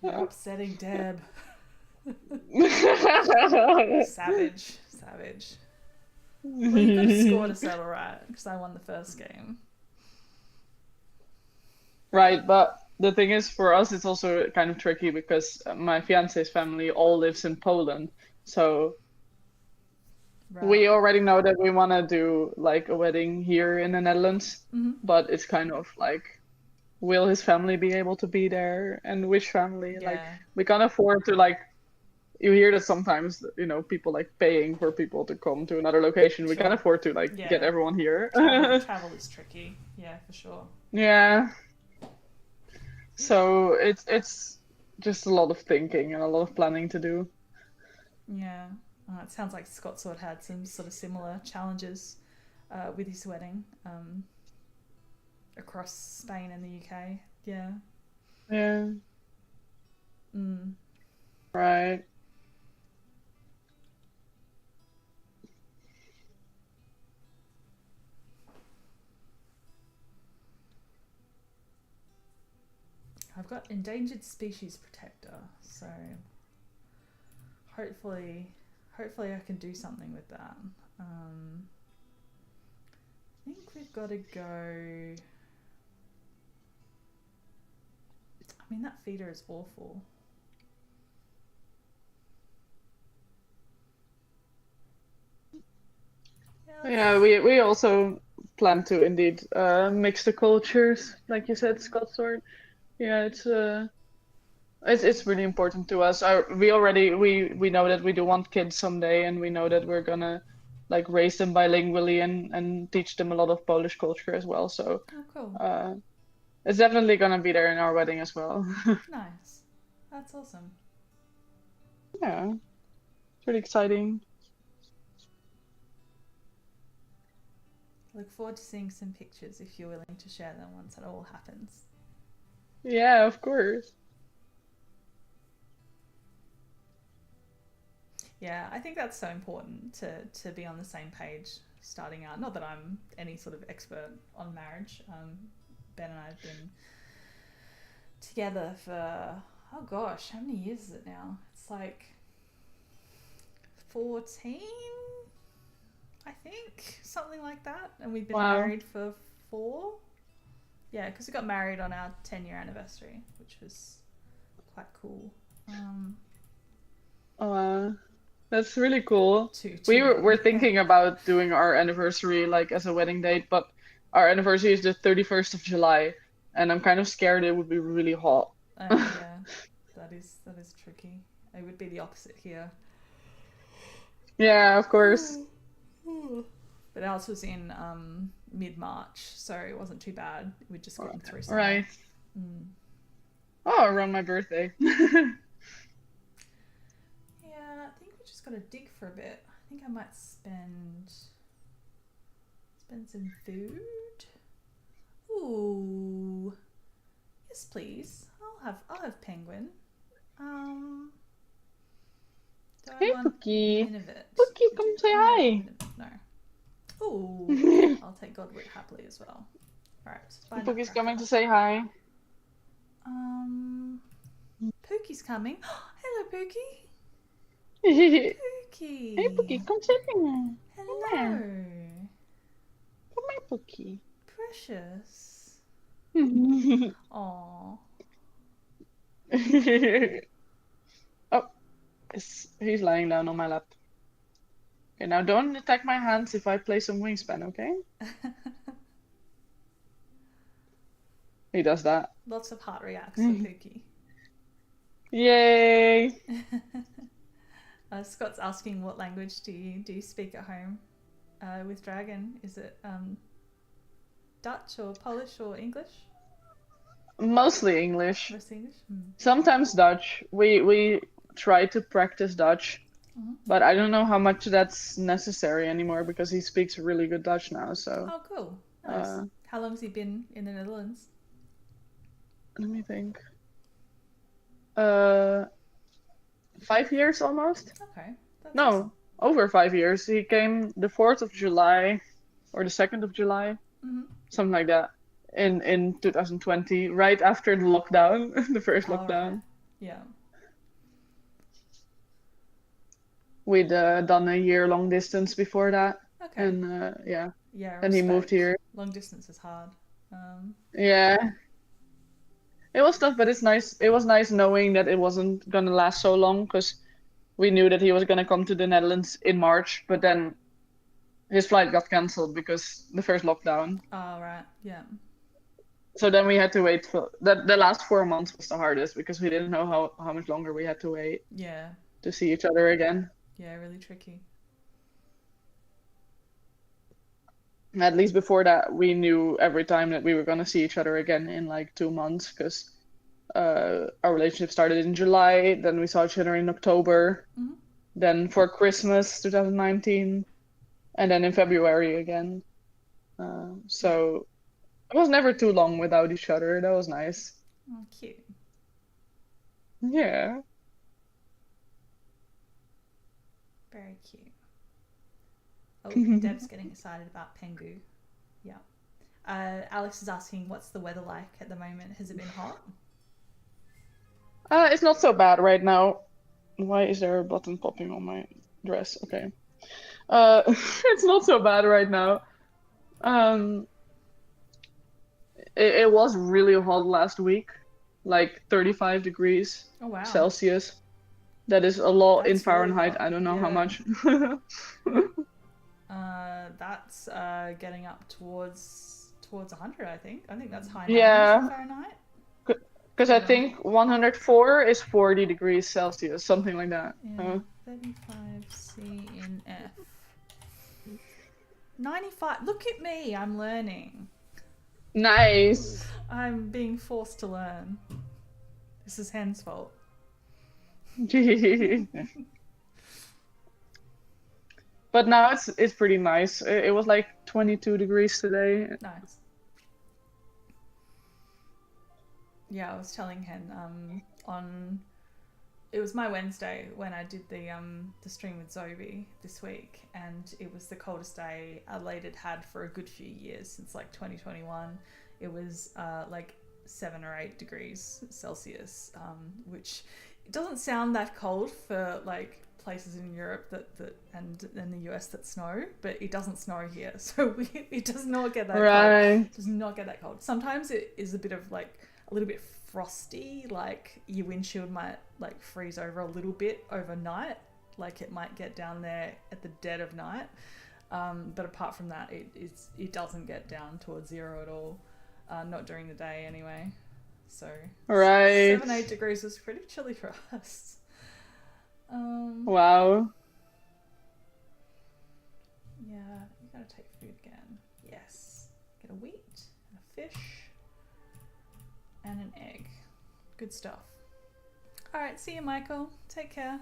You're upsetting Deb. Savage. Well, you've got a score to settle, right? Because I won the first game. Right, but the thing is, for us, it's also kind of tricky because my fiance's family all lives in Poland. So we already know that we want to do like a wedding here in the Netherlands, but it's kind of like, will his family be able to be there, and which family? Yeah. Like, we can't afford to like. You hear that sometimes, people like paying for people to come to another location. We Sure. can't afford to like get everyone here. Travel is tricky. Yeah, for sure. Yeah. So it's just a lot of thinking and a lot of planning to do. Yeah. It sounds like Scott sort of had some sort of similar challenges with his wedding across Spain and the UK. Yeah. Yeah. Right. I've got endangered species protector, so hopefully I can do something with that. I think we've got to go. I mean, that feeder is awful. Yeah, we also plan to indeed mix the cultures, like you said, Scotland. Yeah, it's really important to us. We know that we do want kids someday, and we know that we're gonna like raise them bilingually and teach them a lot of Polish culture as well. So cool. It's definitely gonna be there in our wedding as well. Nice. That's awesome. Yeah, it's really exciting. Look forward to seeing some pictures if you're willing to share them once it all happens. Yeah, of course. Yeah, I think that's so important to be on the same page starting out. Not that I'm any sort of expert on marriage. Ben and I have been together for, oh gosh, how many years is it now? It's like 14, I think, something like that. And we've been married for 4. Yeah, because we got married on our 10-year anniversary, which was quite cool. That's really cool. We were thinking about doing our anniversary like as a wedding date, but our anniversary is the 31st of July, and I'm kind of scared it would be really hot. Yeah, that is tricky. It would be the opposite here. Yeah, of course. But ours was in mid-March, so it wasn't too bad. We'd just gotten through summer. Right. Mm. Oh, around my birthday. Yeah, I think we just got to dig for a bit. I think I might spend some food. Ooh, yes, please. I'll have penguin. Do I Hey, want Pookie. Nunavut? Pookie, come say hi. No. Ooh, I'll take Godwit happily as well. All right. Bye, Pookie's Nutcracker. coming to say hi. Pookie's coming. Hello, Pookie. Hey, Pookie. Pookie, come say hi. Hello. Come here, Pookie. Precious. Aww. Oh, he's lying down on my lap. Okay, now don't attack my hands if I play some wingspan, okay? He does that. Lots of heart reacts for Pookie. Yay! Scott's asking what language do you speak at home with Dragon? Is it Dutch or Polish or English? Mostly English. Mostly English? Sometimes Dutch. We try to practice Dutch, but I don't know how much that's necessary anymore because he speaks really good Dutch now. So. Oh, cool. Nice. How long has he been in the Netherlands? Let me think. 5 years almost. Okay. That's No, awesome. over 5 years. He came the 4th of July or the 2nd of July, something like that, in 2020, right after the lockdown, the first lockdown. Right. Yeah. We'd done a year long distance before that, Okay. and yeah, Yeah. and he moved here. Long distance is hard. Yeah. It was tough, but it's nice. It was nice knowing that it wasn't gonna last so long because we knew that he was gonna come to the Netherlands in March, but then his flight got cancelled because the first lockdown. Oh, right. Yeah. So then we had to wait for the last 4 months was the hardest because we didn't know how much longer we had to wait Yeah. to see each other again. Yeah, really tricky. At least before that, we knew every time that we were gonna see each other again in like 2 months because our relationship started in July, then we saw each other in October, then for Christmas 2019, and then in February again. So it was never too long without each other. That was nice. Oh, cute. Yeah. Very cute. Oh, Deb's getting excited about Pengu. Yeah. Alex is asking, what's the weather like at the moment? Has it been hot? It's not so bad right now. Why is there a button popping on my dress? Okay. It's not so bad right now. It was really hot last week, like 35 degrees Oh, wow. Celsius. That is a lot in That's really Fahrenheit. hot. I don't know how Yeah. much. That's getting up towards 100, I think. I think that's high Yeah. 90s in Fahrenheit. Because I think 104 is 40 degrees Celsius, something like that. Yeah. 35 C in F. 95. Look at me. I'm learning. Nice. I'm being forced to learn. This is Hen's fault. But now it's pretty nice. It was like 22 degrees today. Nice. Yeah, I was telling Hen it was my Wednesday when I did the stream with Zoe this week, and it was the coldest day Adelaide had for a good few years, since like 2021. It was like 7 or 8 degrees Celsius, which it doesn't sound that cold for like places in Europe and in the US that snow, but it doesn't snow here, so it does not get that cold. It does not get that cold. Sometimes it is a bit of like a little bit frosty, like your windshield might like freeze over a little bit overnight, like it might get down there at the dead of night, but apart from that it doesn't get down towards 0 at all, not during the day anyway. So 7-8 degrees was pretty chilly for us. Wow. Yeah, you gotta take food again. Yes. Get a wheat, and a fish, and an egg. Good stuff. Alright, see you, Michael. Take care.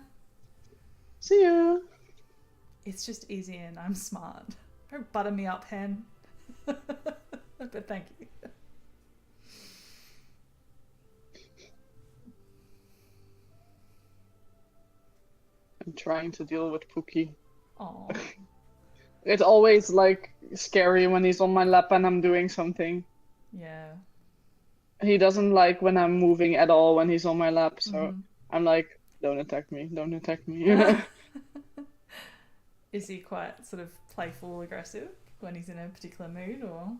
See you. It's just easy and I'm smart. Don't butter me up, hen. But thank you. I'm trying to deal with Pookie. Oh. It's always like scary when he's on my lap and I'm doing something. Yeah. He doesn't like when I'm moving at all when he's on my lap, so I'm like, don't attack me, don't attack me. Is he quite sort of playful, aggressive when he's in a particular mood, or?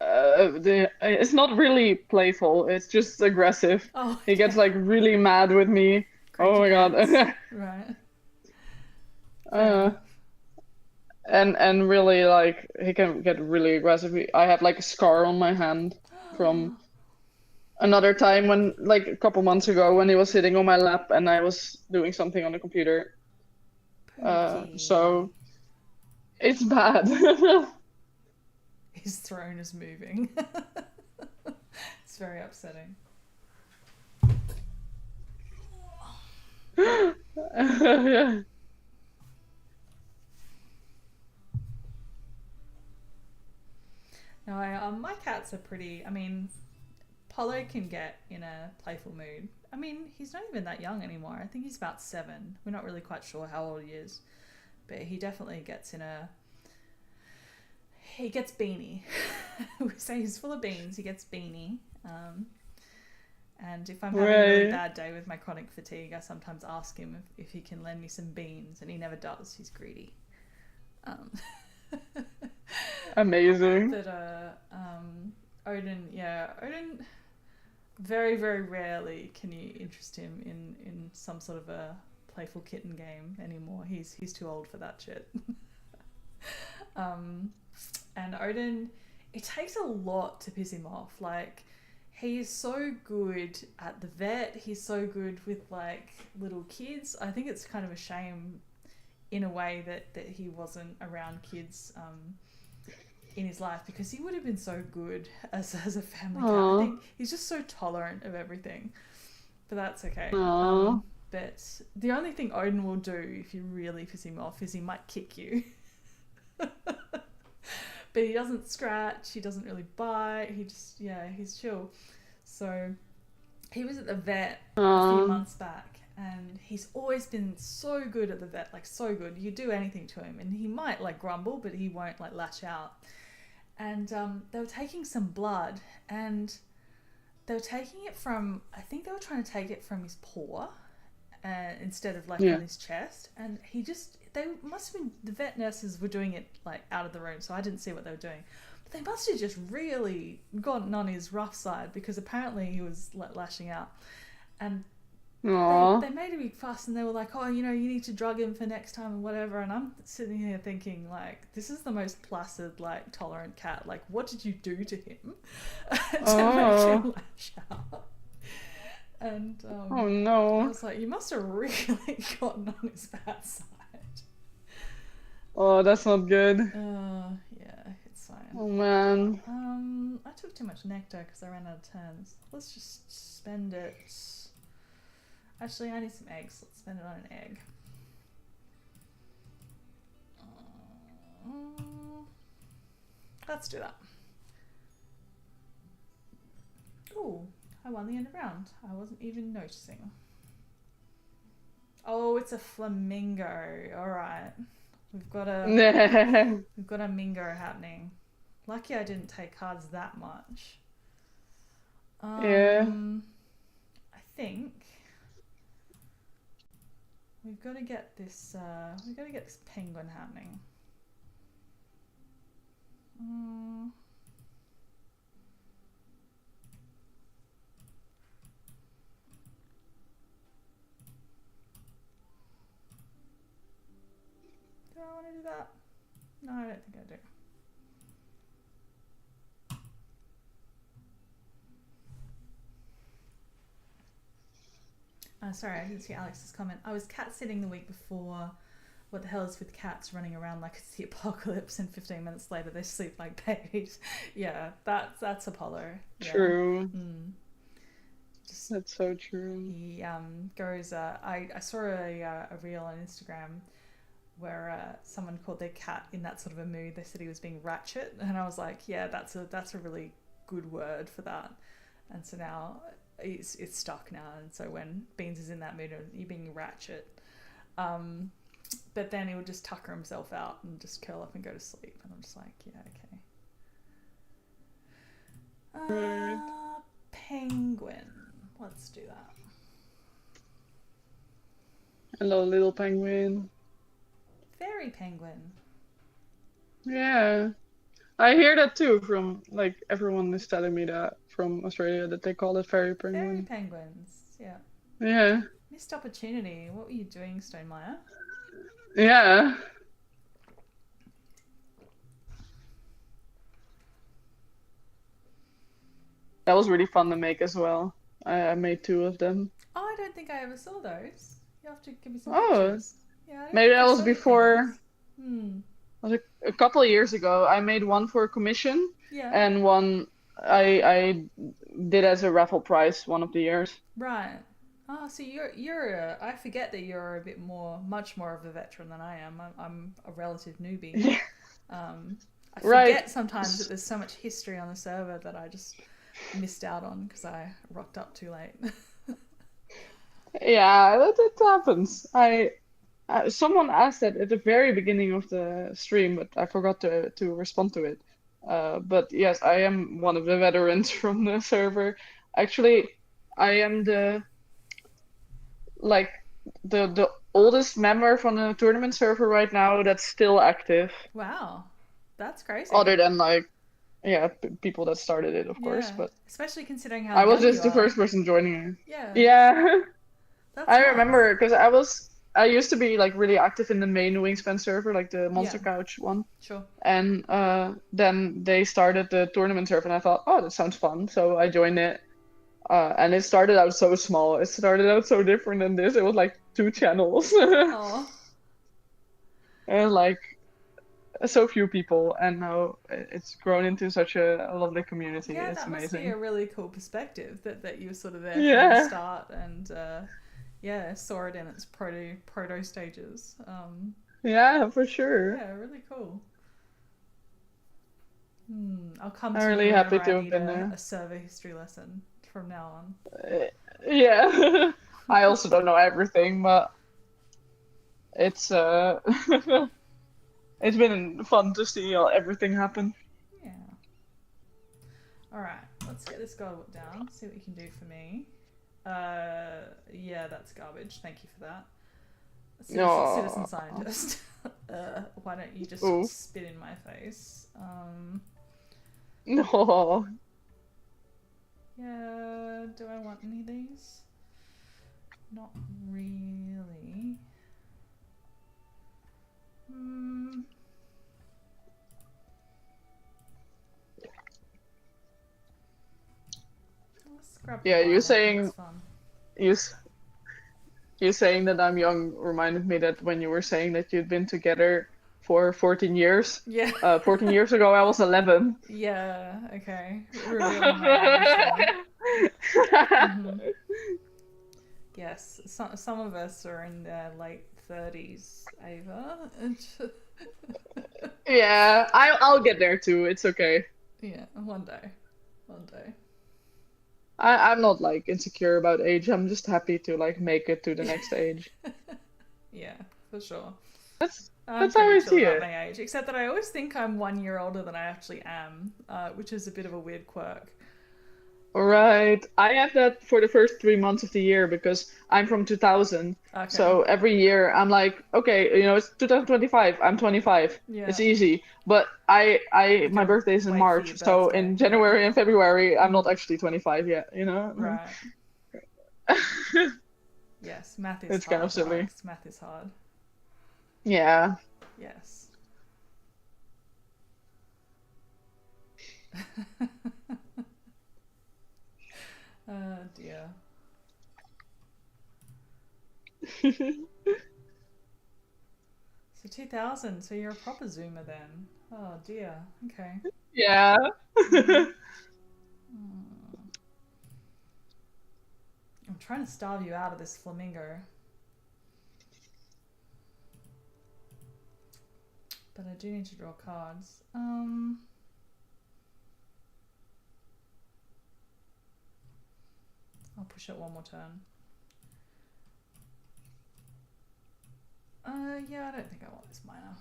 It's not really playful, it's just aggressive. Oh, He gets like really mad with me. Oh my god. Right. And really like he can get really aggressive. I have like a scar on my hand from another time when like a couple months ago when he was sitting on my lap and I was doing something on the computer. So it's bad. His throne is moving. It's very upsetting. Yeah. No, my cats are pretty. I mean, Polo can get in a playful mood. I mean, he's not even that young anymore. I think he's about 7. We're not really quite sure how old he is, but he definitely gets in a. He gets beanie. We say he's full of beans. He gets beanie. And if I'm having a really bad day with my chronic fatigue, I sometimes ask him if he can lend me some beans, and he never does. He's greedy. Amazing. But Odin, Odin. Very, very rarely can you interest him in some sort of a playful kitten game anymore. He's too old for that shit. And Odin, it takes a lot to piss him off. Like, he is so good at the vet. He's so good with like little kids. I think it's kind of a shame in a way that he wasn't around kids in his life, because he would have been so good as a family cat. I think he's just so tolerant of everything, but that's okay. But the only thing Odin will do if you really piss him off is he might kick you. But he doesn't scratch, he doesn't really bite, he just, he's chill. So he was at the vet a few months back, and he's always been so good at the vet, like so good. You do anything to him and he might like grumble, but he won't like lash out. And they were taking some blood, and they were taking it from, I think they were trying to take it from his paw instead of like on his chest. And they must have been, the vet nurses were doing it like out of the room, so I didn't see what they were doing. But they must have just really gotten on his rough side, because apparently he was like lashing out. And they made a big fuss, and they were like, oh, you need to drug him for next time and whatever. And I'm sitting here thinking, like, this is the most placid, like, tolerant cat. Like, what did you do to him to make him lash out? And oh no! I was like, you must have really gotten on his bad side. Oh, that's not good. Yeah, it's fine. Oh man. I took too much nectar because I ran out of turns. Let's just spend it. Actually, I need some eggs. Let's spend it on an egg. Let's do that. Ooh, I won the end of round. I wasn't even noticing. Oh, it's a flamingo. All right, we've got a mingo happening. Lucky I didn't take cards that much. I think we've got to get this. We've got to get this penguin happening. Do I want to do that? No, I don't think I do. Sorry, I didn't see Alex's comment. I was cat sitting the week before. What the hell is with cats running around like it's the apocalypse, and 15 minutes later they sleep like babies? Yeah, that's Apollo. Yeah. True. Just, that's so true. He goes. I saw a reel on Instagram where someone called their cat in that sort of a mood. They said he was being ratchet, and I was like, yeah, that's a really good word for that. And so now it's stuck now. And so when Beans is in that mood, you're being ratchet. But then he would just tucker himself out and just curl up and go to sleep. And I'm just like, yeah, okay. Penguin. Let's do that. Hello, little penguin. Fairy penguin. Yeah. I hear that too from, like, everyone is telling me that from Australia, that they call it fairy Fairy penguin. penguins, yeah. Yeah. Missed opportunity. What were you doing, Stonemaier? Yeah. That was really fun to make as well. I made 2 of them. Oh, I don't think I ever saw those. You have to give me some Oh, pictures. Yeah, I don't maybe think that I was saw your before. penguins. It was a couple of years ago. I made one for a commission, Yeah. and one I did as a raffle prize one of the years. Right. Oh, so you're I forget that you're a bit much more of a veteran than I am. I'm a relative newbie. Yeah. I Right. forget sometimes that there's so much history on the server that I just missed out on because I rocked up too late. Yeah, it happens. Someone asked that at the very beginning of the stream, but I forgot to respond to it. But yes, I am one of the veterans from the server. Actually, I am like the oldest member from the tournament server right now that's still active, Wow, that's crazy. other than like, yeah, people that started it, of course, Yeah, but especially considering how I was young just you the are. first person joining it. Yeah, Yeah. that's I nuts. remember because I used to be like really active in the main Wingspan server, like the Monster Yeah, Couch one. sure. And then they started the tournament server, and I thought, oh, that sounds fun. So I joined it. And it started out so small. It started out so different than this. It was like 2 channels. Oh, And like so few people, and now it's grown into such a lovely community. yeah, It's that must be a amazing. really cool perspective that you were sort of there from the Yeah. start and yeah, saw it in its proto stages. Yeah, for sure. Yeah, really cool. I'll come I'm to you really happy whenever I to have need been there. a server history lesson from now on. Yeah. I also don't know everything, but it's it's been fun to see everything happen. Yeah. All right, let's get this guy down. See what you can do for me. Yeah, that's garbage. Thank you for that. Citizen No. scientist. Why don't you just Oh. spit in my face? No. Yeah, do I want any of these? Not really. Let's grab Yeah, one. you I think saying it's fun. you you saying that I'm young reminded me that when you were saying that you'd been together for 14 years. Yeah. 14 years ago I was 11. Yeah, okay. Revealing my age there. Yes, some of us are in their late 30s, Ava. Yeah, I'll get there too. It's okay. Yeah, one day. One day. I'm not like insecure about age. I'm just happy to like make it to the next age. Yeah, for sure. That's I'm that's how pretty I chill see about it. my age, except that I always think I'm 1 year older than I actually am, which is a bit of a weird quirk. Right. I have that for the first 3 months of the year because I'm from 2000. Okay. So every year I'm like, okay, it's 2025. I'm 25. Yeah. It's easy. But my gotta birthday is in wait for your March. So birthday, in yeah. January and February, I'm not actually 25 yet. Right. Yes, math is It's hard, kind of silly. Alex. Math is hard. Yeah. Yes. Oh dear. So 2000. So you're a proper Zoomer then. Oh dear. Okay. Yeah. Mm. Mm. I'm trying to starve you out of this flamingo, but I do need to draw cards. I'll push it one more turn. Yeah, I don't think I want this minor.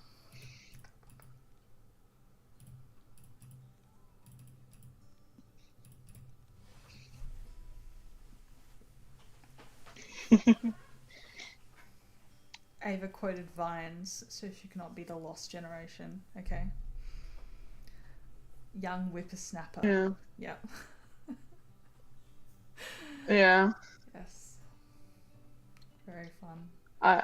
Ava quoted Vines, so she cannot be the lost generation. Okay. Young whippersnapper. Yeah. Yep. Yeah. Yes. Very fun. I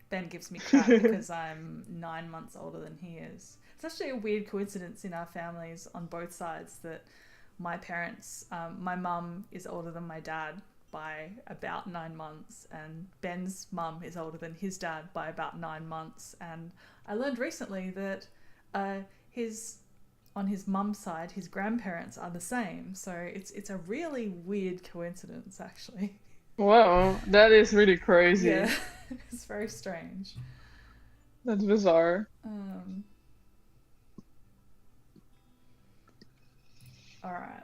Ben gives me crap because I'm 9 months older than he is. It's actually a weird coincidence in our families on both sides that my parents, my mum is older than my dad by about 9 months, and Ben's mum is older than his dad by about 9 months. And I learned recently that his on his mum's side, his grandparents are the same. So it's a really weird coincidence, actually. Whoa, that is really Yeah, crazy. it's very strange. That's bizarre. Um, all right.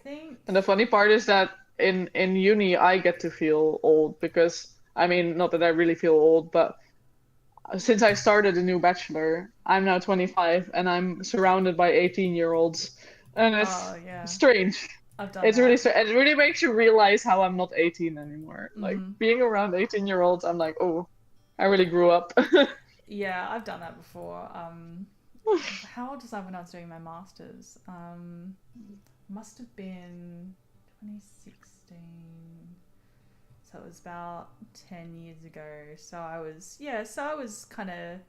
Think. And the funny part is that in uni I get to feel old because I mean, not that I really feel old, but since I started a new bachelor, I'm now 25 and I'm surrounded by 18-year-olds, and it's Oh yeah, strange. I've done It's really that. strange. It really makes you realize how I'm not 18 anymore. Like Hmm. being around 18-year-olds, I'm like, oh, I really grew up. Yeah, I've done that before. How old was I when I was doing my masters? Must have been 2016. So it was about 10 years ago. So I was kind of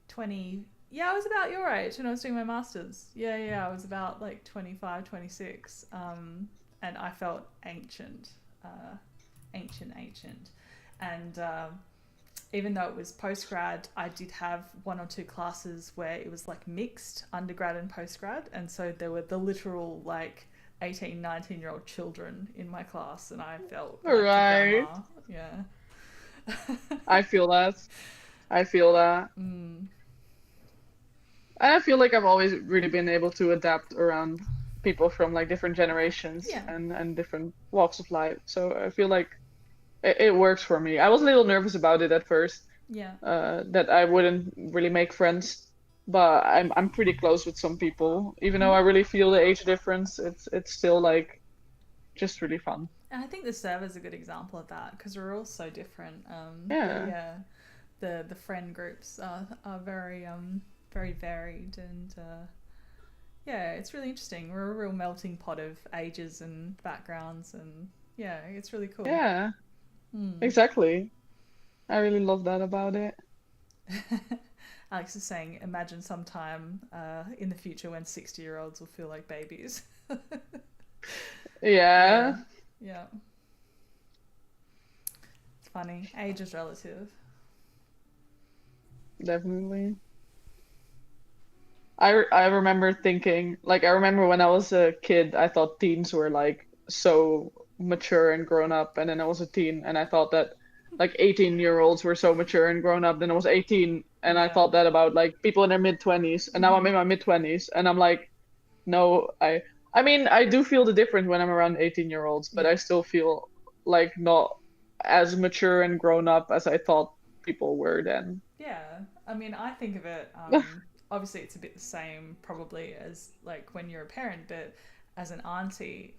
20. Yeah, I was about your age when I was doing my masters. Yeah, yeah, I was about like 25, 26. And I felt ancient, ancient. And even though it was post grad, I did have one or two classes where it was like mixed undergrad and post grad. And so there were the literal like 18, 19-year-old children in my class, and I felt like a Right. grandma. Yeah. I feel that. I feel that. Mm. I feel like I've always really been able to adapt around people from like different generations Yeah. and different walks of life. So I feel like it works for me. I was a little nervous about it at first, Yeah. that I wouldn't really make friends, but I'm pretty close with some people. Even though Mm-hmm. I really feel the age difference, it's still like just really fun. And I think the server's a good example of that because we're all so different. But Yeah. yeah, the friend groups are very varied, and yeah, it's really interesting. We're a real melting pot of ages and backgrounds, and yeah, it's really cool. Yeah, Hmm. exactly. I really love that about it. Alex is saying, imagine sometime in the future when 60-year-olds will feel like babies. Yeah, Yeah, yeah. It's funny. Age is relative. definitely. I remember thinking, like, I remember when I was a kid, I thought teens were like so mature and grown up, and then I was a teen, and I thought that like 18-year-olds were so mature and grown up. Then I was 18, and I Yeah. thought that about like people in their mid 20s, and now I'm Hmm. in my mid 20s, and I'm like, no, I mean, I do feel the difference when I'm around 18-year-olds, but Yeah. I still feel like not as mature and grown up as I thought people were then. Yeah, I mean, I think of it. Obviously, it's a bit the same probably as like when you're a parent, but as an auntie,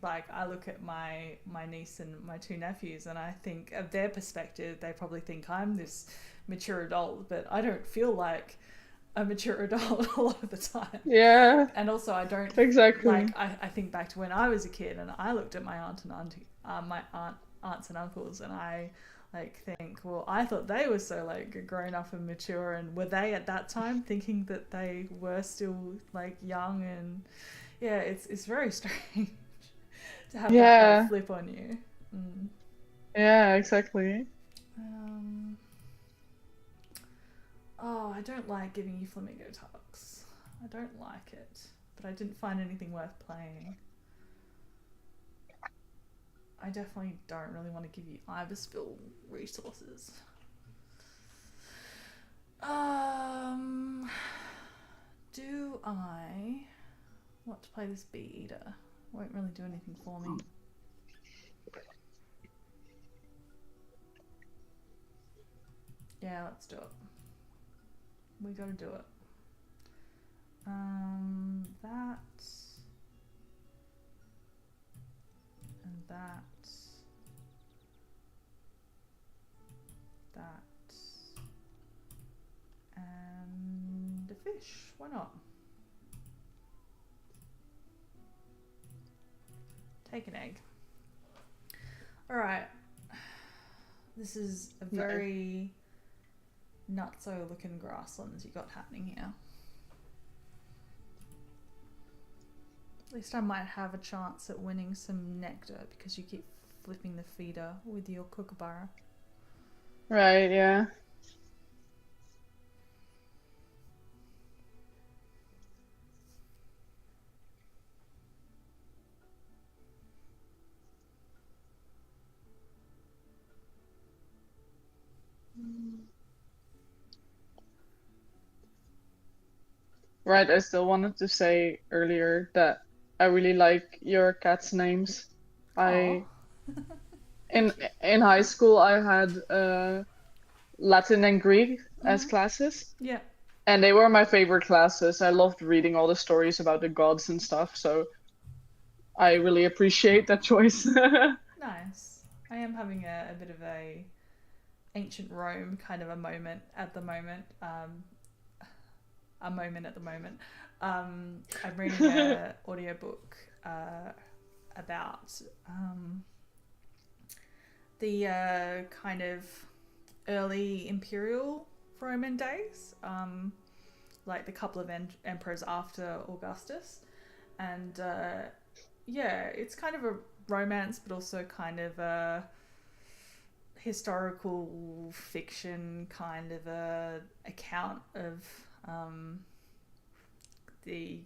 like I look at my niece and my two nephews, and I think of their perspective, they probably think I'm this mature adult, but I don't feel like a mature adult a lot of the time. Yeah, And also, I don't exactly. like. I think back to when I was a kid, and I looked at my aunts and uncles, and I like think, well, I thought they were so like grown up and mature, and were they at that time thinking that they were still like young and Yeah, it's very strange to have that like Yeah, flip on you. Mm. yeah, exactly. Um, oh, I don't like giving you flamingo tucks. I don't like it, but I didn't find anything worth playing. I definitely don't really want to give you Iberspill resources. Um, do I want to play this Bee Eater? Won't really do anything for me. Yeah, let's do it. We gotta do it. That and that, that, and a fish. Why not? Take an egg. All right. This is a No. very nutso looking grasslands you got happening here. At least I might have a chance at winning some nectar because you keep flipping the feeder with your kookaburra. Right, yeah. Right, I still wanted to say earlier that I really like your cat's names. Oh, I in high school I had Latin and Greek as mm-hmm. classes, Yeah, and they were my favorite classes. I loved reading all the stories about the gods and stuff, so I really appreciate that choice. nice. I am having a bit of a ancient Rome kind of a moment at the moment. A moment at the moment. I'm reading a audiobook about the kind of early imperial Roman days, like the couple of emperors after Augustus, and yeah, it's kind of a romance, but also kind of a historical fiction kind of a account of the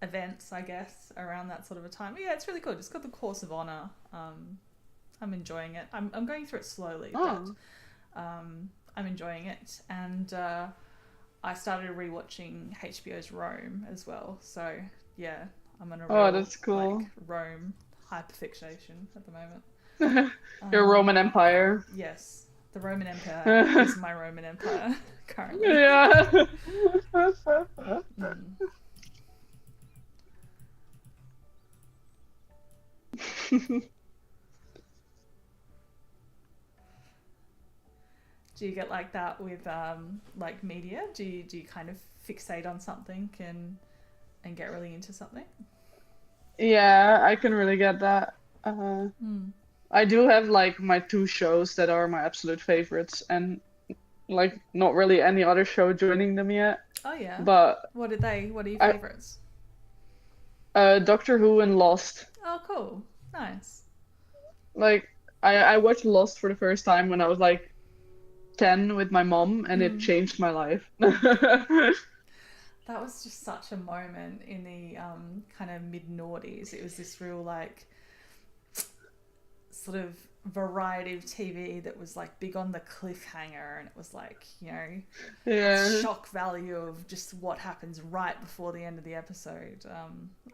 events, I guess, around that sort of a time. Yeah, it's really good. It's got the Course of Honor. I'm enjoying it. I'm going through it slowly, but Oh, I'm enjoying it. And I started rewatching HBO's Rome as well. So yeah, I'm on a oh, real that's like cool. Rome hyperfixation at the moment. Your Roman Empire. Yes, the Roman Empire is my Roman Empire currently. Yeah. Mm. Do you get like that with like media? Do you kind of fixate on something and get really into something? Yeah, I can really get that. Mm. I do have like my two shows that are my absolute favorites, and like not really any other show joining them yet. Oh yeah. But What are your I favorites? Doctor Who and Lost. Oh cool. Nice. Like I watched Lost for the first time when I was like 10 with my mom, and it Mm. changed my life. That was just such a moment in the kind of mid noughties. It was this real like sort of variety of TV that was like big on the cliffhanger, and it was like, you know, Yeah. shock value of just what happens right before the end of the episode.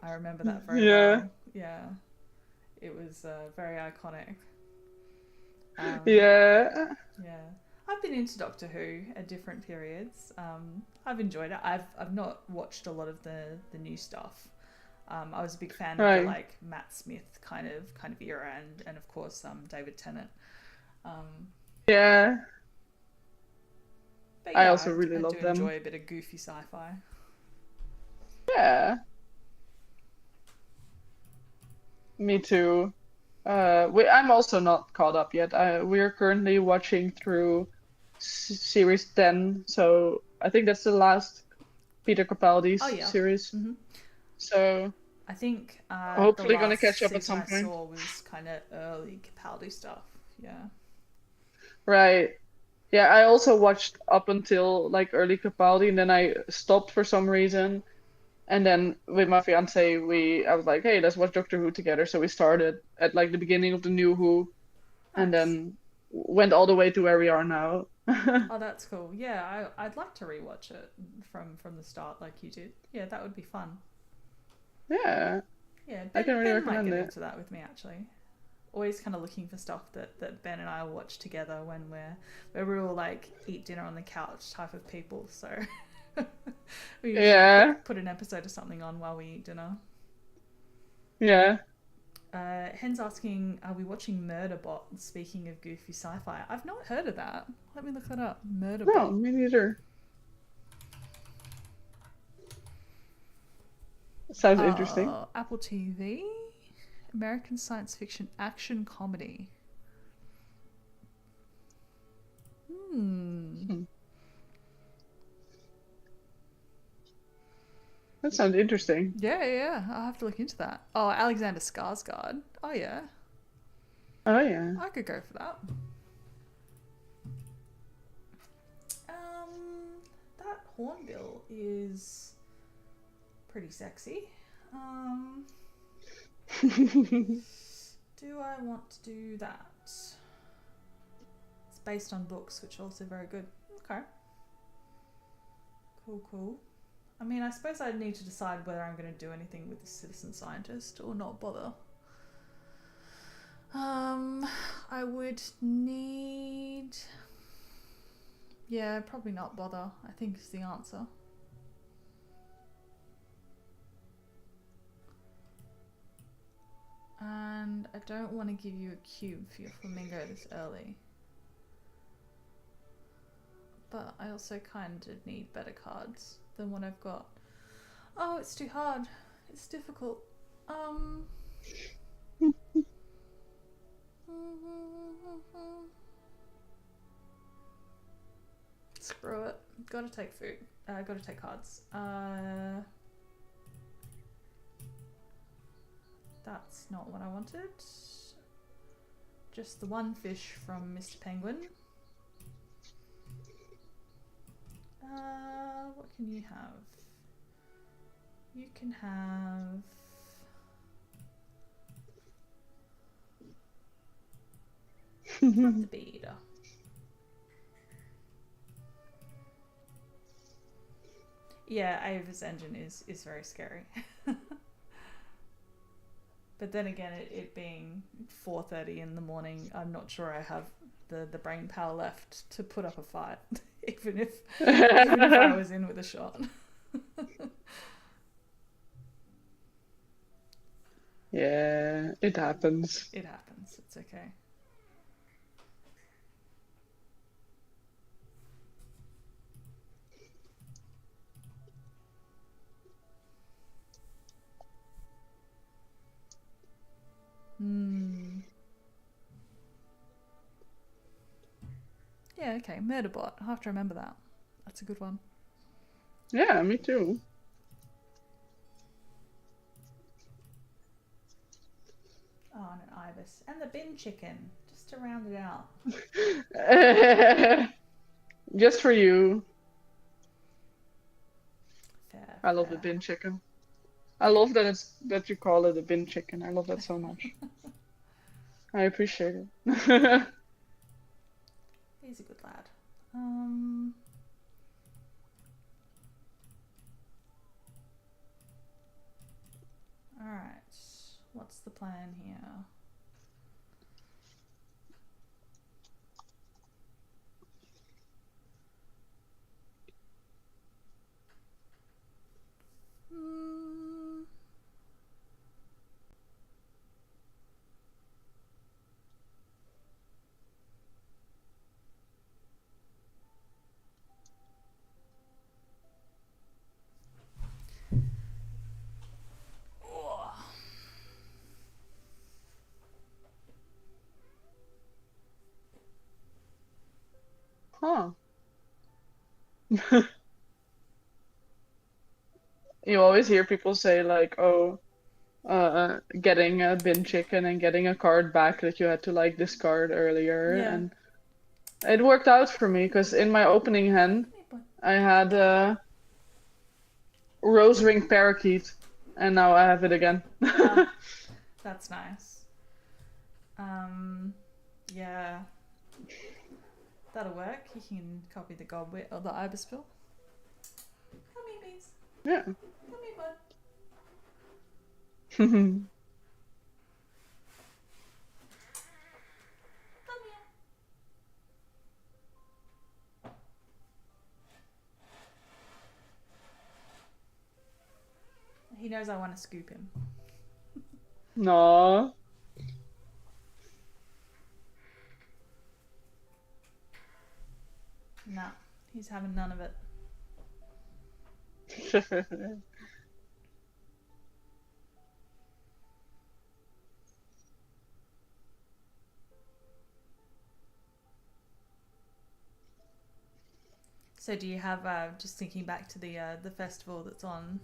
I remember that very Yeah. well. Yeah, it was very iconic. Um, Yeah. yeah, I've been into Doctor Who at different periods. I've enjoyed it. I've not watched a lot of the new stuff. I was a big fan of the Right. like Matt Smith kind of era, and of course David Tennant. Um, Yeah. but I yeah, also really I do love them. enjoy a bit of goofy sci-fi. Yeah. Me too. I'm also not caught up yet. We're currently watching through series 10, so I think that's the last Peter Oh Capaldi's yeah. series. Mm-hmm. So I think the hopefully gonna catch last up at season some I point. saw was kind of early Capaldi stuff. Yeah. Right. Yeah, I also watched up until like early Capaldi, and then I stopped for some reason. And then with my fiance, I was like, hey, let's watch Doctor Who together. So we started at like the beginning of the new Who, and Nice. then went all the way to where we are now. Oh, that's cool. Yeah, I'd like to rewatch it from the start like you did. Yeah, that would be fun. Yeah, Yeah, I can really Ben might recommend get it. into that with me actually. Always kind of looking for stuff that Ben and I watch together when we're real like eat dinner on the couch type of people. So we usually Yeah, put an episode of something on while we eat dinner. yeah. Hen's asking, are we watching Murderbot? Speaking of goofy sci-fi, I've not heard of that. Let me look that up. No, Murderbot. me neither. Sounds interesting. Apple TV. American science fiction action comedy. Hmm. Hmm. That sounds interesting. Yeah. I'll have to look into that. Oh, Alexander Skarsgård. Oh yeah, Oh yeah. I could go for that. That hornbill is pretty sexy. Um, do I want to do that? It's based on books, which are also very good. Okay. Cool. I mean, I suppose I'd need to decide whether I'm going to do anything with the citizen scientist or not bother. I would need. Yeah, probably not bother, I think is the answer. And I don't want to give you a cube for your flamingo this early. But I also kind of need better cards than what I've got. Oh, it's too hard. It's difficult. Screw it. Gotta take food. Gotta take cards. That's not what I wanted. Just the one fish from Mr. Penguin. What can you have? You can have... the bee eater. Yeah, Ava's engine is very scary. But then again, it being 4:30 in the morning, I'm not sure I have the brain power left to put up a fight, even if I was in with a shot. Yeah, it happens. It happens. It's okay. Yeah, okay. Murderbot. I'll have to remember that. That's a good one. Yeah, me too. Oh, and an ibis. And the bin chicken, just to round it out. Just for you. I love the Fair. bin chicken. I love that you call it a bin chicken. I love that so much. I appreciate it. He's a good lad. Alright. What's the plan here? Huh. you always hear people say like, oh, getting a bin chicken and getting a card back that you had to like discard earlier, Yeah. and it worked out for me because in my opening hand I had a rose ring parakeet, and now I have it again. Ah, that's nice. Yeah, that'll work. You can copy the goblet or the ibis bill. Come here, bees. Yeah. Come here, bud. Come here. He knows I want to scoop him. No. Nah, he's having none of it. So do you have just thinking back to the festival that's on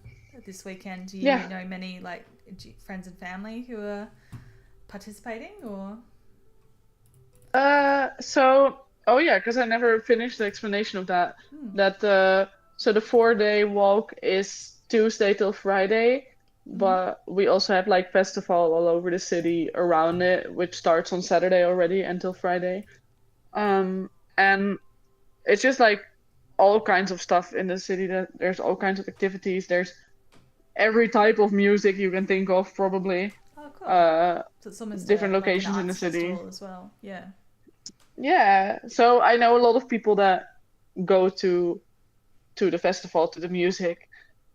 this weekend? Do you Yeah. know many like friends and family who are participating or? Oh yeah, because I never finished the explanation of that. Hmm. That so the 4-day walk is Tuesday till Friday, Mm-hmm. but we also have like festival all over the city around it, which starts on Saturday already until Friday. And it's just like all kinds of stuff in the city. That there's all kinds of activities. There's every type of music you can think of, probably. Oh, cool. Uh, So it's almost Different like an locations in the arts city. festival as well. Yeah. Yeah, so I know a lot of people that go to the festival, to the music.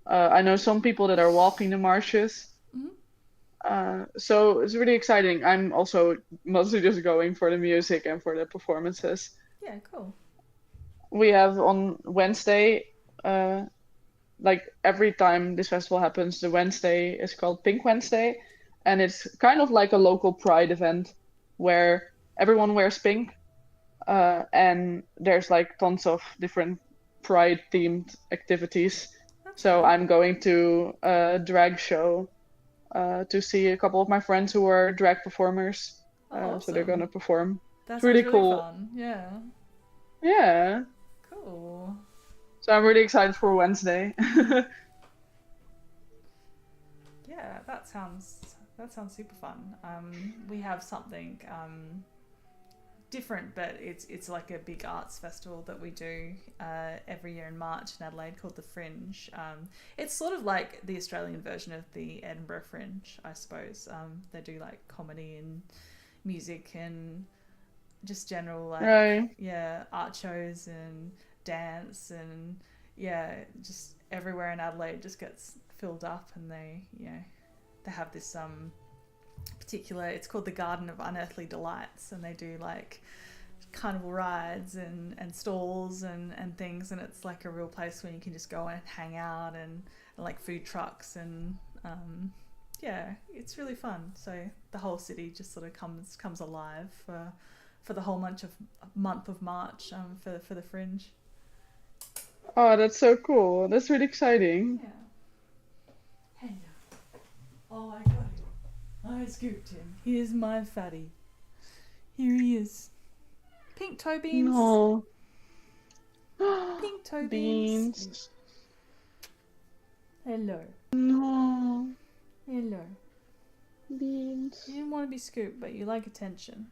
I know some people that are walking the marshes. Mm-hmm. So it's really exciting. I'm also mostly just going for the music and for the performances. Yeah, cool. We have on Wednesday, uh, like every time this festival happens, the Wednesday is called Pink Wednesday, and it's kind of like a local pride event where everyone wears pink. And there's like tons of different pride themed activities. That's So cool. I'm going to a drag show to see a couple of my friends who are drag performers. Oh, So they're gonna awesome. perform. That It's sounds really really cool. fun. Yeah. Yeah. Cool. So I'm really excited for Wednesday. Yeah, that sounds super fun. We have something different, but it's like a big arts festival that we do every year in March in Adelaide called the Fringe. It's sort of like the Australian version of the Edinburgh Fringe, I suppose. They do like comedy and music and just general like Right. art shows and dance and just everywhere in Adelaide just gets filled up, and they have this particular, it's called the Garden of Unearthly Delights, and they do like carnival rides and stalls and things, and it's like a real place where you can just go and hang out and like food trucks and it's really fun. So the whole city just sort of comes alive for the whole month of March for the Fringe. Oh, that's so cool. That's really exciting. Yeah. Hello. Oh, I got him. I scooped him. Here's my fatty. Here he is. Pink toe beans. No. Pink toe beans. Beans. Hello. No. Hello. Beans. You didn't want to be scooped, but you like attention.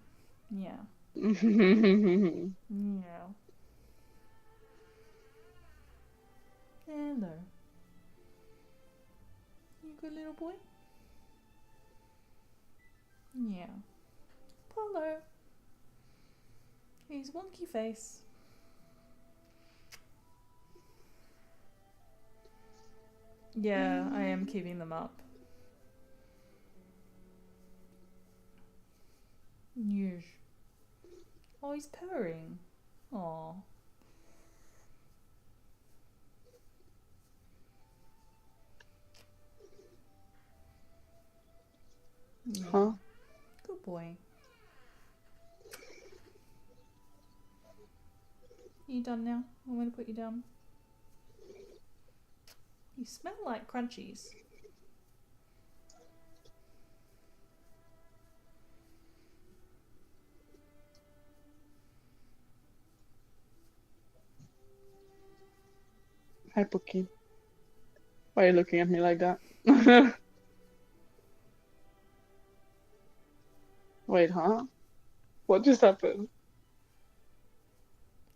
Yeah. Yeah. Hello. You good little boy? Yeah. Hello. He's wonky face. Yeah, I am keeping them up. Yes. Oh, he's purring. Aw. Yeah. Huh? Good boy. You done now? I'm going to put you down. You smell like crunchies. Hi, Pookie. Why are you looking at me like that? Wait, huh? What just happened?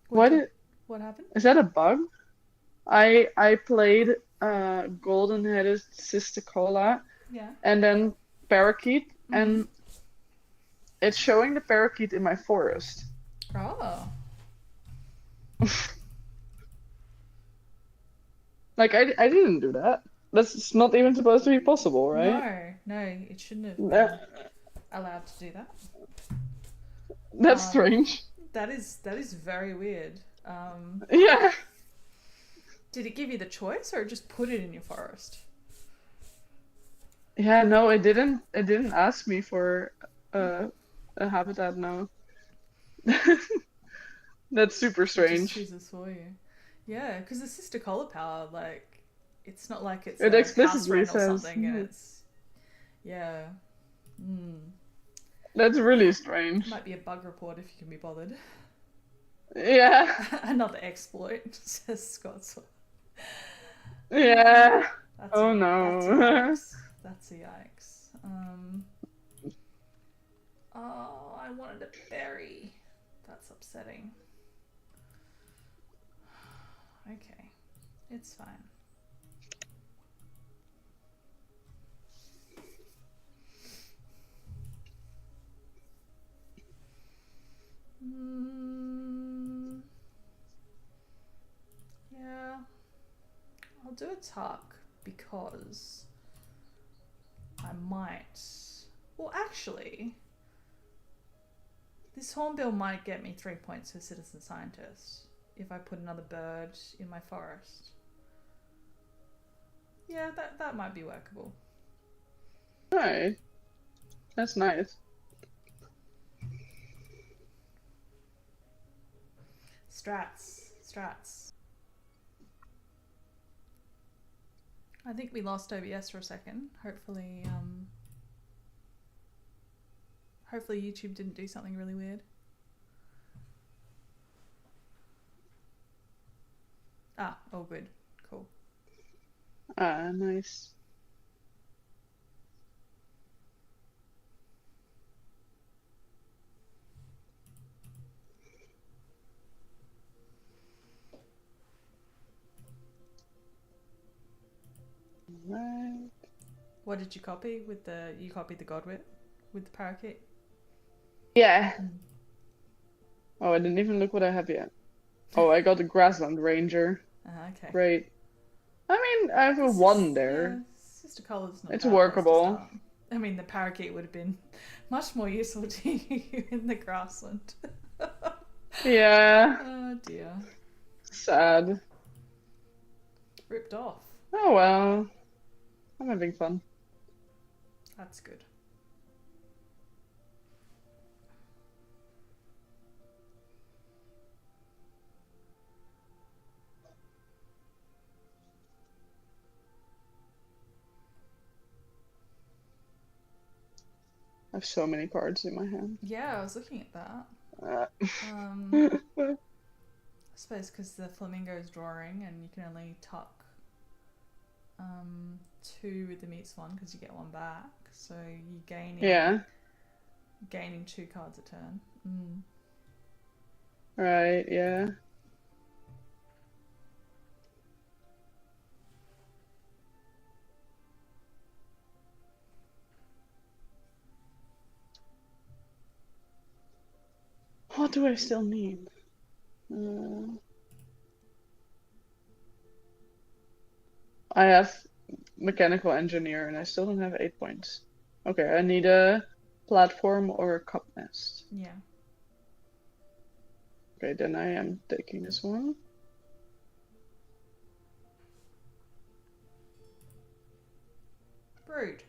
Why did... What happened? Is that a bug? I played golden-headed cisticola Yeah. and then parakeet, Mm-hmm. and it's showing the parakeet in my forest. Oh. Like I didn't do that. That's not even supposed to be possible, right? No, it shouldn't have been That, allowed to do that. that's strange. That is very weird. Yeah. Did it give you the choice, or just put it in your forest? Yeah, no, it didn't. It didn't ask me for a habitat. No. That's super It just strange. chooses for you. Yeah, because the sister color power, like, it's not like it's It a house explicitly wren or says. something, and it's yeah. That's really strange. Might be a bug report if you can be bothered. Yeah. Another exploit, says Scott. Yeah. That's Oh a, that's a no. yikes. That's a yikes. Oh, I wanted a berry. That's upsetting. Okay, it's fine. Yeah, I'll do a tuck because I might. Well, actually, this hornbill might get me 3 points for citizen scientist if I put another bird in my forest. Yeah, that might be workable. Right. That's nice. Strats. I think we lost OBS for a second. Hopefully YouTube didn't do something really weird. Ah, all good. Cool. Ah, nice. Right. What did you copy with the? You copied the godwit with the parakeet. Yeah. Oh, I didn't even look what I have yet. Oh, I got the grassland ranger. Okay. Great. I mean, I have a one there. Yeah, sister color's not It's a bad place to workable. start. I mean, the parakeet would have been much more useful to you in the grassland. Yeah. Oh dear. Sad. Ripped off. Oh well. I'm having fun. That's good. I have so many cards in my hand. Yeah, I was looking at that. Uh, I suppose because the flamingo's drawing and you can only tuck 2 with the meats one because you get 1 back. So you're gaining 2 cards a turn. Right, yeah. What do I still need? I have mechanical engineer and I still don't have 8 points. Okay, I need a platform or a cup nest. Yeah. Okay, then I am taking this one. Brood.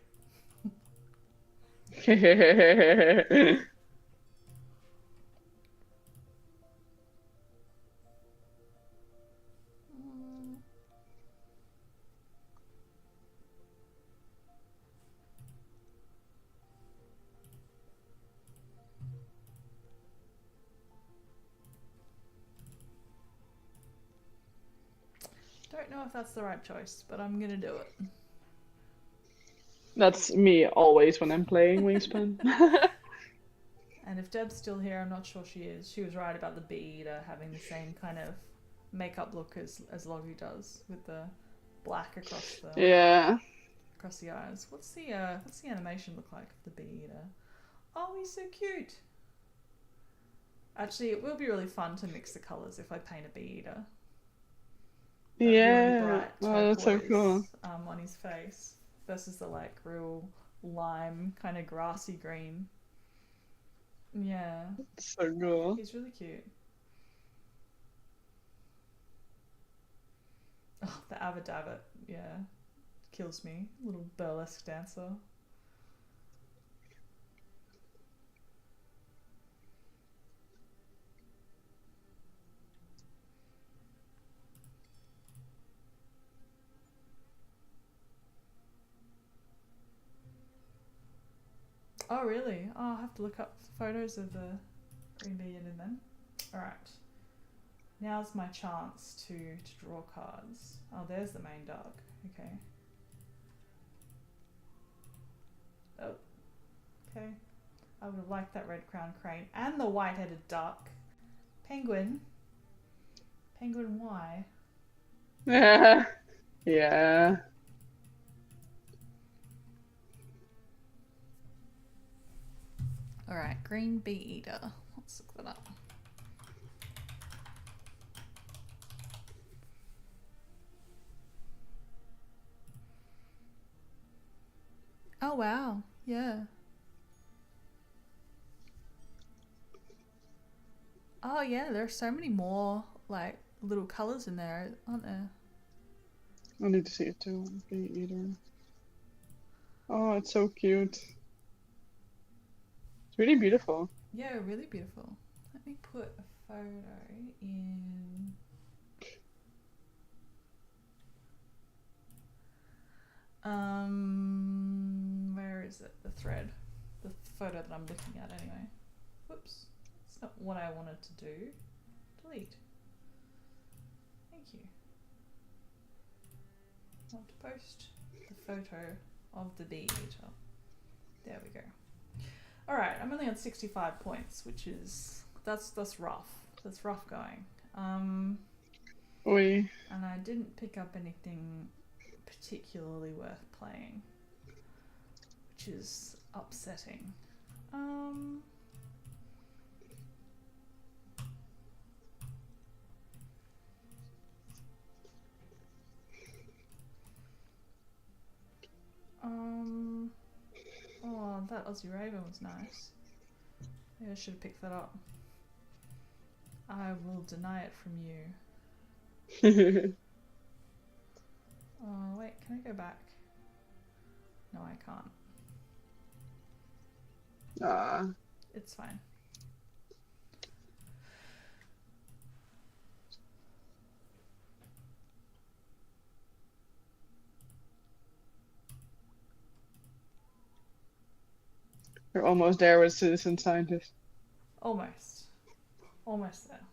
don't know if that's the right choice, but I'm gonna do it. That's me always when I'm playing Wingspan. And if Deb's still here, I'm not sure she is. She was right about the bee eater having the same kind of makeup look as Logie does, with the black across the eyes. What's the animation look like of the bee eater? Oh, he's so cute. Actually, it will be really fun to mix the colours if I paint a bee eater. That really bright that's so cool. on his face versus the like real lime kind of grassy green. Yeah. It's so cool. He's really cute. Oh, the Avadabbit, yeah. Kills me. Little burlesque dancer. Oh, really? Oh, I'll have to look up photos of the green bee in then. Alright. Now's my chance to draw cards. Oh, there's the main dog. Okay. Oh. Okay. I would have liked that red crowned crane and the white-headed duck. Penguin. Penguin Y. Yeah. Alright, green bee eater. Let's look that up. Oh wow, yeah. Oh yeah, there's so many more like little colours in there, aren't there? I need to see it too. Bee eater. Oh, it's so cute. It's really beautiful. Yeah, really beautiful. Let me put a photo in. Where is it? The thread. The photo that I'm looking at anyway. Whoops. It's not what I wanted to do. Delete. Thank you. I want to post the photo of the bee eater. There we go. Alright, I'm only on 65 points, which is that's rough. That's rough going. Oi. And I didn't pick up anything particularly worth playing, which is upsetting. Oh, that Aussie Raven was nice. Maybe I should have picked that up. I will deny it from you. Oh, wait, can I go back? No, I can't. It's fine. You're almost there with Citizen Scientist. Almost. Almost there.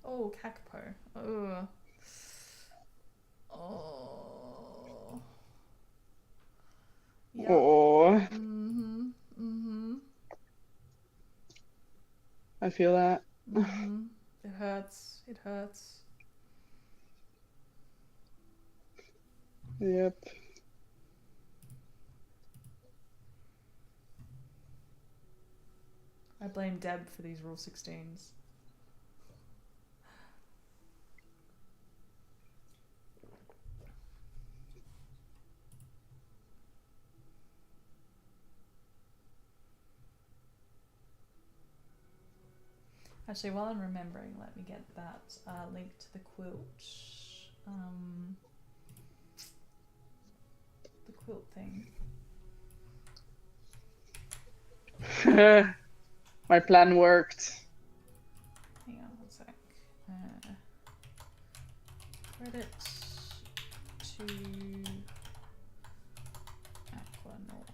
Oh, Kakapo. Ugh. Oh. Yep. Oh. Mm-hmm. I feel that. It hurts. It hurts. Yep. I blame Deb for these Rule 16s. Actually, while I'm remembering, let me get that link to the quilt. The quilt thing. My plan worked. Hang on one sec. Credit to Aquanaut.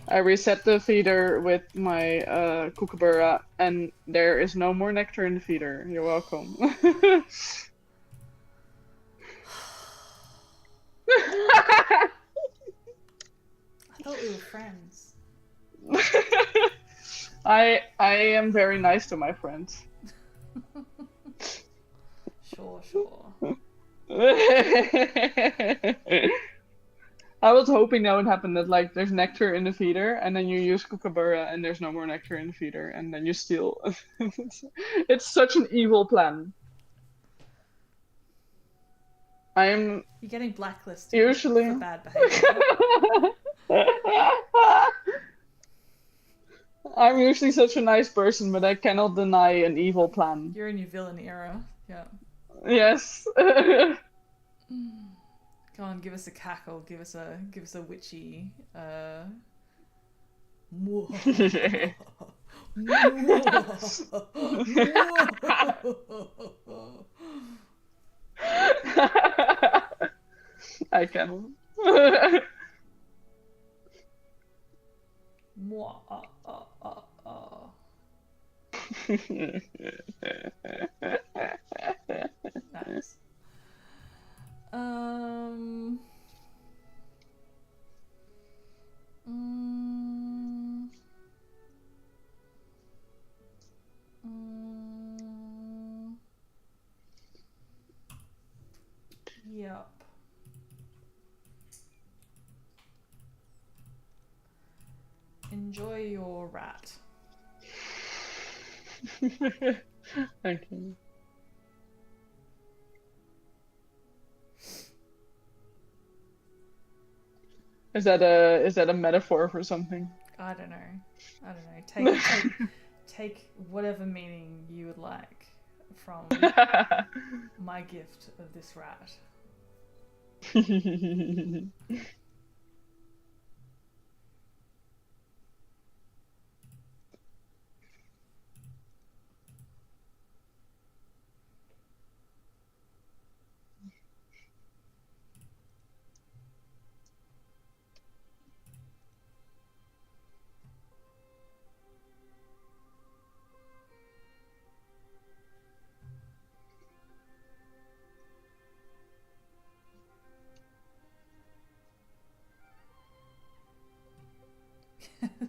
I reset the feeder with my kookaburra, and there is no more nectar in the feeder. You're welcome. thought we were friends. I am very nice to my friends. Sure, sure. I was hoping that would happen, that like there's nectar in the feeder and then you use kookaburra and there's no more nectar in the feeder and then you steal. It's such an evil plan. I am You're getting blacklisted usually. for bad behavior. I'm usually such a nice person, but I cannot deny an evil plan. You're in your villain era. Yeah. Yes. Go on, give us a cackle. Give us a witchy. I cannot. Nice. Um. Mm, mm, yep. Enjoy your rat. Okay. Is that a metaphor for something? I don't know. Take whatever meaning you would like from my gift of this rat.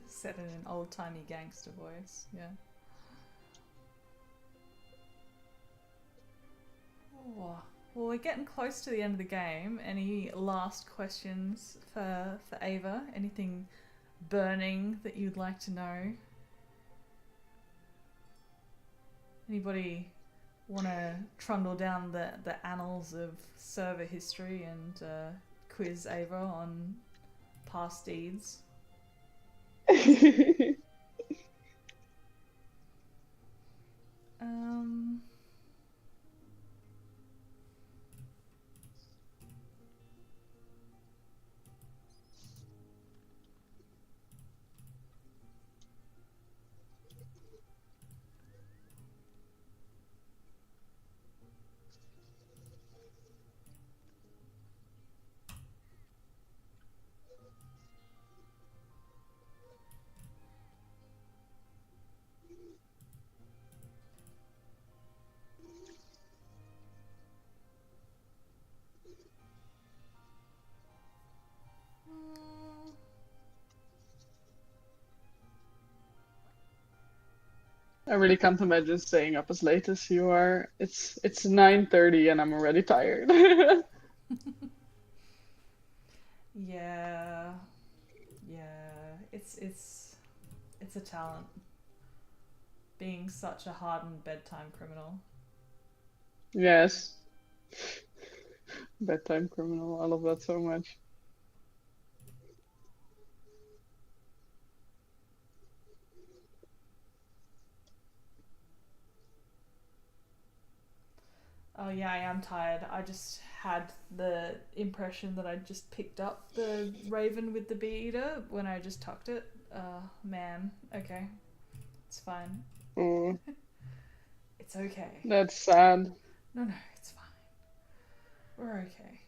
Said in an old-timey gangster voice, yeah. Oh, well, we're getting close to the end of the game. Any last questions for Ava? Anything burning that you'd like to know? Anybody want to trundle down the annals of server history and quiz Ava on past deeds? Um... I really can't imagine staying up as late as you are. It's 9:30 and I'm already tired. Yeah, it's a talent. Being such a hardened bedtime criminal. Yes. Bedtime criminal. I love that so much. Oh yeah, I am tired. I just had the impression that I just picked up the raven with the bee eater when I just tucked it. Man. Okay. It's fine. Oh, It's okay. that's sad. No, it's fine. We're okay.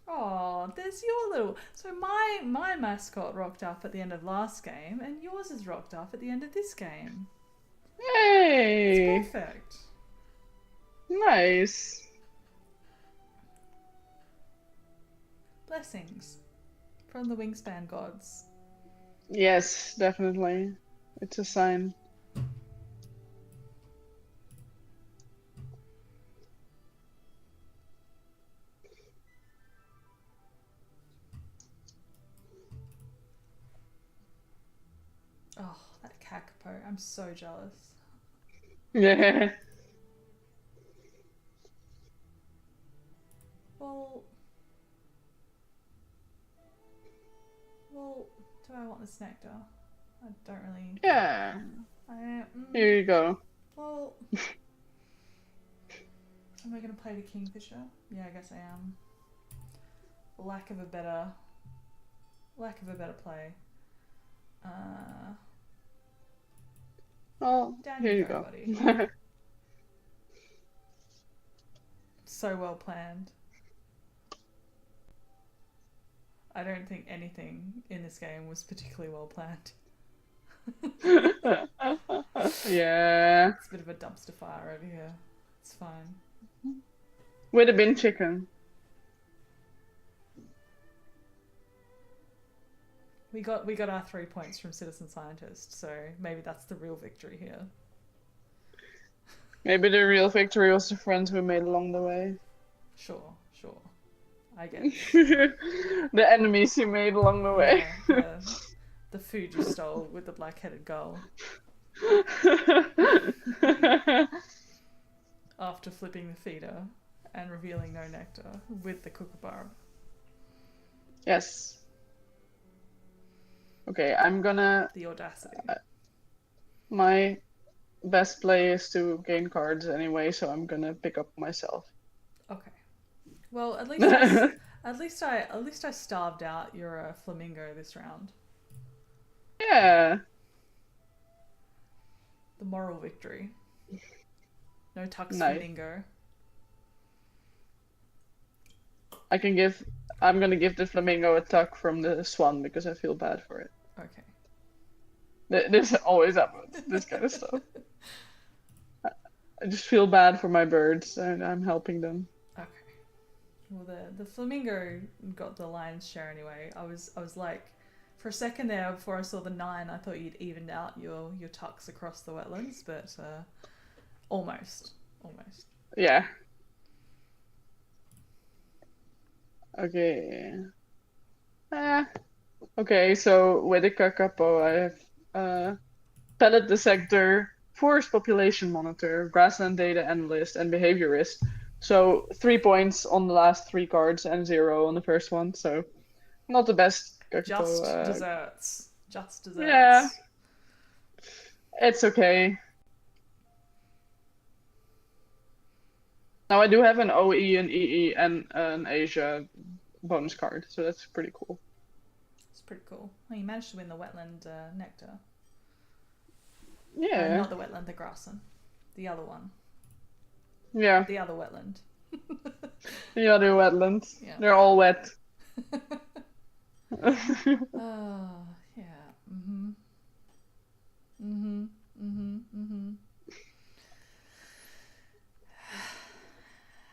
Oh, there's your little... So my mascot rocked up at the end of last game, and yours is rocked up at the end of this game. Hey, It's perfect. nice. Blessings from the wingspan gods. Yes, definitely. It's a sign. Oh, that kakapo. I'm so jealous. Yeah. Well, do I want this nectar? I don't really. Yeah. I Here you go. Well, am I gonna play the kingfisher? Yeah, I guess I am. Lack of a better play. Oh, Down here you you go, go. buddy. So well planned. I don't think anything in this game was particularly well planned. Yeah. It's a bit of a dumpster fire over here. It's fine. With a bin chicken. We got our 3 points from Citizen Scientist, so maybe that's the real victory here. Maybe the real victory was the friends we made along the way. Sure. I get it. The enemies you made along the way. Yeah, the food you stole with the black-headed gull. After flipping the feeder and revealing no nectar with the kookaburra. Yes. Okay, I'm gonna... The audacity. My best play is to gain cards anyway, so I'm gonna pick up myself. Okay. Well, at least I starved out your flamingo this round. Yeah. The moral victory. No tux Nice. flamingo. I'm gonna give the flamingo a tuck from the swan because I feel bad for it. Okay. This always happens, this kind of stuff. I just feel bad for my birds and I'm helping them. Okay. Well, the flamingo got the lion's share anyway. I was like, for a second there before I saw the 9, I thought you'd evened out your tucks across the wetlands, but almost. Yeah. Okay. Okay, so with the kakapo, I have pellet dissector, forest population monitor, grassland data analyst, and behaviorist. So 3 points on the last 3 cards and 0 on the first one. So not the best kakapo. Just desserts. Yeah. It's okay. Now I do have an OE, an EE, and an Asia bonus card, so that's pretty cool. It's pretty cool. Well, you managed to win the wetland nectar. Yeah. Not the wetland, the grassland. The other one. Yeah. The other wetland. The other wetlands. Yeah. They're all wet. Oh, yeah.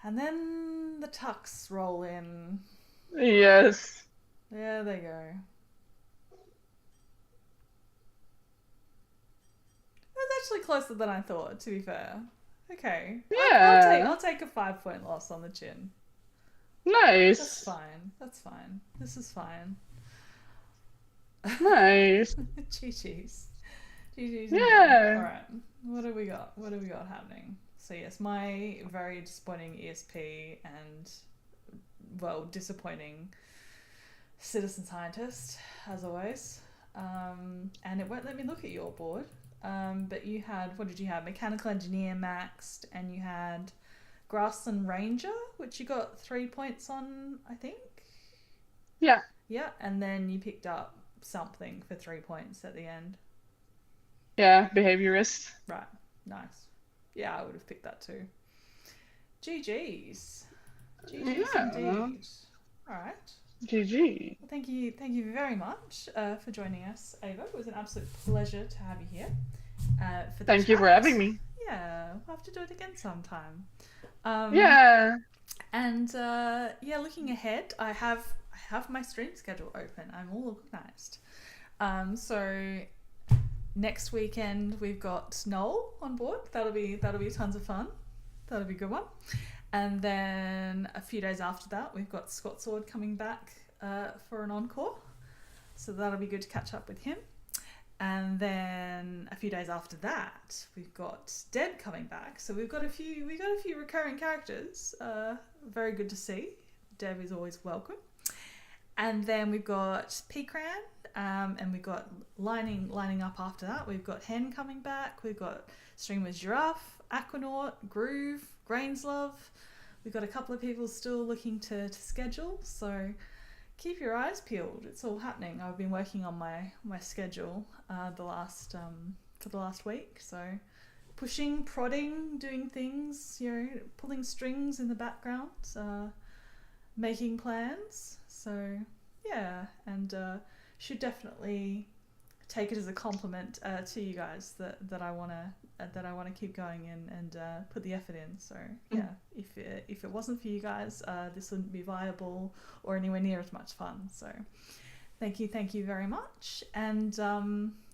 And then the tucks roll in. Yes. There they go. That's actually closer than I thought, to be fair. Okay. Yeah. I'll take a 5-point loss on the chin. Nice. That's fine. This is fine. Nice. GG's. Yeah. Alright. What do we got? What do we got happening? So yes, my very disappointing ESP and, well, disappointing citizen scientist, as always. And it won't let me look at your board. But you had, what did you have? Mechanical engineer maxed, and you had grassland ranger, which you got 3 points on, I think. Yeah. Yeah, and then you picked up something for 3 points at the end. Yeah, behaviorist. Right, nice. Yeah, I would have picked that too. GG's. GG's indeed. All right. GG. Well, thank you very much for joining us, Ava. It was an absolute pleasure to have you here. Thank you for having me. Yeah, we'll have to do it again sometime. Yeah. And yeah, looking ahead, I have have my stream schedule open. I'm all organized. So next weekend we've got Noel on board. That'll be tons of fun. That'll be a good one. And then a few days after that, we've got Scott Sword coming back for an encore. So that'll be good to catch up with him. And then a few days after that, we've got Deb coming back. So we've got a few recurring characters. Very good to see. Deb is always welcome. And then we've got Peacran, and we've got lining up after that. We've got Hen coming back. We've got Streamers Giraffe, Aquanaut, Groove, Grainslove. We've got a couple of people still looking to schedule. So keep your eyes peeled. It's all happening. I've been working on my schedule for the last week. So pushing, prodding, doing things, pulling strings in the background, making plans. So yeah, and should definitely take it as a compliment to you guys that I wanna keep going and put the effort in. So yeah, if it wasn't for you guys, this wouldn't be viable or anywhere near as much fun. So thank you very much. And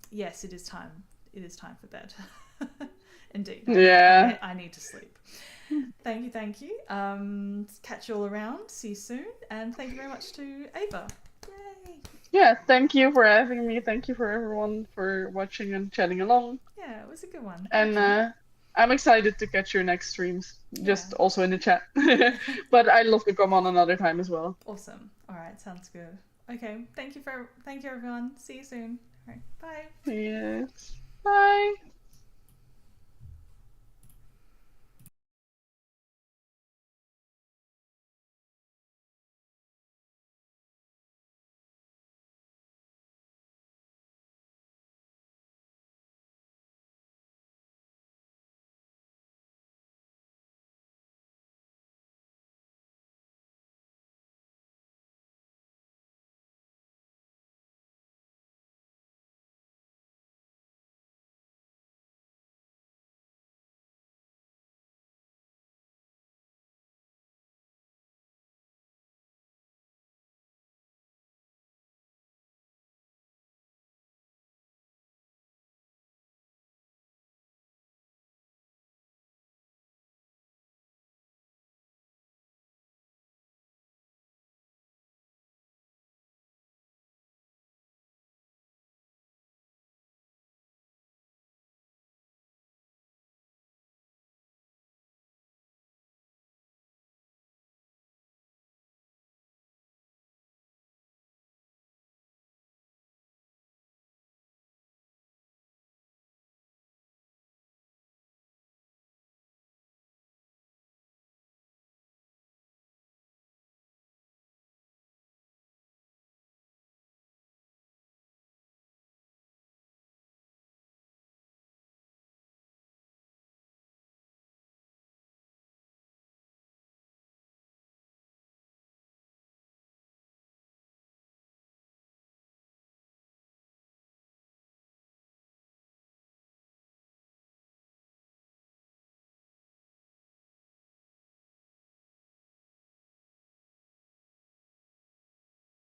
yes, it is time for bed. Indeed. Yeah. I need to sleep. Thank you. Catch you all around. See you soon. And thank you very much to Ava. Yay. Yeah, thank you for having me. Thank you for everyone for watching and chatting along. Yeah, it was a good one. And I'm excited to catch your next streams, just also in the chat. But I'd love to come on another time as well. Awesome. All right, sounds good. Okay, thank you everyone. See you soon. All right, bye. Yes. Bye.